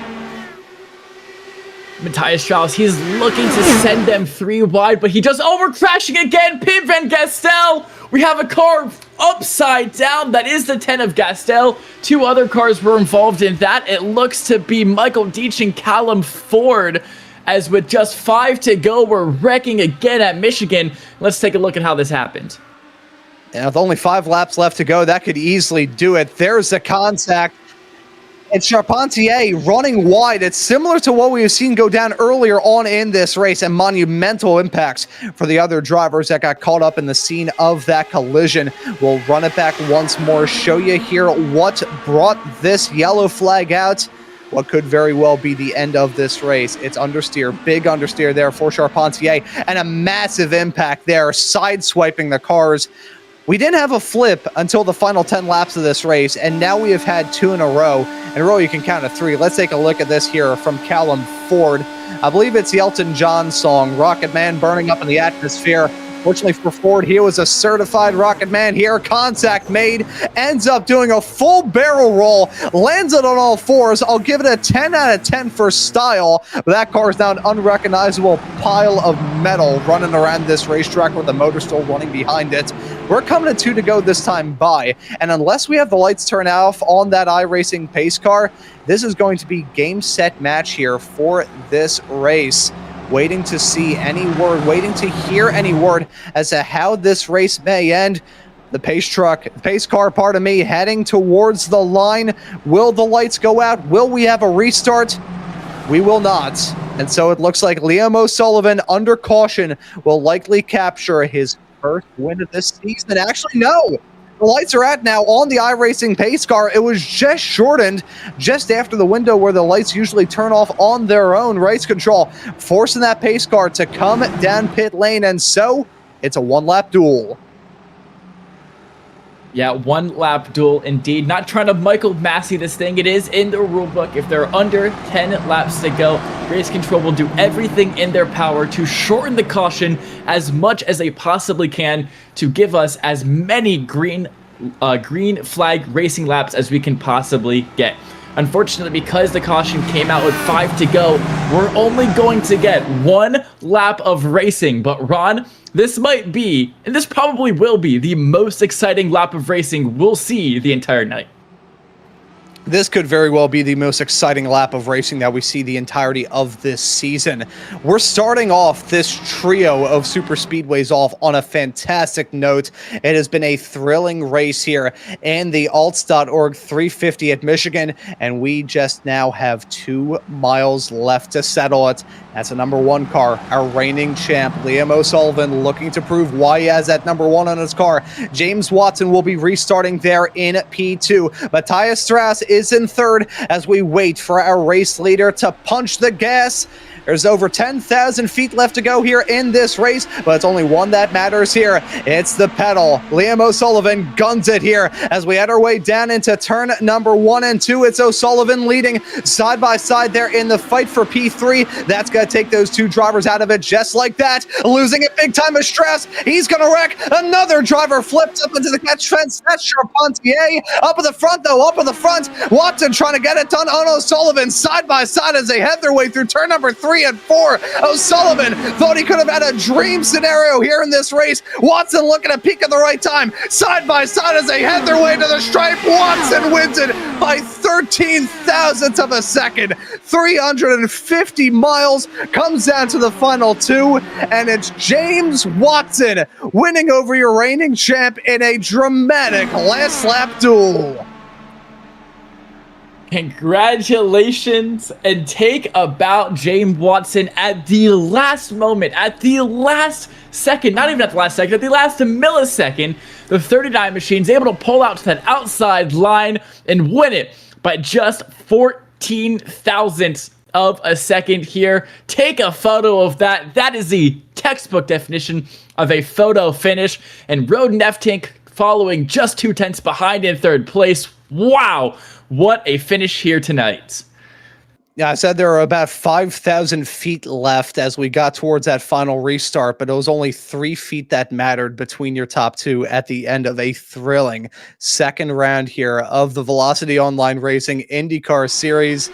Matthias Strauss, he's looking to send them 3 wide, but he just crashing again. Pim Van Gastel. We have a car upside down. That is the 10 of Gastel. 2 other cars were involved in that. It looks to be Michael Deitch and Callum Ford. As with just 5 to go, we're wrecking again at Michigan. Let's take a look at how this happened. And with only 5 laps left to go, that could easily do it. There's the contact. It's Charpentier running wide. It's similar to what we have seen go down earlier on in this race, and monumental impacts for the other drivers that got caught up in the scene of that collision. We'll run it back once more, show you here what brought this yellow flag out. What could very well be the end of this race. It's understeer, big understeer there for Charpentier, and a massive impact there, sideswiping the cars. We didn't have a flip until the final 10 laps of this race, and now we have had 2 in a row. In a row, you can count to 3. Let's take a look at this here from Callum Ford. I believe it's the Elton John song, Rocket Man Burning Up in the Atmosphere. Fortunately for Ford, he was a certified Rocket Man here. Contact made, ends up doing a full barrel roll, lands it on all 4s. I'll give it a 10 out of 10 for style. But that car is now an unrecognizable pile of metal running around this racetrack with the motor still running behind it. We're coming to 2 to go this time by, and unless we have the lights turn off on that iRacing pace car, this is going to be game, set, match here for this race. Waiting to see any word, waiting to hear any word as to how this race may end. The pace car, pardon me, heading towards the line. Will the lights go out? Will we have a restart? We will not. And so it looks like Liam O'Sullivan, under caution, will likely capture his first win of this season. Actually, no. The lights are out now on the iRacing pace car. It was just shortened just after the window where the lights usually turn off on their own. Race control forcing that pace car to come down pit lane, and so it's a 1-lap duel. Yeah, 1-lap duel indeed. Not trying to Michael Massey this thing. It is in the rulebook. If there are under 10 laps to go, race control will do everything in their power to shorten the caution as much as they possibly can to give us as many green flag racing laps as we can possibly get. Unfortunately, because the caution came out with 5 to go, we're only going to get 1 lap of racing. But Ron, this might be, and this probably will be, the most exciting lap of racing we'll see the entire night. This could very well be the most exciting lap of racing that we see the entirety of this season. We're starting off this trio of super speedways off on a fantastic note. It has been a thrilling race here in the Alts.org 350 at Michigan, and we just now have 2 miles left to settle it. That's a number 1 car, our reigning champ, Liam O'Sullivan, looking to prove why he has that number 1 on his car. James Watson will be restarting there in P2. Matthias Strauss is in 3rd as we wait for our race leader to punch the gas. There's over 10,000 feet left to go here in this race, but it's only one that matters here. It's the pedal. Liam O'Sullivan guns it here as we head our way down into turn number 1 and 2. It's O'Sullivan leading side by side there in the fight for P3. That's going to take those 2 drivers out of it just like that. Losing it big time is Strauss. He's going to wreck. Another driver flips up into the catch fence. That's Charpentier. Up in the front, though. Up in the front. Watson trying to get it done on O'Sullivan side by side as they head their way through turn number 3 and 4. O'Sullivan thought he could have had a dream scenario here in this race. Watson looking to peak at the right time. Side by side as they head their way to the stripe. Watson wins it by 13 thousandths of a second. 350 miles comes down to the final 2, and it's James Watson winning over your reigning champ in a dramatic last lap duel. Congratulations, and take about James Watson at the last moment, at the last second, not even at the last second, at the last millisecond. The 39 machine's able to pull out to that outside line and win it by just 14 thousandths of a second here. Take a photo of that. That is the textbook definition of a photo finish. And Roden F-Tank following just 2 tenths behind in 3rd place. Wow, what a finish here tonight. Yeah, I said there were about 5,000 feet left as we got towards that final restart, but it was only 3 feet that mattered between your top 2 at the end of a thrilling second round here of the Velocity Online Racing IndyCar Series.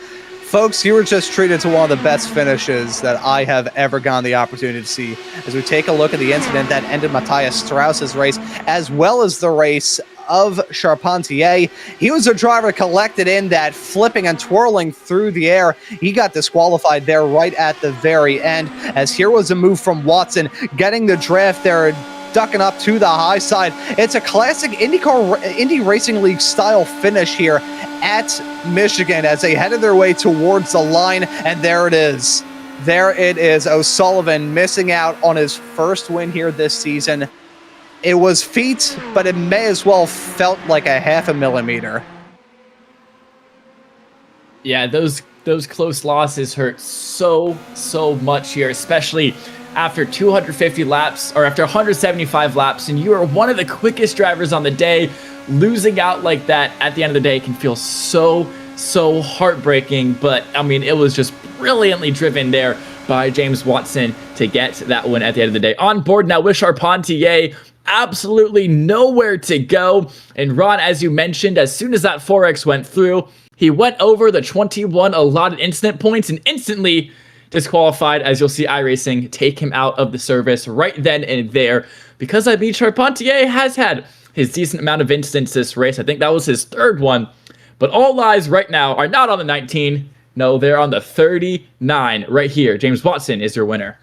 Folks, you were just treated to one of the best finishes that I have ever gotten the opportunity to see as we take a look at the incident that ended Matthias Strauss's race, as well as the race of Charpentier. He was a driver collected in that flipping and twirling through the air. He got disqualified there right at the very end, as here was a move from Watson getting the draft there, ducking up to the high side. It's a classic Indy Racing League style finish here at Michigan as they headed their way towards the line, and there it is. There it is. O'Sullivan missing out on his first win here this season. It was feet, but it may as well felt like a half a millimeter. Yeah, those close losses hurt so much here, especially after 250 laps or after 175 laps, and you are one of the quickest drivers on the day. Losing out like that at the end of the day can feel so heartbreaking, but I mean, it was just brilliantly driven there by James Watson to get that win at the end of the day. On board now with Charpentier, absolutely nowhere to go. And Ron, as you mentioned, as soon as that 4X went through, he went over the 21 allotted incident points and instantly disqualified, as you'll see iRacing take him out of the service right then and there, because I mean, Charpentier has had his decent amount of incidents this race. I think that was his 3rd one, but all eyes right now are not on the 19. No, they're on the 39 right here. James Watson is your winner.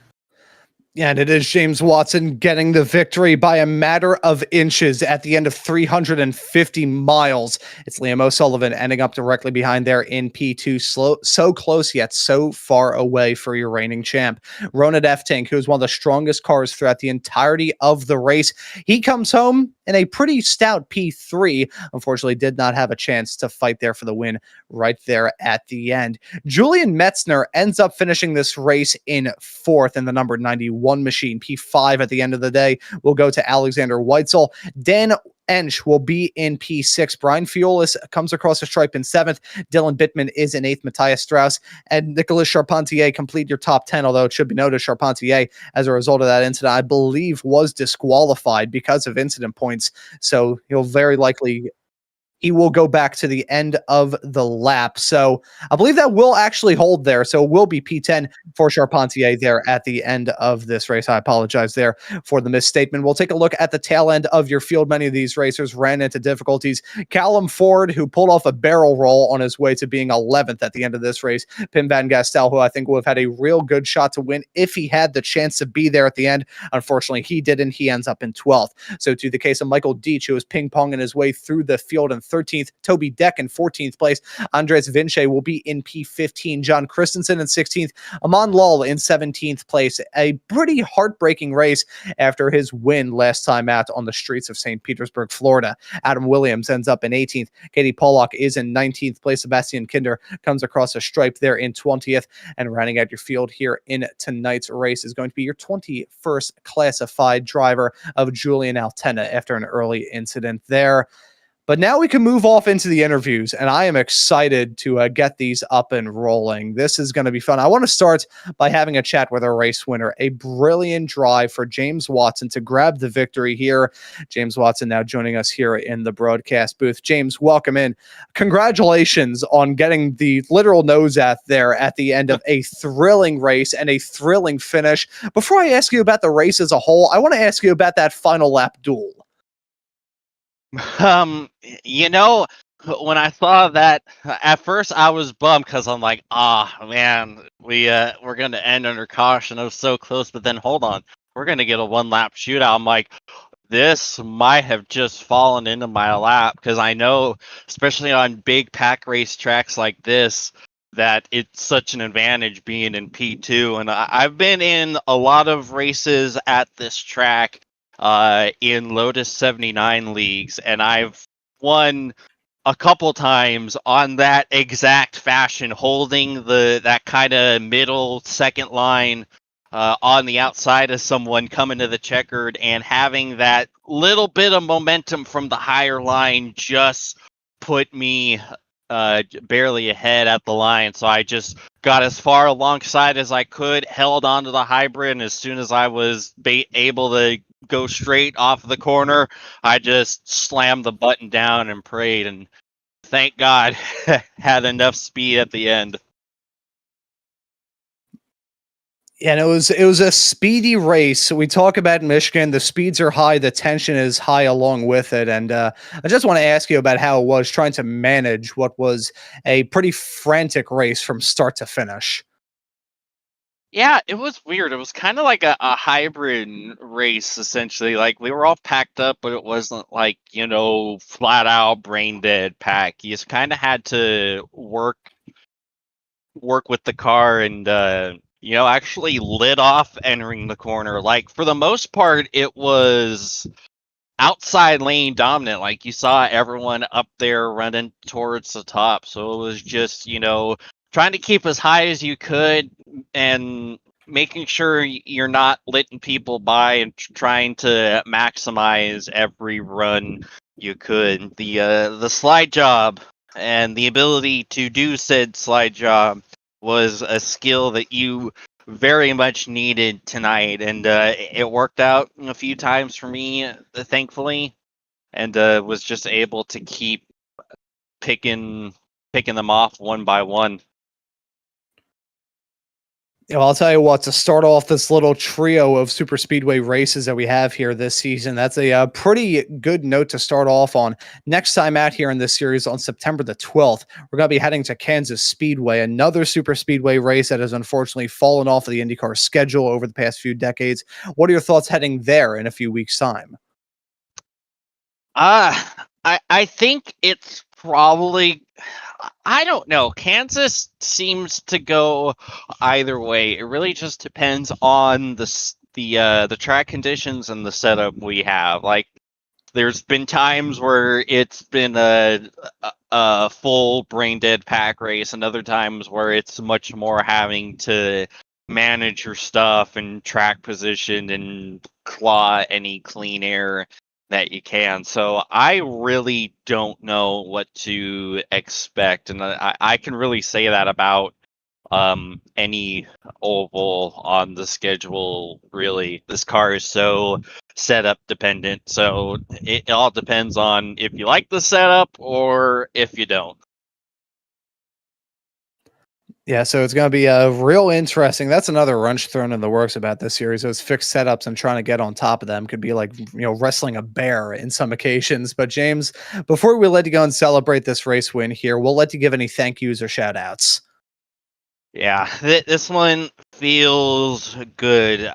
Yeah, and it is James Watson getting the victory by a matter of inches at the end of 350 miles. It's Liam O'Sullivan ending up directly behind there in P2. So close, yet so far away for your reigning champ. Ronan F-Tank, who is one of the strongest cars throughout the entirety of the race. He comes home in a pretty stout P3. Unfortunately, did not have a chance to fight there for the win right there at the end. Julian Metzner ends up finishing this race in 4th in the number 91 machine. P5 at the end of the day will go to Alexander Weitzel. Dan Ensch will be in P6. Brian Fiolis comes across the stripe in 7th. Dylan Bittman is in 8th. Matthias Strauss and Nicolas Charpentier complete your top 10, although it should be noted Charpentier, as a result of that incident, I believe was disqualified because of incident points. So he'll very likely he will go back to the end of the lap. So I believe that will actually hold there. So it will be P10 for Charpentier there at the end of this race. I apologize there for the misstatement. We'll take a look at the tail end of your field. Many of these racers ran into difficulties. Callum Ford, who pulled off a barrel roll on his way to being 11th at the end of this race. Pim Van Gastel, who I think would have had a real good shot to win if he had the chance to be there at the end. Unfortunately, he didn't. He ends up in 12th. So to the case of Michael Deach, who was ping-ponging his way through the field in 13th. Toby Deck in 14th place. Andres Vinci will be in P15. John Christensen in 16th. Amon Lal in 17th place. A pretty heartbreaking race after his win last time out on the streets of St. Petersburg, Florida. Adam Williams ends up in 18th. Katie Pollock is in 19th place. Sebastian Kinder comes across a stripe there in 20th. And rounding out your field here in tonight's race is going to be your 21st classified driver of Julian Altena after an early incident there. But now we can move off into the interviews, and I am excited to get these up and rolling. This is going to be fun. I want to start by having a chat with our race winner. A brilliant drive for James Watson to grab the victory here. James Watson now joining us here in the broadcast booth. James, welcome in. Congratulations on getting the literal nose out there at the end of a thrilling race and a thrilling finish. Before I ask you about the race as a whole, I want to ask you about that final lap duel. You know, when I saw that, at first I was bummed because I'm like, man, we're gonna end under caution. I was so close, but then hold on, we're gonna get a one-lap shootout. I'm like, this might have just fallen into my lap because I know, especially on big pack race tracks like this, that it's such an advantage being in P2. And I've been in a lot of races at this track in Lotus 79 leagues, and I've won a couple times on that exact fashion, holding that kind of middle second line on the outside of someone coming to the checkered and having that little bit of momentum from the higher line just put me barely ahead at the line. So I just got as far alongside as I could, held onto the hybrid, and as soon as I was able to go straight off the corner, I just slammed the button down and prayed, and thank God had enough speed at the end. Yeah, and it was a speedy race. We talk about Michigan, the speeds are high, the tension is high along with it. And I just want to ask you about how it was trying to manage what was a pretty frantic race from start to finish. Yeah, it was weird. It was kind of like a hybrid race, essentially. Like, we were all packed up, but it wasn't like, flat out brain dead pack. You just kind of had to work with the car and, actually lit off entering the corner. Like, for the most part, it was outside lane dominant. Like, you saw everyone up there running towards the top. So it was just, trying to keep as high as you could and making sure you're not letting people by and trying to maximize every run you could. The slide job and the ability to do said slide job was a skill that you very much needed tonight, and it worked out a few times for me, thankfully, and was just able to keep picking them off one by one. Well, I'll tell you what, to start off this little trio of super speedway races that we have here this season, that's a pretty good note to start off on. Next time out here in this series on September the 12th, we're going to be heading to Kansas Speedway, another super speedway race that has unfortunately fallen off of the IndyCar schedule over the past few decades. What are your thoughts heading there in a few weeks' time? I think it's probably, I don't know. Kansas seems to go either way. It really just depends on the track conditions and the setup we have. Like, there's been times where it's been a full brain dead pack race, and other times where it's much more having to manage your stuff and track position and claw any clean air that you can. So I really don't know what to expect, and I can really say that about any oval on the schedule. Really, this car is so setup dependent, so it all depends on if you like the setup or if you don't. Yeah, so it's going to be real interesting. That's another wrench thrown in the works about this series. Those fixed setups and trying to get on top of them could be like, wrestling a bear in some occasions. But James, before we let you go and celebrate this race win here, we'll let you give any thank yous or shout outs. Yeah, this one feels good.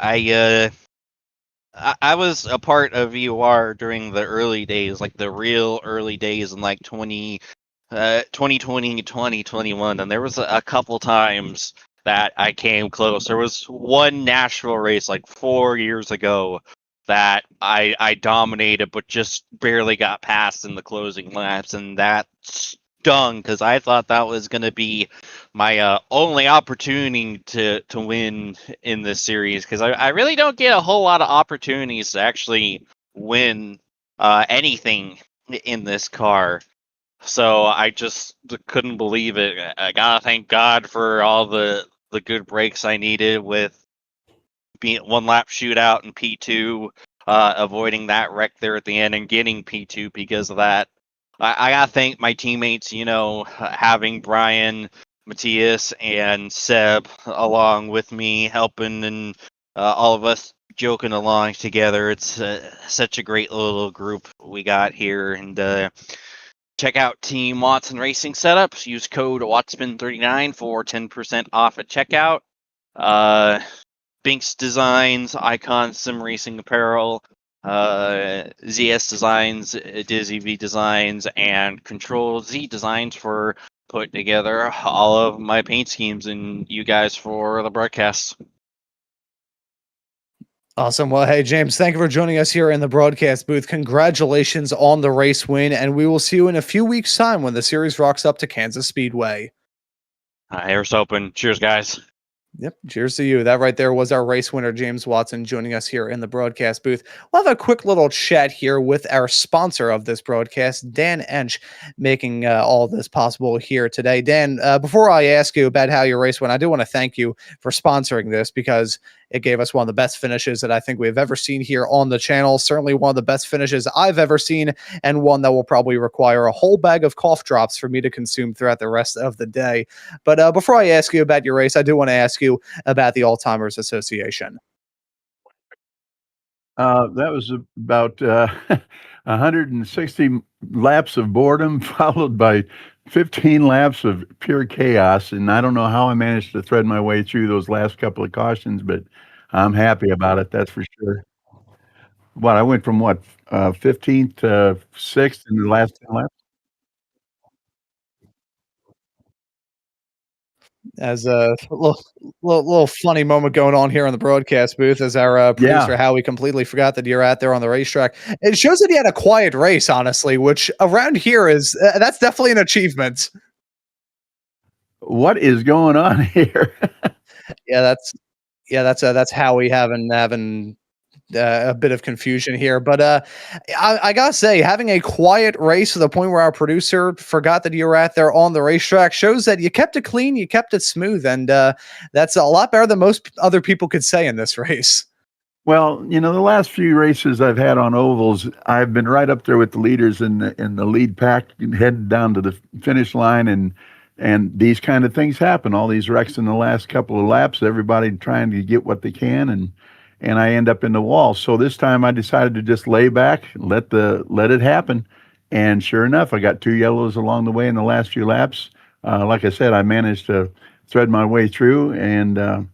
I was a part of VOR during the early days, like the real early days in like 2020, 2021, and there was a couple times that I came close. There was one Nashville race like 4 years ago that I dominated, but just barely got past in the closing laps, and that stung because I thought that was going to be my only opportunity to win in this series, because I really don't get a whole lot of opportunities to actually win anything in this car. So I just couldn't believe it. I gotta thank God for all the good breaks I needed with being one lap shootout in P2, avoiding that wreck there at the end and getting P2 because of that. I gotta thank my teammates, having Brian, Matthias, and Seb along with me, helping, and all of us joking along together. It's such a great little group we got here, and check out Team Watson Racing Setups. Use code Wattsman39 for 10% off at checkout. Binks Designs, Icon Sim Racing Apparel, ZS Designs, Dizzy V Designs, and Control Z Designs for putting together all of my paint schemes, and you guys for the broadcast. Awesome. Well, hey, James, thank you for joining us here in the broadcast booth. Congratulations on the race win, and we will see you in a few weeks' time when the series rocks up to Kansas Speedway. Here's open. Cheers, guys. Yep. Cheers to you. That right there was our race winner, James Watson, joining us here in the broadcast booth. We'll have a quick little chat here with our sponsor of this broadcast, Dan Ench, making all this possible here today. Dan, before I ask you about how your race went, I do want to thank you for sponsoring this, because it gave us one of the best finishes that I think we've ever seen here on the channel. Certainly one of the best finishes I've ever seen, and one that will probably require a whole bag of cough drops for me to consume throughout the rest of the day. But before I ask you about your race, I do want to ask you about the Alzheimer's Association. That was about 160 laps of boredom, followed by 15 laps of pure chaos. And I don't know how I managed to thread my way through those last couple of cautions, but I'm happy about it, that's for sure. I went from 15th to 6th in the last 10 laps? As a little funny moment going on here on the broadcast booth, as our producer Howie completely forgot that you're out there on the racetrack. It shows that he had a quiet race, honestly, which around here is that's definitely an achievement. What is going on here? That's Howie having a bit of confusion here, but I gotta say, having a quiet race to the point where our producer forgot that you were out there on the racetrack shows that you kept it clean, you kept it smooth, and that's a lot better than most other people could say in this race. Well, the last few races I've had on ovals, I've been right up there with the leaders in the lead pack, heading down to the finish line, and these kind of things happen. All these wrecks in the last couple of laps, everybody trying to get what they can, and I end up in the wall. So this time I decided to just lay back, let it happen. And sure enough, I got 2 yellows along the way in the last few laps. Like I said, I managed to thread my way through, and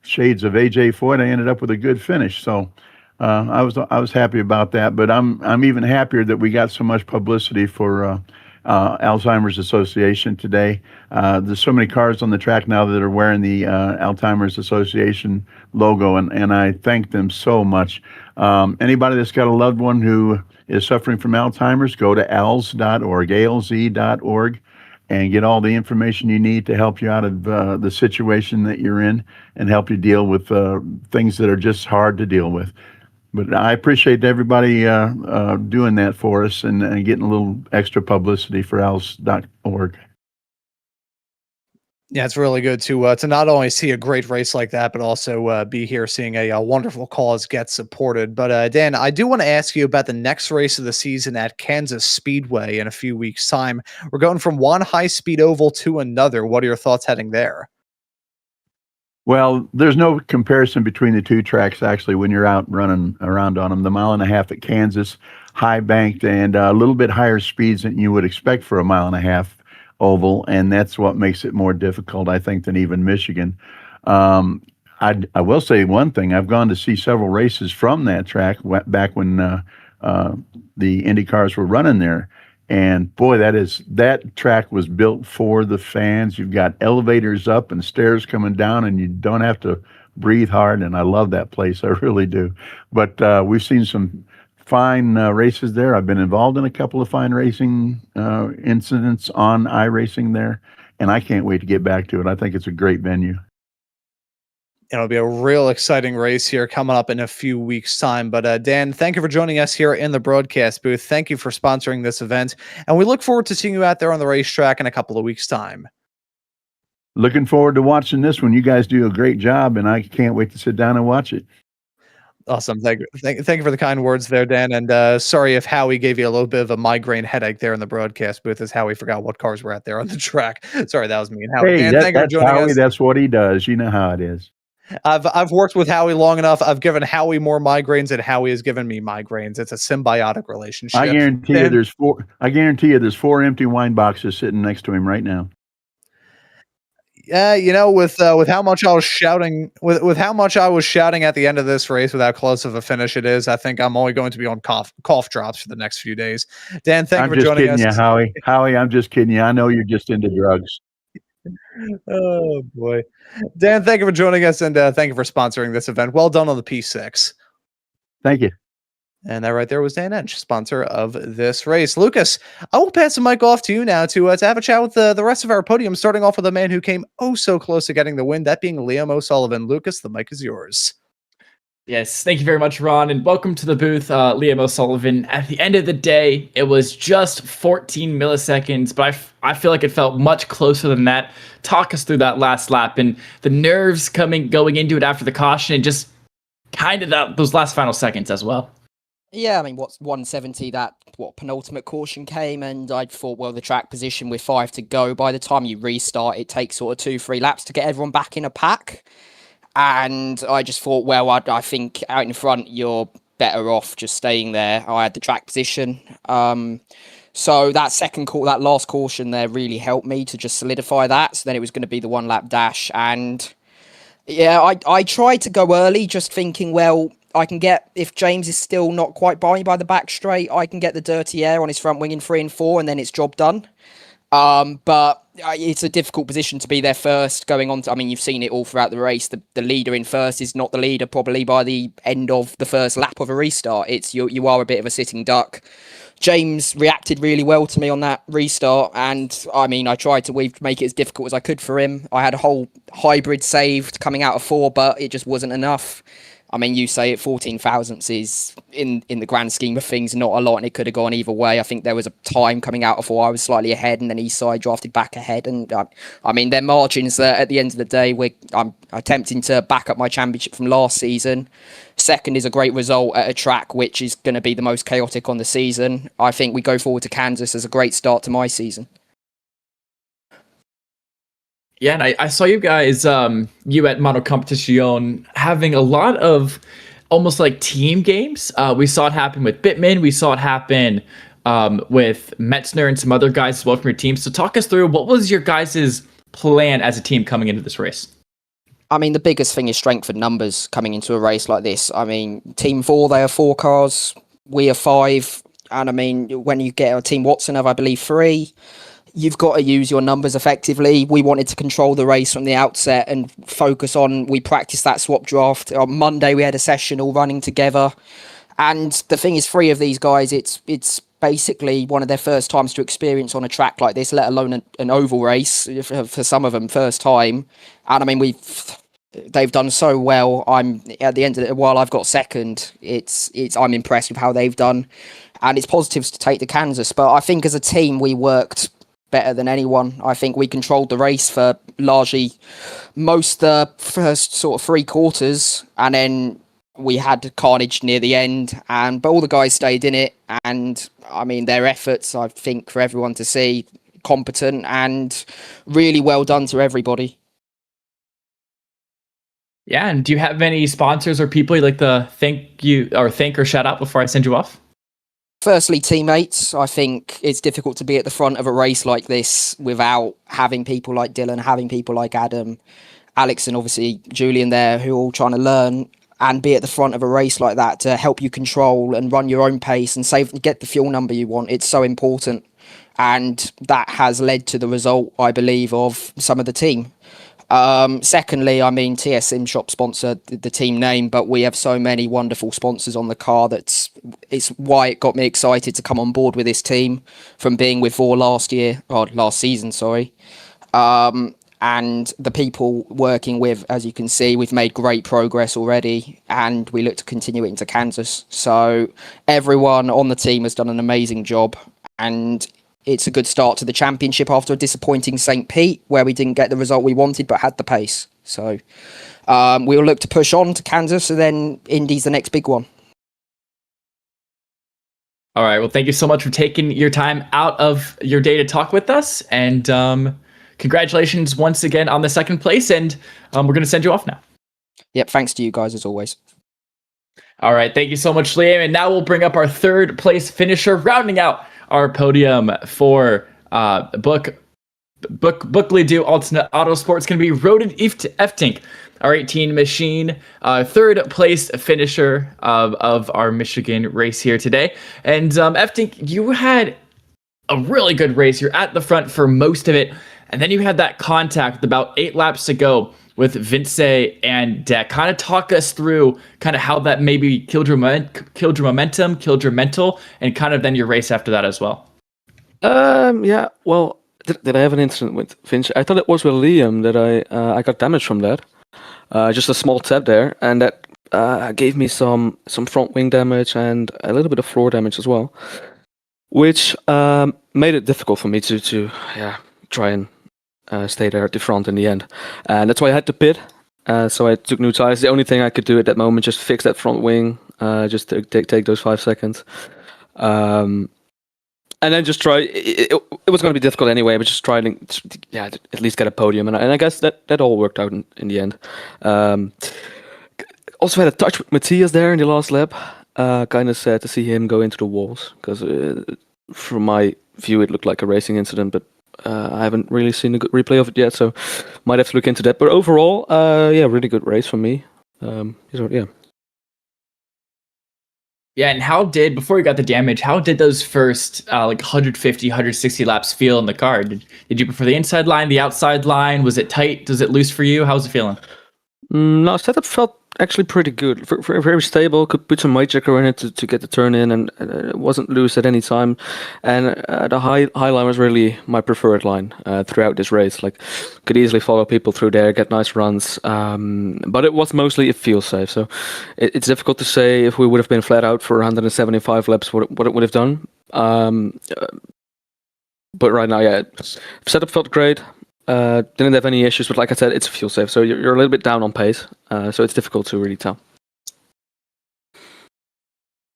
shades of AJ Foyt, I ended up with a good finish. So I was happy about that. But I'm even happier that we got so much publicity for Alzheimer's Association today. There's so many cars on the track now that are wearing the Alzheimer's Association logo, and I thank them so much. Anybody that's got a loved one who is suffering from Alzheimer's, go to alz.org, alz.org, and get all the information you need to help you out of the situation that you're in and help you deal with things that are just hard to deal with. But I appreciate everybody doing that for us and getting a little extra publicity for alz.org. Yeah, it's really good to not only see a great race like that, but also be here seeing a wonderful cause get supported. But Dan, I do want to ask you about the next race of the season at Kansas Speedway in a few weeks' time. We're going from one high-speed oval to another. What are your thoughts heading there? Well, there's no comparison between the two tracks, actually, when you're out running around on them. The 1.5 miles at Kansas, high banked, and a little bit higher speeds than you would expect for a 1.5 mile oval, and that's what makes it more difficult, I think, than even Michigan. I will say one thing. I've gone to see several races from that track back when the Indy cars were running there. And boy, that track was built for the fans. You've got elevators up and stairs coming down, and you don't have to breathe hard. And I love that place. I really do. But we've seen some fine races there. I've been involved in a couple of fine racing incidents on iRacing there, and I can't wait to get back to it. I think it's a great venue. It'll be a real exciting race here coming up in a few weeks' time. But Dan, thank you for joining us here in the broadcast booth. Thank you for sponsoring this event. And we look forward to seeing you out there on the racetrack in a couple of weeks' time. Looking forward to watching this one. You guys do a great job, and I can't wait to sit down and watch it. Awesome. Thank you for the kind words there, Dan. And sorry if Howie gave you a little bit of a migraine headache there in the broadcast booth, as Howie forgot what cars were out there on the track. Sorry, that was me. And Howie. Hey, Dan, thank you for joining Howie, us. that's what he does. You know how it is. I've worked with Howie long enough. I've given Howie more migraines than Howie has given me migraines. It's a symbiotic relationship. I guarantee you there's four empty wine boxes sitting next to him right now. Yeah, with how much I was shouting, with how much I was shouting at the end of this race, with how close of a finish it is, I think I'm only going to be on cough drops for the next few days. Dan, thank you for joining us. I'm just kidding you, Howie. Howie, I'm just kidding you. I know you're just into drugs. Oh boy, Dan, thank you for joining us, and thank you for sponsoring this event. Well done on the P6. Thank you. And that right there was Dan Ench, sponsor of this race. Lucas, I will pass the mic off to you now to have a chat with the rest of our podium, starting off with a man who came so close to getting the win, that being Liam O'Sullivan. Lucas, the mic is yours. Yes, thank you very much, Ron, and welcome to the booth, Liam O'Sullivan. At the end of the day, it was just 14 milliseconds, but I feel like it felt much closer than that. Talk us through that last lap and the nerves going into it after the caution, and just kind of those last final seconds as well. Yeah, I mean, what's 170, penultimate caution came, and I thought, well, the track position with 5 to go, by the time you restart, it takes sort of 2-3 laps to get everyone back in a pack. And I just thought, well, I think out in front, you're better off just staying there. I had the track position. So that last caution there really helped me to just solidify that. So then it was going to be the 1-lap dash. And yeah, I tried to go early, just thinking, well, I can get, if James is still not quite by me by the back straight, I can get the dirty air on his front wing in 3 and 4, and then it's job done. But it's a difficult position to be there first going on. You've seen it all throughout the race. The leader in first is not the leader probably by the end of the first lap of a restart. It's you are a bit of a sitting duck. James reacted really well to me on that restart, and I tried to make it as difficult as I could for him. I had a whole hybrid saved coming out of 4, but it just wasn't enough. You say it, 14 thousandths is, in the grand scheme of things, not a lot, and it could have gone either way. I think there was a time coming out of 4 I was slightly ahead, and then Eastside drafted back ahead. And their margins at the end of the day, I'm attempting to back up my championship from last season. Second is a great result at a track which is going to be the most chaotic on the season. I think we go forward to Kansas as a great start to my season. Yeah, and I saw you guys, you at Mono Competition, having a lot of almost like team games. We saw it happen with Bittman. We saw it happen with Metzner and some other guys as well from your team. So talk us through, what was your guys' plan as a team coming into this race? The biggest thing is strength in numbers coming into a race like this. Team 4, they have 4 cars. We are 5. And when you get a Team Watson of, I believe, 3, you've got to use your numbers effectively. We wanted to control the race from the outset and focus on, we practiced that swap draft. On Monday, we had a session all running together. And the thing is, 3 of these guys, it's basically one of their first times to experience on a track like this, let alone an oval race. For some of them, first time. And they've done so well. I'm at the end of it, while I've got second, I'm impressed with how they've done. And it's positives to take to Kansas. But I think as a team, we worked better than anyone. I think we controlled the race for largely most the first sort of 3 quarters, and then we had carnage near the end, but all the guys stayed in it, and their efforts, I think, for everyone to see, competent and really well done to everybody. Yeah, and do you have any sponsors or people you'd like to thank or shout out before I send you off? Firstly, teammates. I think it's difficult to be at the front of a race like this without having people like Dylan, having people like Adam, Alex and obviously Julian there, who are all trying to learn and be at the front of a race like that to help you control and run your own pace and get the fuel number you want. It's so important. And that has led to the result, I believe, of some of the team. Secondly, I mean, TS Sim Shop sponsor the team name, but we have so many wonderful sponsors on the car it's why it got me excited to come on board with this team from being with VOR last season, sorry. And the people working with, as you can see, we've made great progress already, and we look to continue it into Kansas. So everyone on the team has done an amazing job, and it's a good start to the championship after a disappointing St. Pete, where we didn't get the result we wanted, but had the pace. So we'll look to push on to Kansas, and then Indy's the next big one. All right. Well, thank you so much for taking your time out of your day to talk with us. And congratulations once again on the second place. And we're going to send you off now. Yep. Thanks to you guys, as always. All right. Thank you so much, Liam. And now we'll bring up our third place finisher, rounding out our podium for Buckley Do Alternate Autosports. Going to be Roden Eftink, our 18 machine, third place finisher of our Michigan race here today. And Eftink, you had a really good race. You're at the front for most of it, and then you had that contact with about 8 laps to go with Vince and Deck. Kind of talk us through kind of how that maybe killed your momentum, killed your mental, and kind of then your race after that as well. Yeah, well, did I have an incident with Vince? I thought it was with Liam that I got damaged from that. Just a small tap there, and that gave me some front wing damage and a little bit of floor damage as well, which made it difficult for me to try and stay there at the front in the end. And that's why I had to pit. So I took new tires. The only thing I could do at that moment, just fix that front wing, just to take those 5 seconds. And then just try. It was going to be difficult anyway, but just try to at least get a podium. And I guess that all worked out in the end. Also had a touch with Matthias there in the last lap. Kind of sad to see him go into the walls, because from my view it looked like a racing incident, but I haven't really seen a good replay of it yet, so might have to look into that. But overall, really good race for me. Yeah, and before you got the damage, how did those first 150, 160 laps feel in the car? Did you prefer the inside line, the outside line? Was it tight? Does it loose for you? How's it feeling? No, setup felt actually pretty good. Very stable. Could put some weight checker in it to get the turn in, and it wasn't loose at any time. And the high line was really my preferred line throughout this race. Like, could easily follow people through there, get nice runs. But it was mostly a feel safe. So it's difficult to say if we would have been flat out for 175 laps what it would have done. But right now, setup felt great. Didn't have any issues, but like I said, it's fuel safe, so you're a little bit down on pace, so it's difficult to really tell.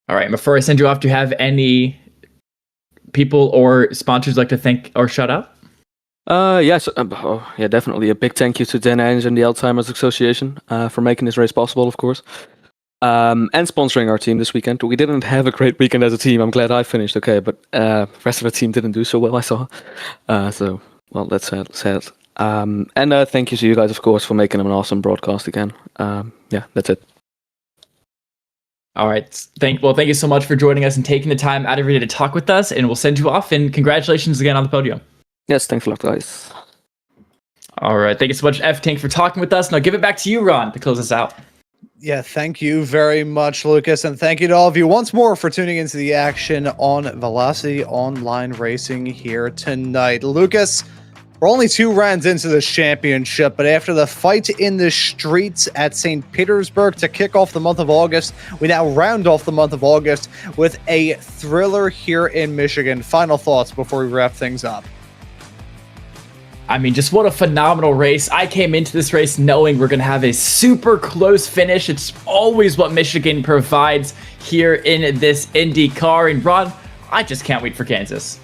All right, before I send you off, do you have any people or sponsors like to thank or shout out? Yes, definitely a big thank you to Dan Ange and the Alzheimer's Association for making this race possible, of course, and sponsoring our team this weekend. We didn't have a great weekend as a team. I'm glad I finished okay, but the rest of the team didn't do so well, I saw. Well, that's sad. And thank you to you guys, of course, for making an awesome broadcast again. That's it. All right. Thank you so much for joining us and taking the time out of your day to talk with us. And we'll send you off. And congratulations again on the podium. Yes, thanks a lot, guys. All right. Thank you so much, F-Tank, for talking with us. Now give it back to you, Ron, to close us out. Yeah, thank you very much, Lucas, and thank you to all of you once more for tuning into the action on Velocity Online Racing here tonight. Lucas, we're only 2 rounds into this championship, but after the fight in the streets at St. Petersburg to kick off the month of August, we now round off the month of August with a thriller here in Michigan. Final thoughts before we wrap things up. I mean, just what a phenomenal race. I came into this race knowing we're going to have a super close finish. It's always what Michigan provides here in this IndyCar. And Ron, I just can't wait for Kansas.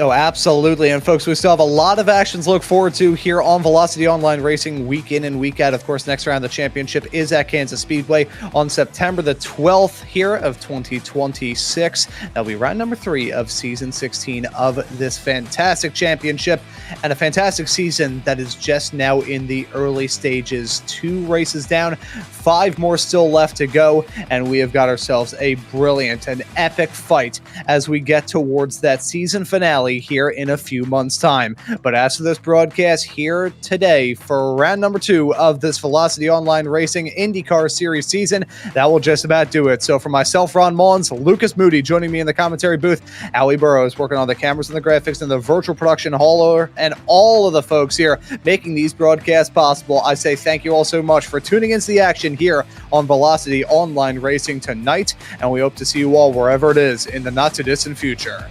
Oh, absolutely. And folks, we still have a lot of actions to look forward to here on Velocity Online Racing week in and week out. Of course, next round of the championship is at Kansas Speedway on September the 12th here of 2026. That'll be round number 3 of season 16 of this fantastic championship, and a fantastic season that is just now in the early stages. 2 races down, 5 more still left to go, and we have got ourselves a brilliant and epic fight as we get towards that season finale here in a few months' time. But as for this broadcast here today for round number 2 of this Velocity Online Racing IndyCar Series season, that will just about do it. So for myself, Ron Maunz, Lucas Moody joining me in the commentary booth, Howie Burroughs working on the cameras and the graphics and the virtual production hauler, and all of the folks here making these broadcasts possible, I say thank you all so much for tuning into the action here on Velocity Online Racing tonight, and we hope to see you all wherever it is in the not-too-distant future.